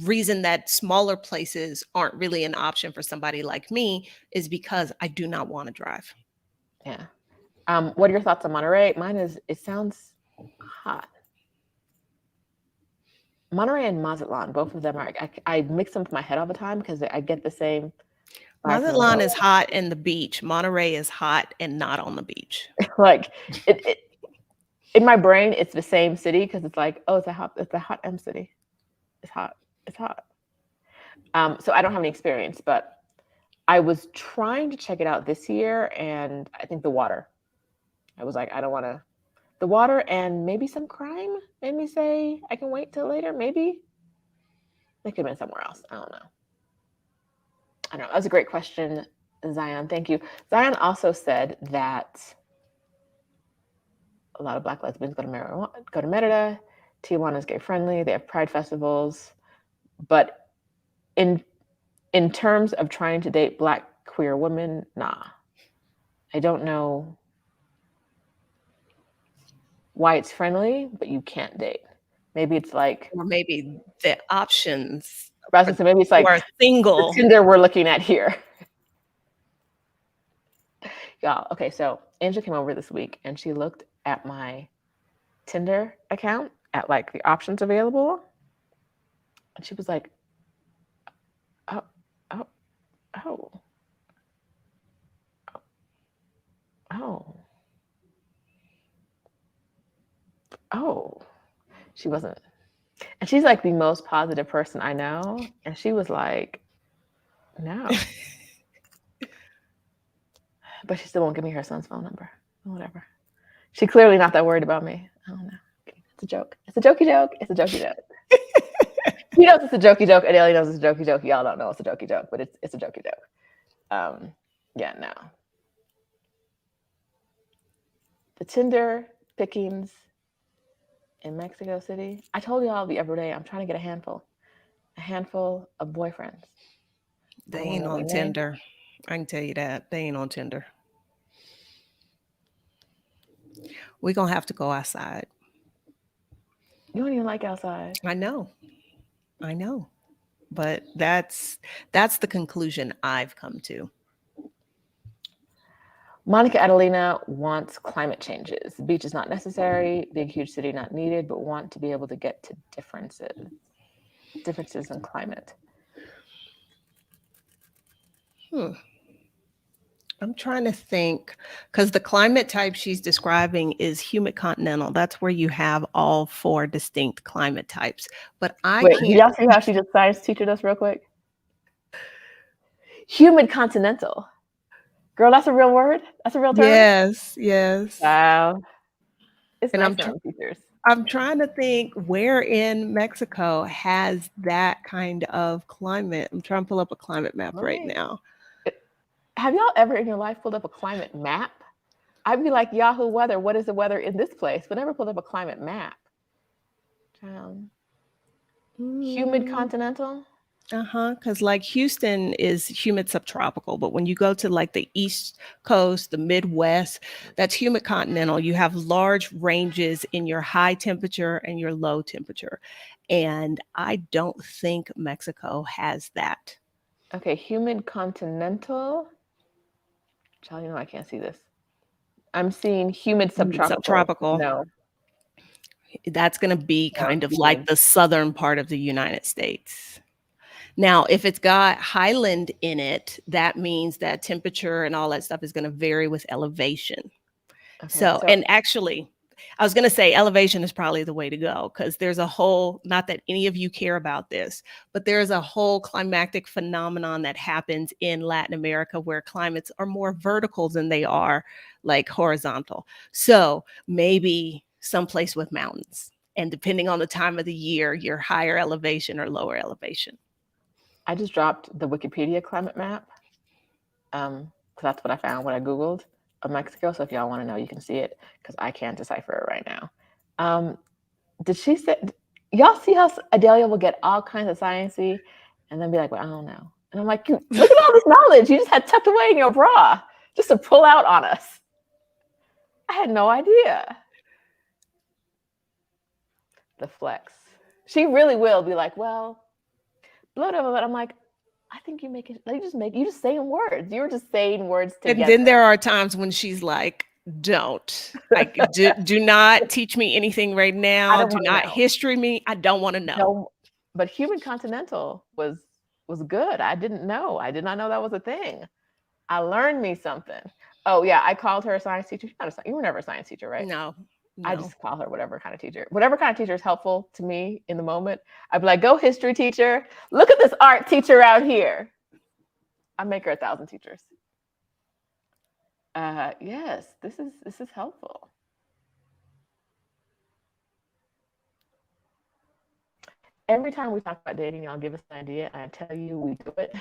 reason that smaller places aren't really an option for somebody like me, is because I do not want to drive. Yeah. What are your thoughts on Monterey? Mine is, it sounds hot. Monterey and Mazatlan, both of them are, I mix them with my head all the time because I get the same. Mazatlan is hot and the beach. Monterey is hot and not on the beach. Like it in my brain, it's the same city because it's like, oh, it's a hot M city. It's hot. It's hot. So I don't have any experience, but I was trying to check it out this year, and I think the water. I was like, I don't want to. The water and maybe some crime made me say I can wait till later. Maybe they could have been somewhere else. I don't know. That was a great question, Zion. Thank you. Zion also said that a lot of Black lesbians go to Merida. Tijuana is gay friendly. They have pride festivals, but in terms of trying to date Black queer women, nah. I don't know why it's friendly, but you can't date. Maybe it's like, or maybe the options. So maybe it's like single the Tinder we're looking at here. Y'all, okay, so Angela came over this week and she looked at my Tinder account at like the options available, and she was like, oh. She wasn't. And she's like the most positive person I know. And she was like, no. But she still won't give me her son's phone number. Whatever. She's clearly not that worried about me. I don't know. It's a joke. It's a jokey joke. It's a jokey joke. He knows it's a jokey joke. Adele knows it's a jokey joke. Y'all don't know it's a jokey joke, but it's a jokey joke. Yeah, no. The Tinder pickings in Mexico City. I told y'all the other day, I'm trying to get a handful of boyfriends. They ain't on Tinder. I can tell you that. They ain't on Tinder. We're going to have to go outside. You don't even like outside. I know. But that's the conclusion I've come to. Monica Adelina wants climate changes. The beach is not necessary. Big, huge city not needed, but want to be able to get to differences in climate. I'm trying to think, because the climate type she's describing is humid continental. That's where you have all 4 distinct climate types. But Wait, did y'all see how she just science teaches us real quick? Humid continental. Girl, that's a real word? That's a real term? Yes. Wow. It's and nice teachers. I'm trying to think where in Mexico has that kind of climate. I'm trying to pull up a climate map right now. Have y'all ever in your life pulled up a climate map? I'd be like, Yahoo weather, what is the weather in this place? But never pulled up a climate map. Humid continental? Because like Houston is humid subtropical, but when you go to like the East Coast, the Midwest, that's humid continental. You have large ranges in your high temperature and your low temperature. And I don't think Mexico has that. Okay, humid continental. Child, you know I can't see this. I'm seeing humid subtropical. No. That's going to be kind of like the southern part of the United States. Now, if it's got highland in it, that means that temperature and all that stuff is going to vary with elevation. Okay, So, so and actually, I was going to say elevation is probably the way to go, because there's a whole, not that any of you care about this, but there's a whole climatic phenomenon that happens in Latin America where climates are more vertical than they are like horizontal. So maybe someplace with mountains. And depending on the time of the year, you're higher elevation or lower elevation. I just dropped the Wikipedia climate map. Because that's what I found when I Googled of Mexico. So if y'all want to know, you can see it because I can't decipher it right now. Did she say, y'all see how Adelia will get all kinds of sciencey and then be like, well, I don't know. And I'm like, look at all this knowledge you just had tucked away in your bra just to pull out on us. I had no idea. The flex. She really will be like, well, blah, blah, blah. But I'm like, I think you make it, you just saying words. You were just saying words together. And then there are times when she's like, don't, like, do not teach me anything right now. Do not history me. I don't want to know. No, but human continental was good. I didn't know. I did not know that was a thing. I learned me something. Oh yeah, I called her a science teacher. You were never a science teacher, right? No. I just call her whatever kind of teacher. Whatever kind of teacher is helpful to me in the moment. I'd be like, go history teacher. Look at this art teacher out here. I make her 1,000 teachers. Yes, this is helpful. Every time we talk about dating, y'all give us an idea, and I tell you we do it.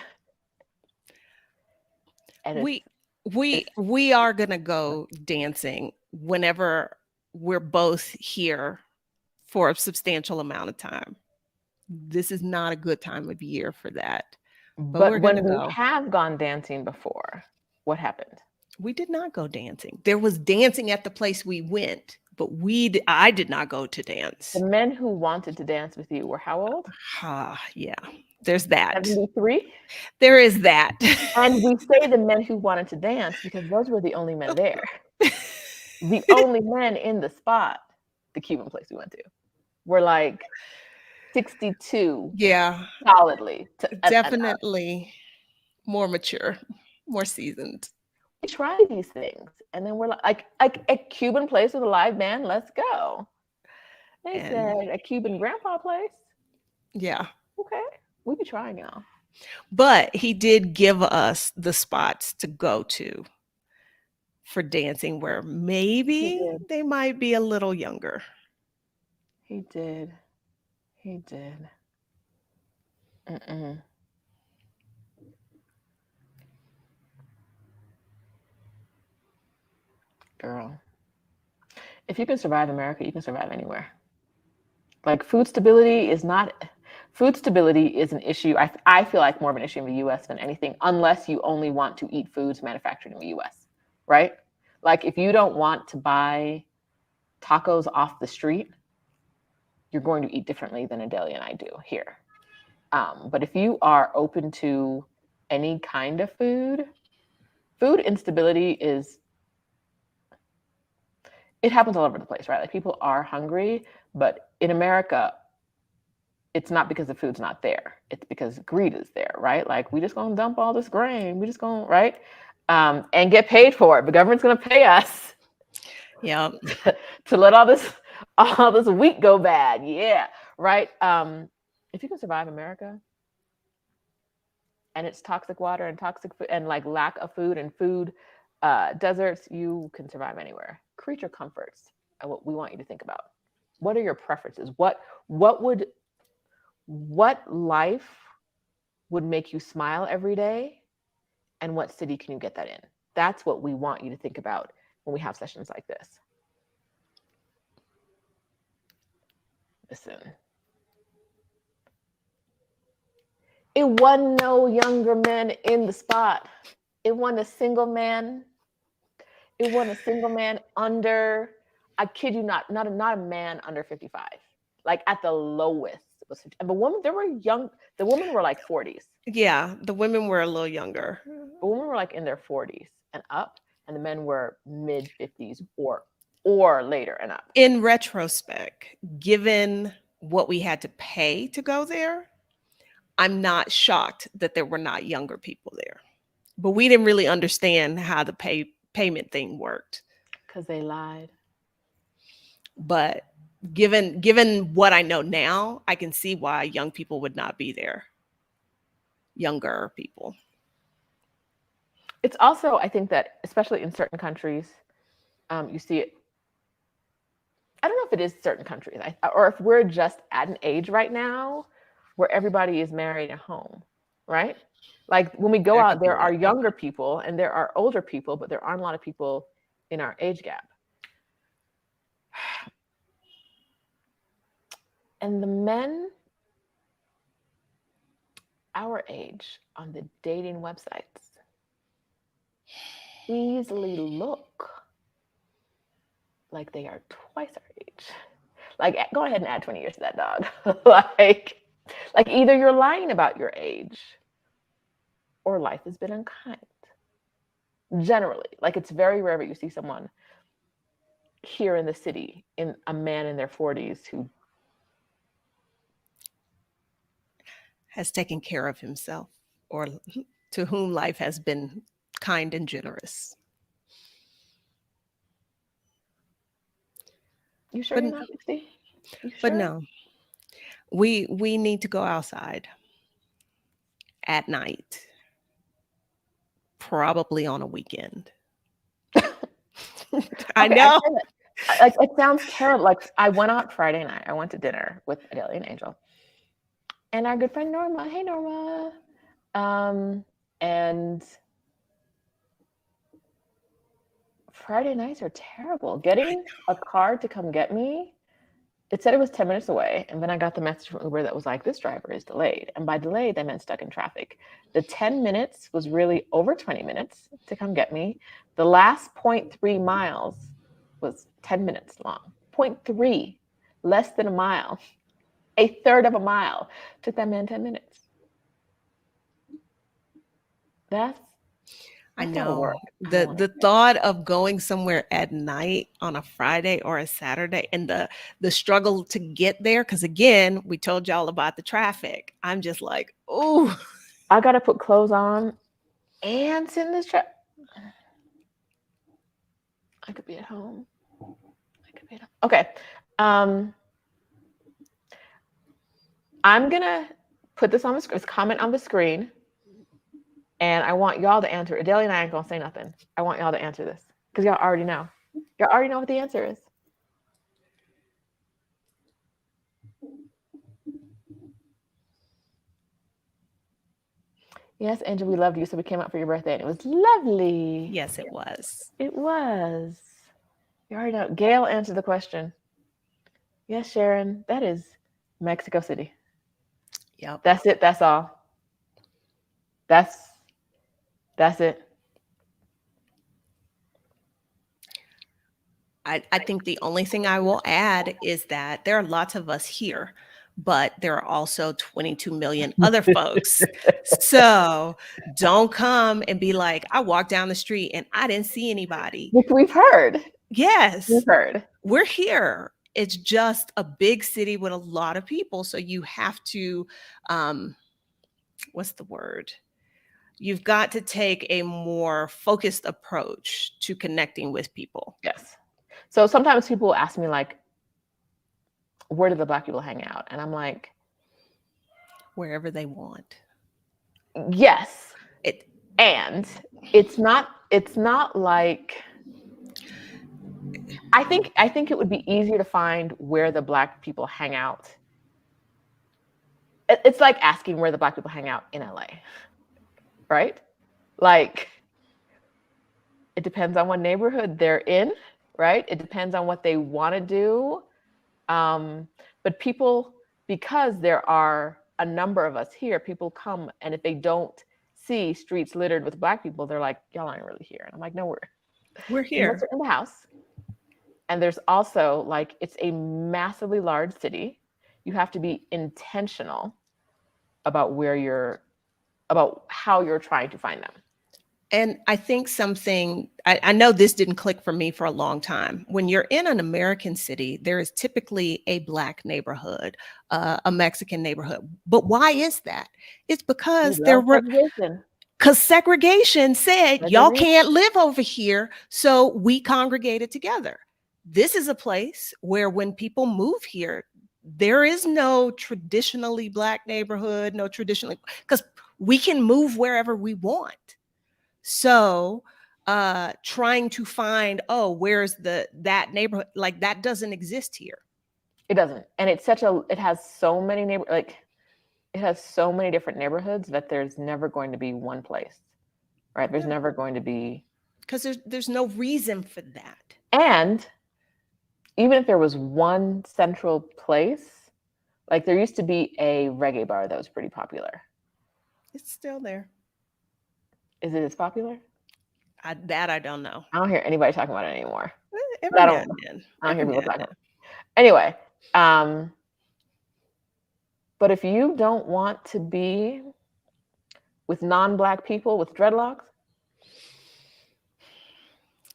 And we are gonna go dancing whenever we're both here for a substantial amount of time. This is not a good time of year for that. But we're when we have gone dancing before, what happened? We did not go dancing. There was dancing at the place we went, but I did not go to dance. The men who wanted to dance with you were how old? Yeah. There's that. 73? There is that. And we say the men who wanted to dance because those were the only men there. The only men in the spot, the Cuban place we went to, were like 62. Yeah. Solidly. Definitely more mature, more seasoned. We try these things. And then we're like a Cuban place with a live band, let's go. They said a Cuban grandpa place. Yeah. Okay. We be trying, y'all. But he did give us the spots to go to for dancing where maybe they might be a little younger. He did. Girl, if you can survive America, you can survive anywhere. Like food stability is an issue. I feel like more of an issue in the US than anything, unless you only want to eat foods manufactured in the US, right? Like if you don't want to buy tacos off the street, you're going to eat differently than Adelia and I do here. But if you are open to any kind of food instability it happens all over the place, right? Like people are hungry, but in America, it's not because the food's not there. It's because greed is there, right? Like we just gonna dump all this grain. We just gonna, right? And get paid for it. The government's gonna pay us. Yeah. To let all this wheat go bad. Yeah. Right. If you can survive America and it's toxic water and toxic food and like lack of food and food deserts, you can survive anywhere. Creature comforts are what we want you to think about. What are your preferences? What life would make you smile every day, and what city can you get that in? That's what we want you to think about when we have sessions like this. Listen, it wasn't no younger men in the spot. It wasn't a single man. It wasn't a single man under, I kid you not a man under 55. Like at the lowest. And the women were like 40s. Yeah, the women were a little younger. The women were like in their 40s and up, and the men were mid 50s or later and up. In retrospect, given what we had to pay to go there, I'm not shocked that there were not younger people there. But we didn't really understand how the payment thing worked. Because they lied. But given what I know now, I can see why young people would not be there. Younger people. It's also, I think that especially in certain countries, you see it. I don't know if it is certain countries, or if we're just at an age right now where everybody is married at home, right? Like when we go That out, could be there are it. younger people and there are older people, but there aren't a lot of people in our age gap. And the men our age on the dating websites easily look like they are twice our age. Like, go ahead and add 20 years to that, dog. like either you're lying about your age or life has been unkind. Generally, like it's very rare that you see someone here in the city, in a man in their 40s who has taken care of himself, or to whom life has been kind and generous. You sure But you're not 60? You but sure? no, we need to go outside at night, probably on a weekend. I Okay, I know. say that. Like it sounds terrible. Like I went out Friday night. I went to dinner with Adelia and Angel, and our good friend Norma. Hey Norma. And Friday nights are terrible. Getting a car to come get me, it said it was 10 minutes away. And then I got the message from Uber that was like, this driver is delayed. And by delayed, they meant stuck in traffic. The 10 minutes was really over 20 minutes to come get me. The last 0.3 miles was 10 minutes long. 0.3, less than a mile, a third of a mile. Took that man 10 minutes. That's I not a work know. I The want to the thought of going somewhere at night on a Friday or a Saturday, and the struggle to get there, because again, we told y'all about the traffic. I'm just like, oh, I gotta put clothes on and sit in this truck. I could be at home. I could be at home. Okay. Um, I'm gonna put this on the screen, comment on the screen, and I want y'all to answer. Adelia and I ain't gonna say nothing. I want y'all to answer this because y'all already know. Y'all already know what the answer is. Yes, Angel, we loved you, so we came out for your birthday, and it was lovely. yes, it was. It was. You already know. Gail answered the question. Yes, Sharon, that is Mexico City. Yep. That's it. That's all. That's it. I think the only thing I will add is that there are lots of us here, but there are also 22 million other folks. So don't come and be like, I walked down the street and I didn't see anybody. Which we've heard. Yes, We've heard. we're here. It's just a big city with a lot of people. So you have to, what's the word? You've got to take a more focused approach to connecting with people. Yes. So sometimes people ask me like, where do the Black people hang out? And I'm like, Wherever they want. yes. It, And it's not like I think it would be easier to find where the Black people hang out. It's like asking where the Black people hang out in LA. Right? Like it depends on what neighborhood they're in, right? It depends on what they want to do. But people, because there are a number of us here, people come, and if they don't see streets littered with Black people, they're like, y'all aren't really here. And I'm like, no, we're here. In the house. And there's also like, it's a massively large city. You have to be intentional about about how you're trying to find them. And I think something, I know this didn't click for me for a long time. When you're in an American city, there is typically a Black neighborhood, a Mexican neighborhood. But why is that? It's We because love segregation. because segregation said y'all Segregation. can't live over here. So we congregated together. This is a place where when people move here, there is no traditionally Black neighborhood, no traditionally, because we can move wherever we want. So trying to find, oh, where's that neighborhood, like that doesn't exist here. It doesn't. And it's it has so many it has so many different neighborhoods that there's never going to be one place, right? There's never going to be. Because there's no reason for that. And even if there was one central place, like there used to be a reggae bar that was pretty popular. It's still there. Is it as popular? I don't know. I don't hear anybody talking about it anymore. Every now and then. I don't hear people talking about it. Anyway, but if you don't want to be with non-Black people with dreadlocks,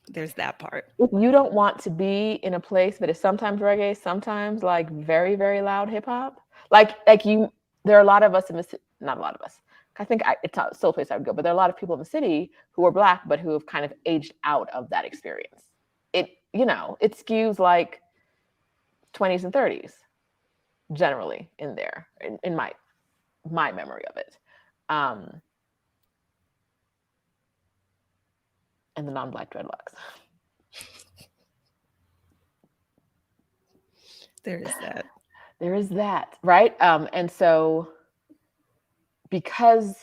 there's that part. If you don't want to be in a place that is sometimes reggae, sometimes like very, very loud hip hop, there are a lot of us in the city, not a lot of us. I think it's not still a place I would go, but there are a lot of people in the city who are Black, but who have kind of aged out of that experience. It skews like 20s and 30s, generally in there, in my memory of it. And the non-Black dreadlocks. There is that. There is that, right? And so because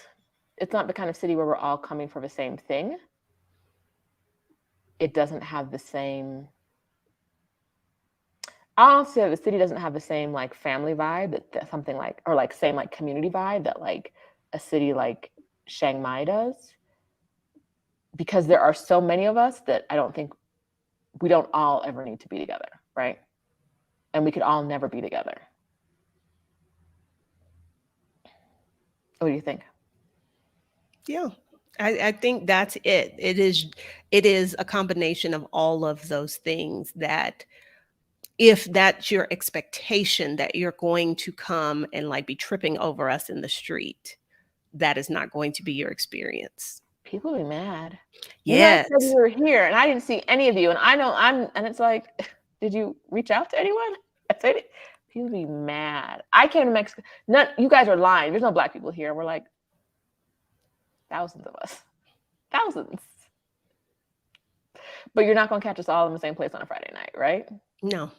it's not the kind of city where we're all coming for the same thing, it doesn't have the same, I'll say the city doesn't have the same like family vibe that something like, or like same like community vibe that like a city like Chiang Mai does. Because there are so many of us that I don't think we don't all ever need to be together, right? And we could all never be together. What do you think? Yeah, I think that's it. It is a combination of all of those things that if that's your expectation that you're going to come and like be tripping over us in the street, that is not going to be your experience. People be mad. Yes. You guys said you were here and I didn't see any of you. And I know and it's like, did you reach out to anyone? I said it. People be mad. I came to Mexico. You guys are lying. There's no Black people here. We're like, thousands of us. Thousands. But you're not going to catch us all in the same place on a Friday night, right? No.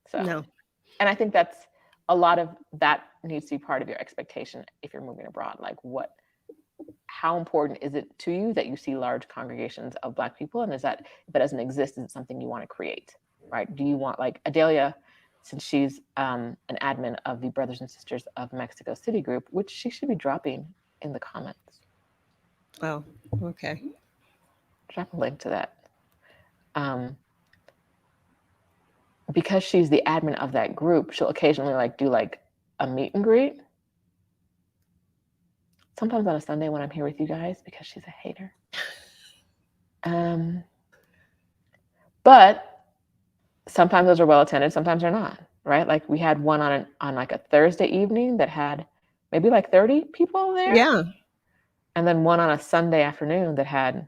So, no. And I think that's a lot of that needs to be part of your expectation if you're moving abroad. Like how important is it to you that you see large congregations of Black people? And is that, if it doesn't exist, is it something you want to create, right? Do you want, like Adelia, since she's an admin of the Brothers and Sisters of Mexico City group, which she should be dropping in the comments. Oh, okay. Drop a link to that. Because she's the admin of that group, she'll occasionally like do like a meet and greet. Sometimes on a Sunday when I'm here with you guys because she's a hater. But sometimes those are well attended, sometimes they're not, right? Like we had one on like a Thursday evening that had maybe like 30 people there. Yeah. And then one on a Sunday afternoon that had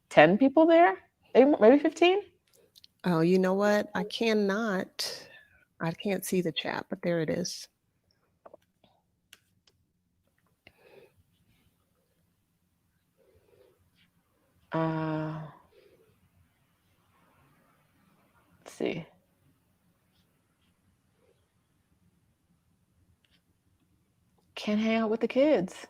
10 people there, maybe 15. Oh, you know what? I can't see the chat, but there it is. Let's see. Can't hang out with the kids.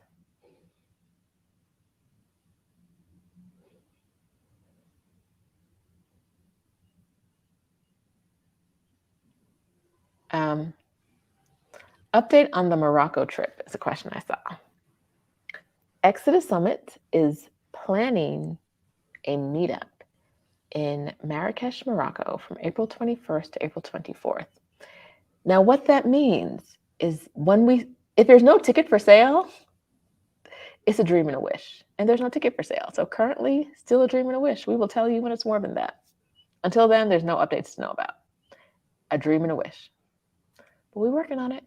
Update on the Morocco trip is a question I saw. Exodus Summit is planning a meetup in Marrakesh, Morocco from April 21st to April 24th. Now, what that means is if there's no ticket for sale, It's a dream and a wish. And there's no ticket for sale. So currently, still a dream and a wish. We will tell you when it's more than that. Until then, there's no updates to know about. A dream and a wish. But we're working on it.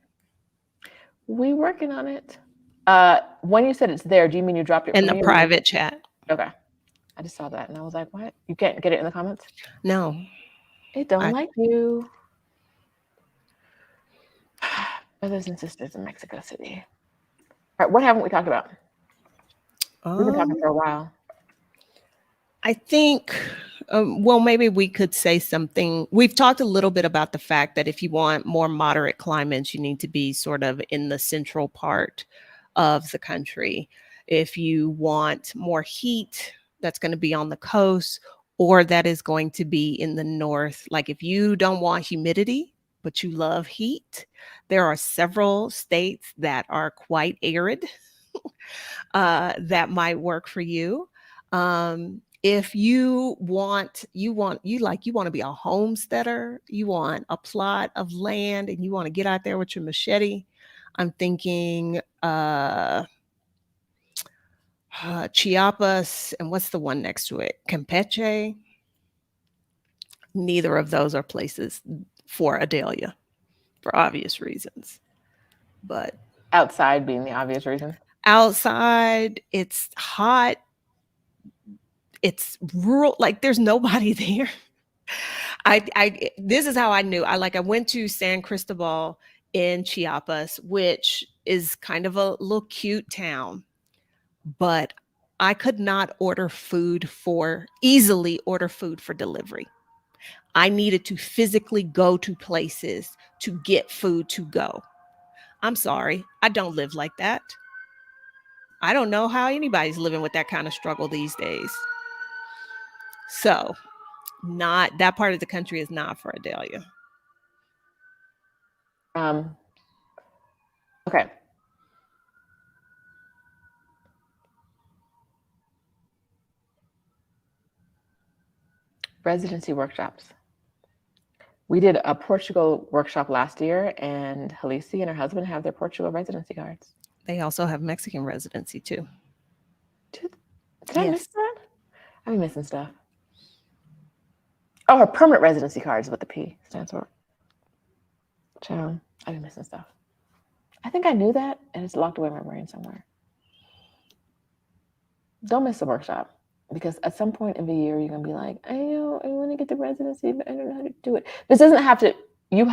We working on it. When you said it's there, do you mean you dropped it In for the me? private chat. Okay. I just saw that and I was like, what? You can't get it in the comments? No. It don't like you. Brothers and sisters in Mexico City. All right, what haven't we talked about? We've been talking for a while. I think, well, maybe we could say something. We've talked a little bit about the fact that if you want more moderate climates, you need to be sort of in the central part of the country. If you want more heat, that's going to be on the coast, or that is going to be in the north. Like if you don't want humidity, but you love heat, there are several states that are quite arid that might work for you. If you want to be a homesteader, you want a plot of land and you want to get out there with your machete, I'm thinking Chiapas, and what's the one next to it? Campeche. Neither of those are places for Adelia for obvious reasons. But outside being the obvious reason. Outside, it's hot. It's rural, like there's nobody there. I this is how I knew. I went to San Cristobal in Chiapas, which is kind of a little cute town, but I could not easily order food for delivery. I needed to physically go to places to get food to go. I'm sorry, I don't live like that. I don't know how anybody's living with that kind of struggle these days. So, not that part of the country is not for Adelia. Okay. Residency workshops. We did a Portugal workshop last year, and Halisi and her husband have their Portugal residency cards. They also have Mexican residency too. Did I miss that? I'm missing stuff. Oh, her permanent residency card is what the P stands for. Child, I've been missing stuff. I think I knew that, and it's locked away in my brain somewhere. Don't miss the workshop, because at some point in the year, you're going to be like, I want to get the residency, but I don't know how to do it. This doesn't have to, we'll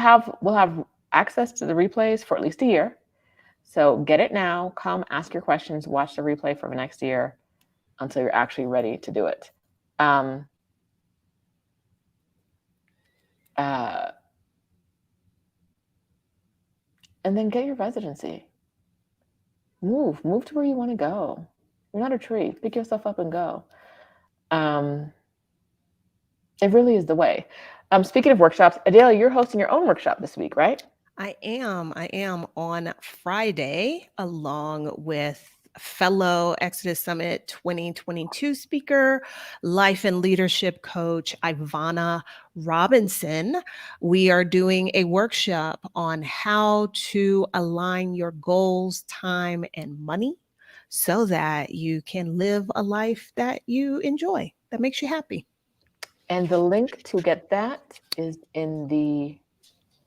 have access to the replays for at least a year. So get it now, come ask your questions, watch the replay for the next year until you're actually ready to do it. And then get your residency. Move to where you want to go. You're not a tree. Pick yourself up and go. It really is the way. Speaking of workshops, Adele, you're hosting your own workshop this week, right? I am on Friday, along with fellow Exodus Summit 2022 speaker, life and leadership coach Ivana Robinson. We are doing a workshop on how to align your goals, time, and money so that you can live a life that you enjoy, that makes you happy. And the link to get that is in the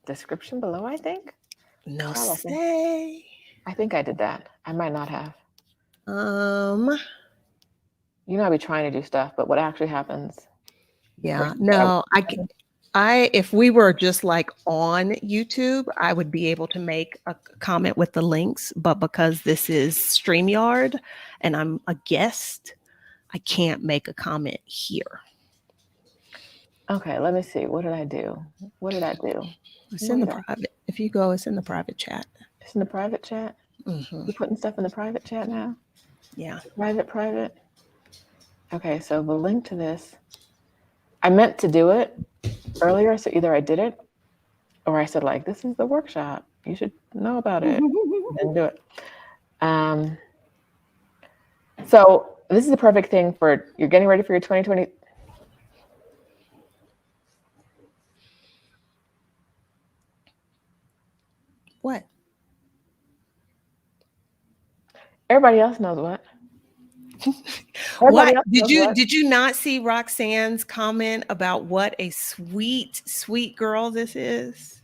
description below, I think. No say. I think I did that. I might not have. You know, I be trying to do stuff, but what actually happens? Yeah, no, if we were just like on YouTube, I would be able to make a comment with the links, but because this is StreamYard and I'm a guest, I can't make a comment here. Okay, let me see. What did I do? It's in the private. If you go, it's in the private chat. It's in the private chat? Mm-hmm. You're putting stuff in the private chat now? Yeah. Private. Okay, so the link to this, I meant to do it earlier, so either I did it or I said, like, this is the workshop. You should know about it. And do it. So this is the perfect thing for, you're getting ready for your 2020. What? Everybody else knows what. Everybody What else knows what. did you not see Roxanne's comment about what a sweet, sweet girl this is?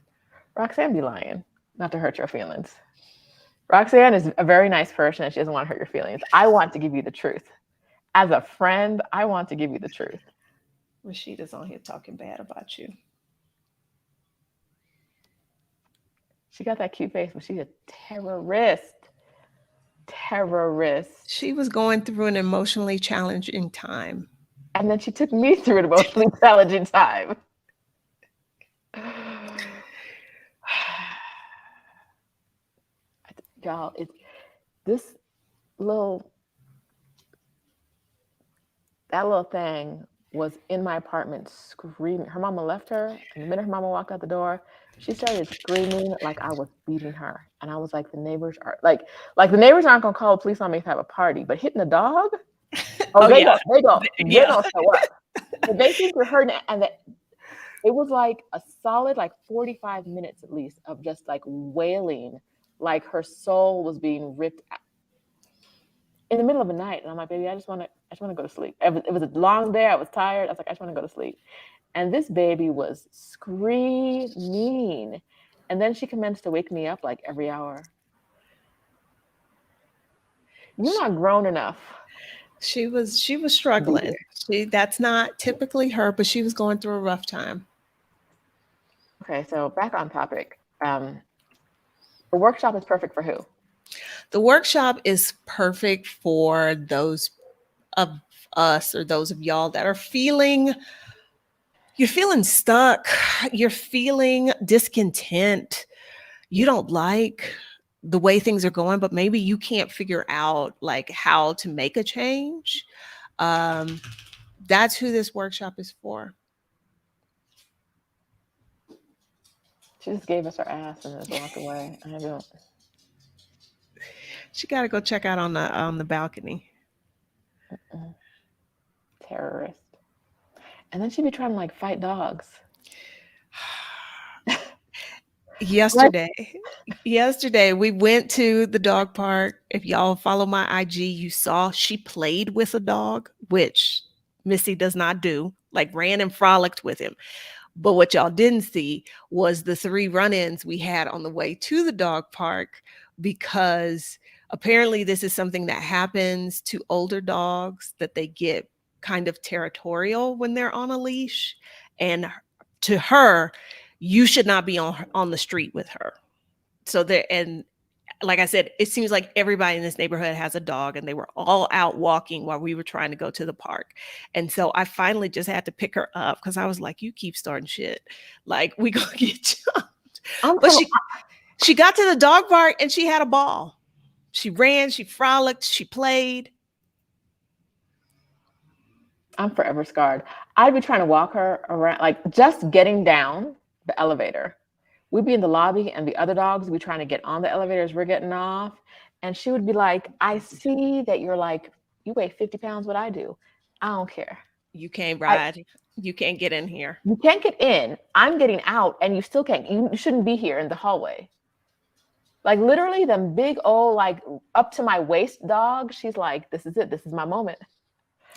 Roxanne be lying, not to hurt your feelings. Roxanne is a very nice person and she doesn't want to hurt your feelings. I want to give you the truth. As a friend, I want to give you the truth. Rashida's on here talking bad about you. She got that cute face, but she's a terrorist. Terrorist. She was going through an emotionally challenging time. And then she took me through an emotionally challenging time. Y'all, it's this little that little thing was in my apartment screaming. Her mama left her, and the minute her mama walked out the door, she started screaming like I was beating her. And I was like, the neighbors are like the neighbors aren't gonna call the police on me if I have a party, but hitting a dog, they yeah. don't show up. But they think you're hurting, and that it was like a solid like 45 minutes at least of just like wailing, like her soul was being ripped out in the middle of the night. And I'm like, baby, I just want to go to sleep. It was a long day. I was tired. I was like, I just want to go to sleep. And this baby was screaming. And then she commenced to wake me up like every hour. You're not grown enough. She was struggling. That's not typically her, but she was going through a rough time. Okay, so back on topic. The workshop is perfect for who? The workshop is perfect for those of us or those of y'all that are you're feeling stuck, you're feeling discontent, you don't like the way things are going, but maybe you can't figure out like how to make a change. That's who this workshop is for. She just gave us her ass and just walked away. I don't. She got to go check out on the balcony. Terrorist. And then she'd be trying to like fight dogs. Yesterday we went to the dog park. If y'all follow my IG, you saw she played with a dog, which Missy does not do, like ran and frolicked with him. But what y'all didn't see was the 3 run-ins we had on the way to the dog park, because apparently this is something that happens to older dogs, that they get kind of territorial when they're on a leash. And to her, you should not be on the street with her. So and like I said, it seems like everybody in this neighborhood has a dog, and they were all out walking while we were trying to go to the park. And so I finally just had to pick her up because I was like, you keep starting shit. Like, we gonna get jumped. But she got to the dog park and she had a ball. She ran, she frolicked, she played. I'm forever scarred. I'd be trying to walk her around, like just getting down the elevator. We'd be in the lobby and the other dogs would be trying to get on the elevator as we're getting off. And she would be like, I see that you're like, you weigh 50 pounds what I do. I don't care. You can't ride. You can't get in here. You can't get in. I'm getting out and you still can't. You shouldn't be here in the hallway. Like literally them big old, like up to my waist dog. She's like, this is it. This is my moment.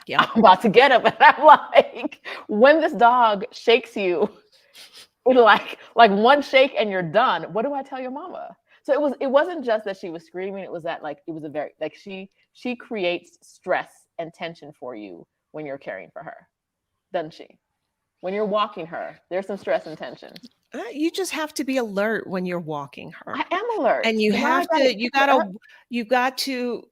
Yeah, I'm about to get him. And I'm like, when this dog shakes you, like one shake and you're done. What do I tell your mama? So it wasn't just that she was screaming. It was that like it was a very like she creates stress and tension for you when you're caring for her, doesn't she? When you're walking her, there's some stress and tension. You just have to be alert when you're walking her. I am alert, and you got to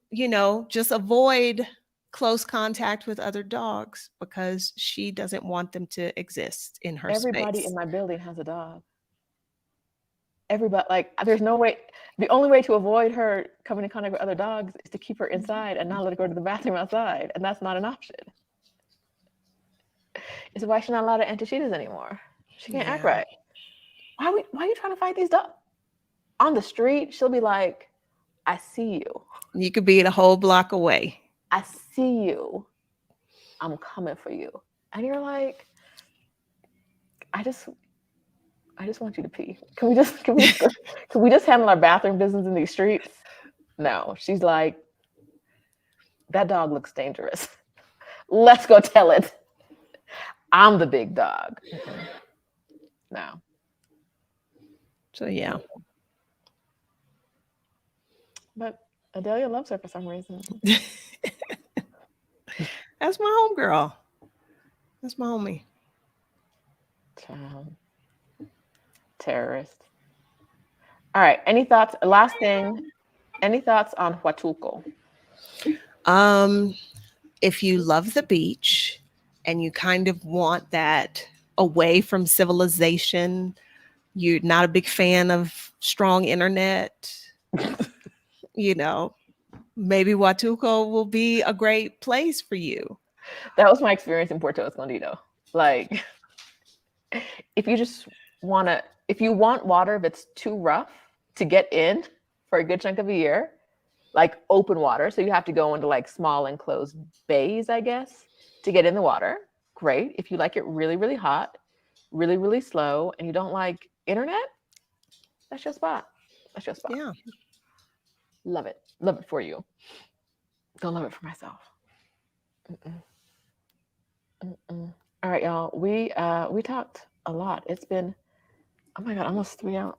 just avoid close contact with other dogs because she doesn't want them to exist in her Everybody space. in my building has a dog. Everybody, like, there's no way. The only way to avoid her coming in contact with other dogs is to keep her inside and not let her go to the bathroom outside, and that's not an option. It's why she's not allowed to enter Cheetahs anymore. She can't act right. Why are you trying to fight these dogs? On the street, she'll be like, I see you. You could be a whole block away. I see you. I'm coming for you. And you're like, I just want you to pee. Can we just handle our bathroom business in these streets? No. She's like, that dog looks dangerous. Let's go tell it. I'm the big dog. No. So yeah. But Adelia loves her for some reason. That's my homegirl. That's my homie. Terrorist. All right. Any thoughts? Last thing. Any thoughts on Huatulco? If you love the beach and you kind of want that away from civilization, you're not a big fan of strong internet, you know, maybe Huatulco will be a great place for you. That was my experience in Puerto Escondido. Like, if you want water, if it's too rough to get in for a good chunk of a year, like open water, so you have to go into like small enclosed bays, I guess, to get in the water. Great. If you like it really, really hot, really, really slow, and you don't like internet, that's your spot. That's your spot. Yeah. Love it. Love it for you. Don't love it for myself. All right, y'all. We talked a lot. It's been, oh my God, almost 3 hours.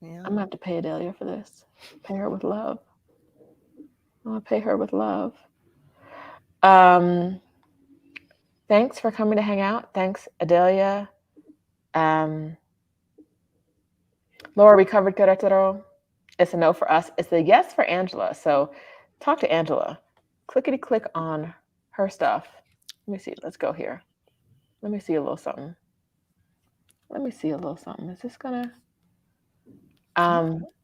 Yeah. I'm gonna have to pay Adelia for this. Pay her with love. I'm gonna pay her with love. Thanks for coming to hang out. Thanks, Adelia. Laura, we covered Querétaro. It's a no for us. It's a yes for Angela. So talk to Angela. Clickety click on her stuff. Let me see. Let's go here. Let me see a little something. Is this gonna?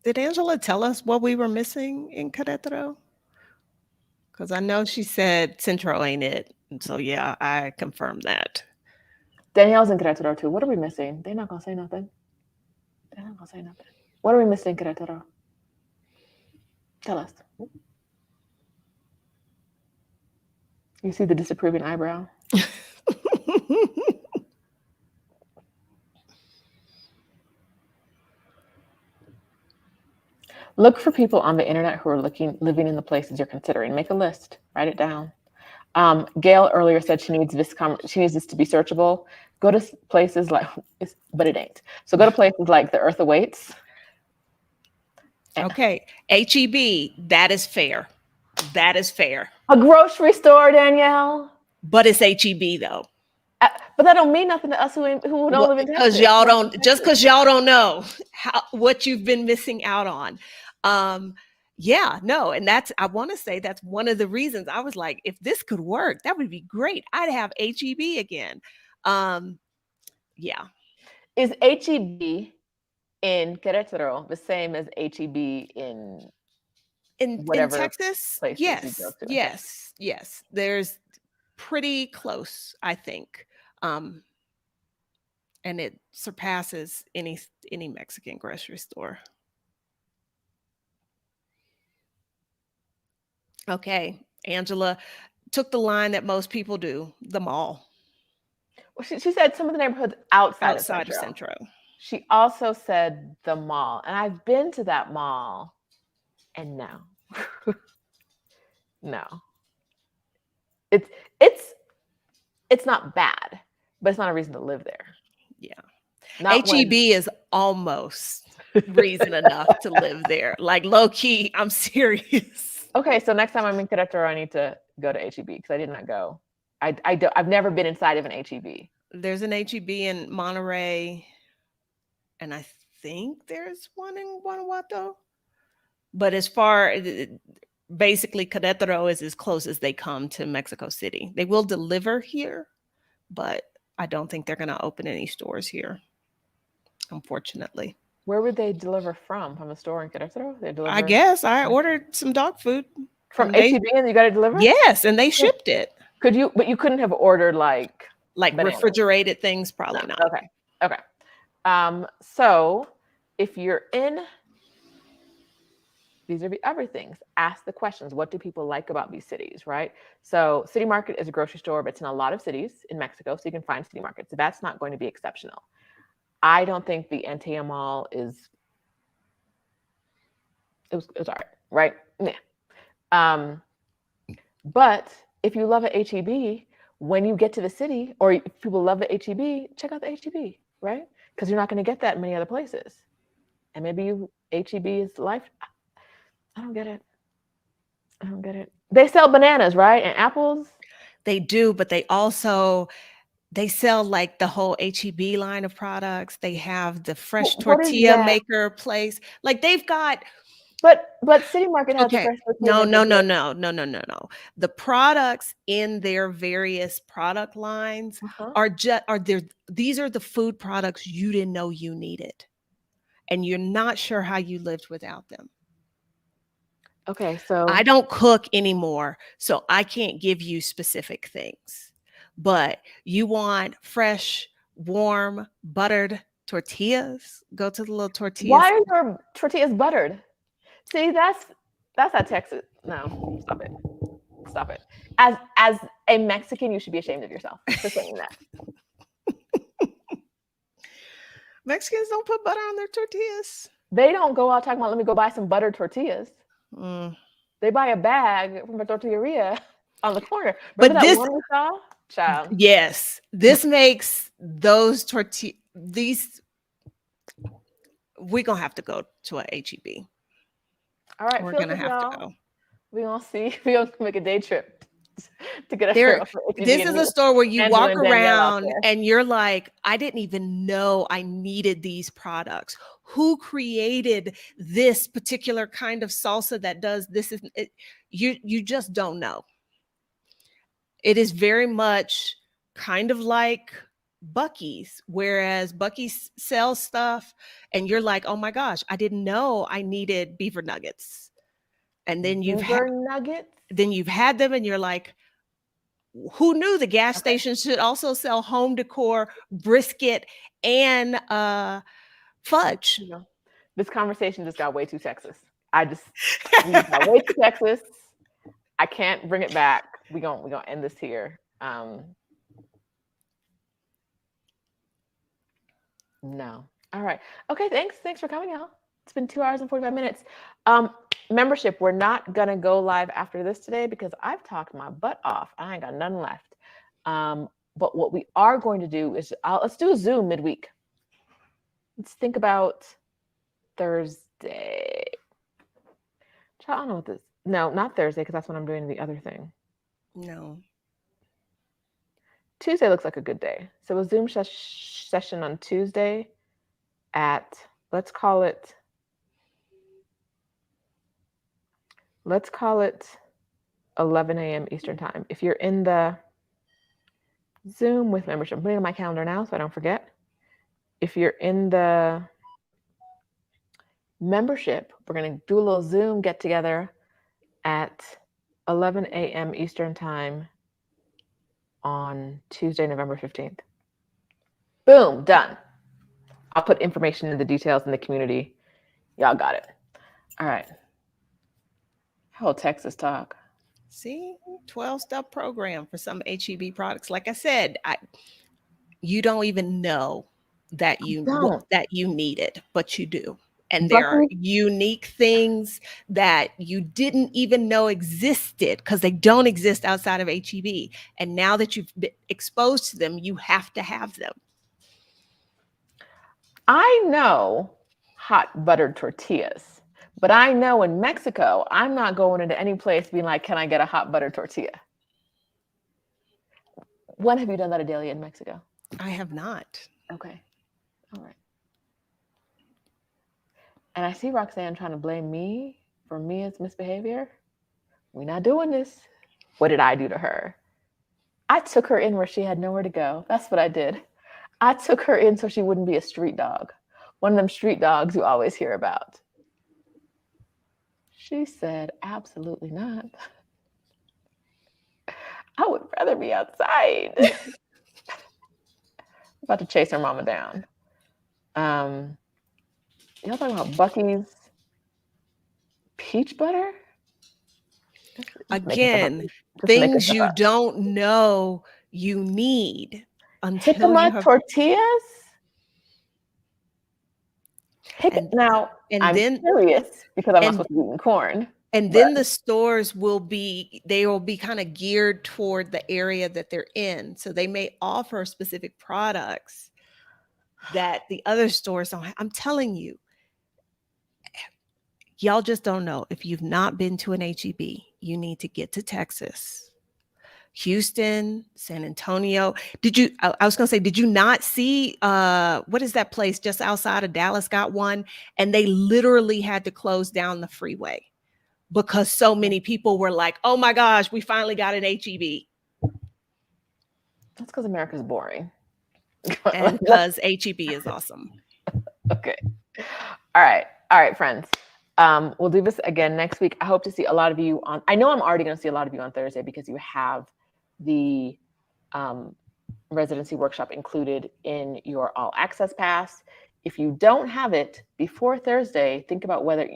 Did Angela tell us what we were missing in Querétaro? Because I know she said Centro ain't it. And so yeah, I confirmed that. Danielle's in Querétaro too. What are we missing? They're not gonna say nothing. What are we missing in Querétaro? Tell us. You see the disapproving eyebrow? Look for people on the internet who are living in the places you're considering. Make a list. Write it down. Gail earlier said she needs this to be searchable. Go to places like, but it ain't. So go to places like The Earth Awaits. Okay, HEB, that is fair. That is fair. A grocery store, Danielle. But it's HEB though. But that don't mean nothing to us who don't live in Texas. Because y'all don't, just because y'all don't know what you've been missing out on. Yeah, no, and I want to say that's one of the reasons I was like, if this could work, that would be great. I'd have HEB again. Yeah. Is HEB in Querétaro the same as HEB in whatever Texas? Yes. There's pretty close, I think. And it surpasses any Mexican grocery store. Okay, Angela took the line that most people do, the mall. Well, she said some of the neighborhoods outside of Centro. She also said the mall. And I've been to that mall, and no. No. It's not bad, but it's not a reason to live there. Yeah. HEB is almost reason enough to live there. Like low key, I'm serious. Okay, so next time I'm in Querétaro, I need to go to HEB because I did not go. I've never been inside of an HEB. There's an HEB in Monterrey, and I think there's one in Guanajuato. But as far basically Querétaro is as close as they come to Mexico City. They will deliver here, but I don't think they're going to open any stores here, unfortunately. Where would they deliver from? From a store in Querétaro? They deliver. I guess I ordered some dog food from HEB, and you got it delivered. Yes, and they shipped it. But you couldn't have ordered like refrigerated things, probably not. Okay. So if you're in, these are the other things. Ask the questions. What do people like about these cities, right? So City Market is a grocery store, but it's in a lot of cities in Mexico, so you can find City Market. So that's not going to be exceptional. I don't think the Antilla Mall is. It was all right, right? Yeah. But if you love a HEB, when you get to the city, or if people love the HEB, check out the HEB, right? Because you're not going to get that in many other places. And maybe HEB is life. I don't get it. I don't get it. They sell bananas, right? And apples. They do, but they sell like the whole HEB line of products. They have the fresh What is tortilla that? maker place. Like they've got But City Market has the okay. fresh tortilla No, maker no, no, here. no, no, no, no, no. The products in their various product lines Uh-huh. are there. These are the food products you didn't know you needed, and you're not sure how you lived without them. Okay, so I don't cook anymore, so I can't give you specific things. But you want fresh, warm, buttered tortillas? Go to the little tortillas. why are your tortillas buttered? See, that's at Texas. No, stop it. Stop it. As a Mexican, you should be ashamed of yourself for saying that. Mexicans don't put butter on their tortillas. They don't go out talking about let me go buy some buttered tortillas. Mm. They buy a bag from a tortilleria on the corner. Remember But that this, one we saw? Child. yes, this makes those tortillas. These we're gonna have to go to a HEB. All right, We're field gonna trip, have to y'all. go. We gonna see. We gonna make a day trip to get a There, shrimp for HEB this and is meet a store where you Angela walk and Danielle out around there. and you're like, I didn't even know I needed these products. Who created this particular kind of salsa that does this? Is it, you just don't know. It is very much kind of like Bucky's, whereas Bucky's sells stuff and you're like, oh my gosh, I didn't know I needed beaver nuggets. And then Beaver nuggets. you've had them and you're like, who knew the gas Okay. station should also sell home decor, brisket, and fudge? You know, this conversation just got way too Texas. We just got way too Texas. I can't bring it back. We gonna end this here. No. All right. Okay. Thanks for coming out. It's been 2 hours and 45 minutes. Membership. We're not gonna go live after this today because I've talked my butt off. I ain't got none left. But what we are going to do is let's do a Zoom midweek. Let's think about Thursday. I don't know what this. No, not Thursday because that's when I'm doing the other thing. No. Tuesday looks like a good day. So a Zoom session on Tuesday at let's call it 11 a.m. Eastern time. If you're in the Zoom with membership, I'm putting it on my calendar now so I don't forget. If you're in the membership, we're going to do a little Zoom get together at 11 a.m. Eastern time on Tuesday, November 15th. Boom, done. I'll put information in the details in the community. Y'all got it. All right. How Texas talk? See, 12-step program for some HEB products. Like I said, you don't even know that you need it, but you do. And there are unique things that you didn't even know existed because they don't exist outside of HEB. And now that you've been exposed to them, you have to have them. I know hot buttered tortillas, but I know in Mexico, I'm not going into any place being like, can I get a hot buttered tortilla? When have you done that, Adelia, in Mexico? I have not. Okay. All right. And I see Roxanne trying to blame me for Mia's misbehavior. We're not doing this. What did I do to her? I took her in where she had nowhere to go. That's what I did. I took her in so she wouldn't be a street dog. One of them street dogs you always hear about. She said, absolutely not. I would rather be outside. About to chase her mama down. Y'all talking about Bucky's peach butter? Again, things you don't know you need until Jicama you have tortillas? Now, I'm curious because I'm not supposed to be eating corn. And then the stores will be kind of geared toward the area that they're in. So they may offer specific products that the other stores don't have. I'm telling you, y'all just don't know. If you've not been to an HEB, you need to get to Texas. Houston, San Antonio. I was going to say, did you not see, what is that place just outside of Dallas got one? And they literally had to close down the freeway because so many people were like, oh my gosh, we finally got an HEB. That's because America's boring. And because HEB is awesome. Okay. All right, friends. We'll do this again next week. I hope to see a lot of you on, I know I'm already going to see a lot of you on Thursday because you have the residency workshop included in your all access pass. If you don't have it before Thursday, think about whether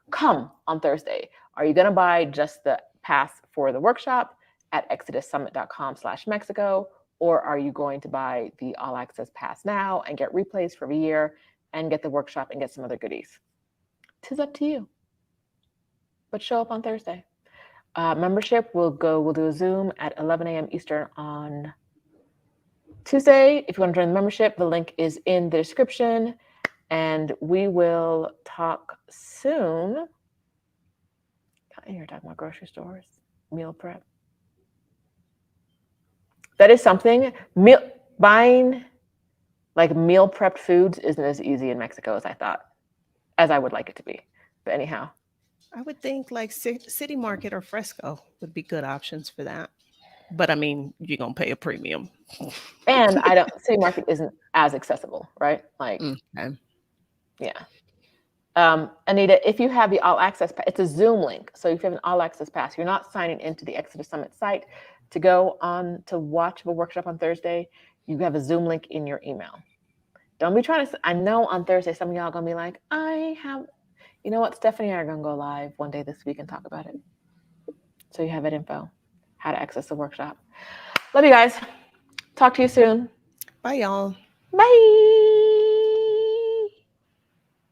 come on Thursday. Are you going to buy just the pass for the workshop at exodussummit.com/Mexico, or are you going to buy the all access pass now and get replays for a year and get the workshop and get some other goodies? 'Tis up to you. But show up on Thursday. Membership, we'll do a Zoom at 11 a.m. Eastern on Tuesday. If you want to join the membership, the link is in the description. And we will talk soon. You're talking about grocery stores, meal prep. That is something. Buying like meal prepped foods isn't as easy in Mexico as I thought, as I would like it to be. But anyhow. I would think like City Market or Fresco would be good options for that. But I mean, you're going to pay a premium. And City Market isn't as accessible, right? Like, okay. Yeah. Anita, if you have the all access, it's a Zoom link. So if you have an all access pass, you're not signing into the Exodus Summit site to go on to watch the workshop on Thursday. You have a Zoom link in your email. Don't be trying to, I know on Thursday, some of y'all going to be like, you know what? Stephanie and I are going to go live one day this week and talk about it. So you have that info, how to access the workshop. Love you guys. Talk to you soon. Bye, y'all. Bye.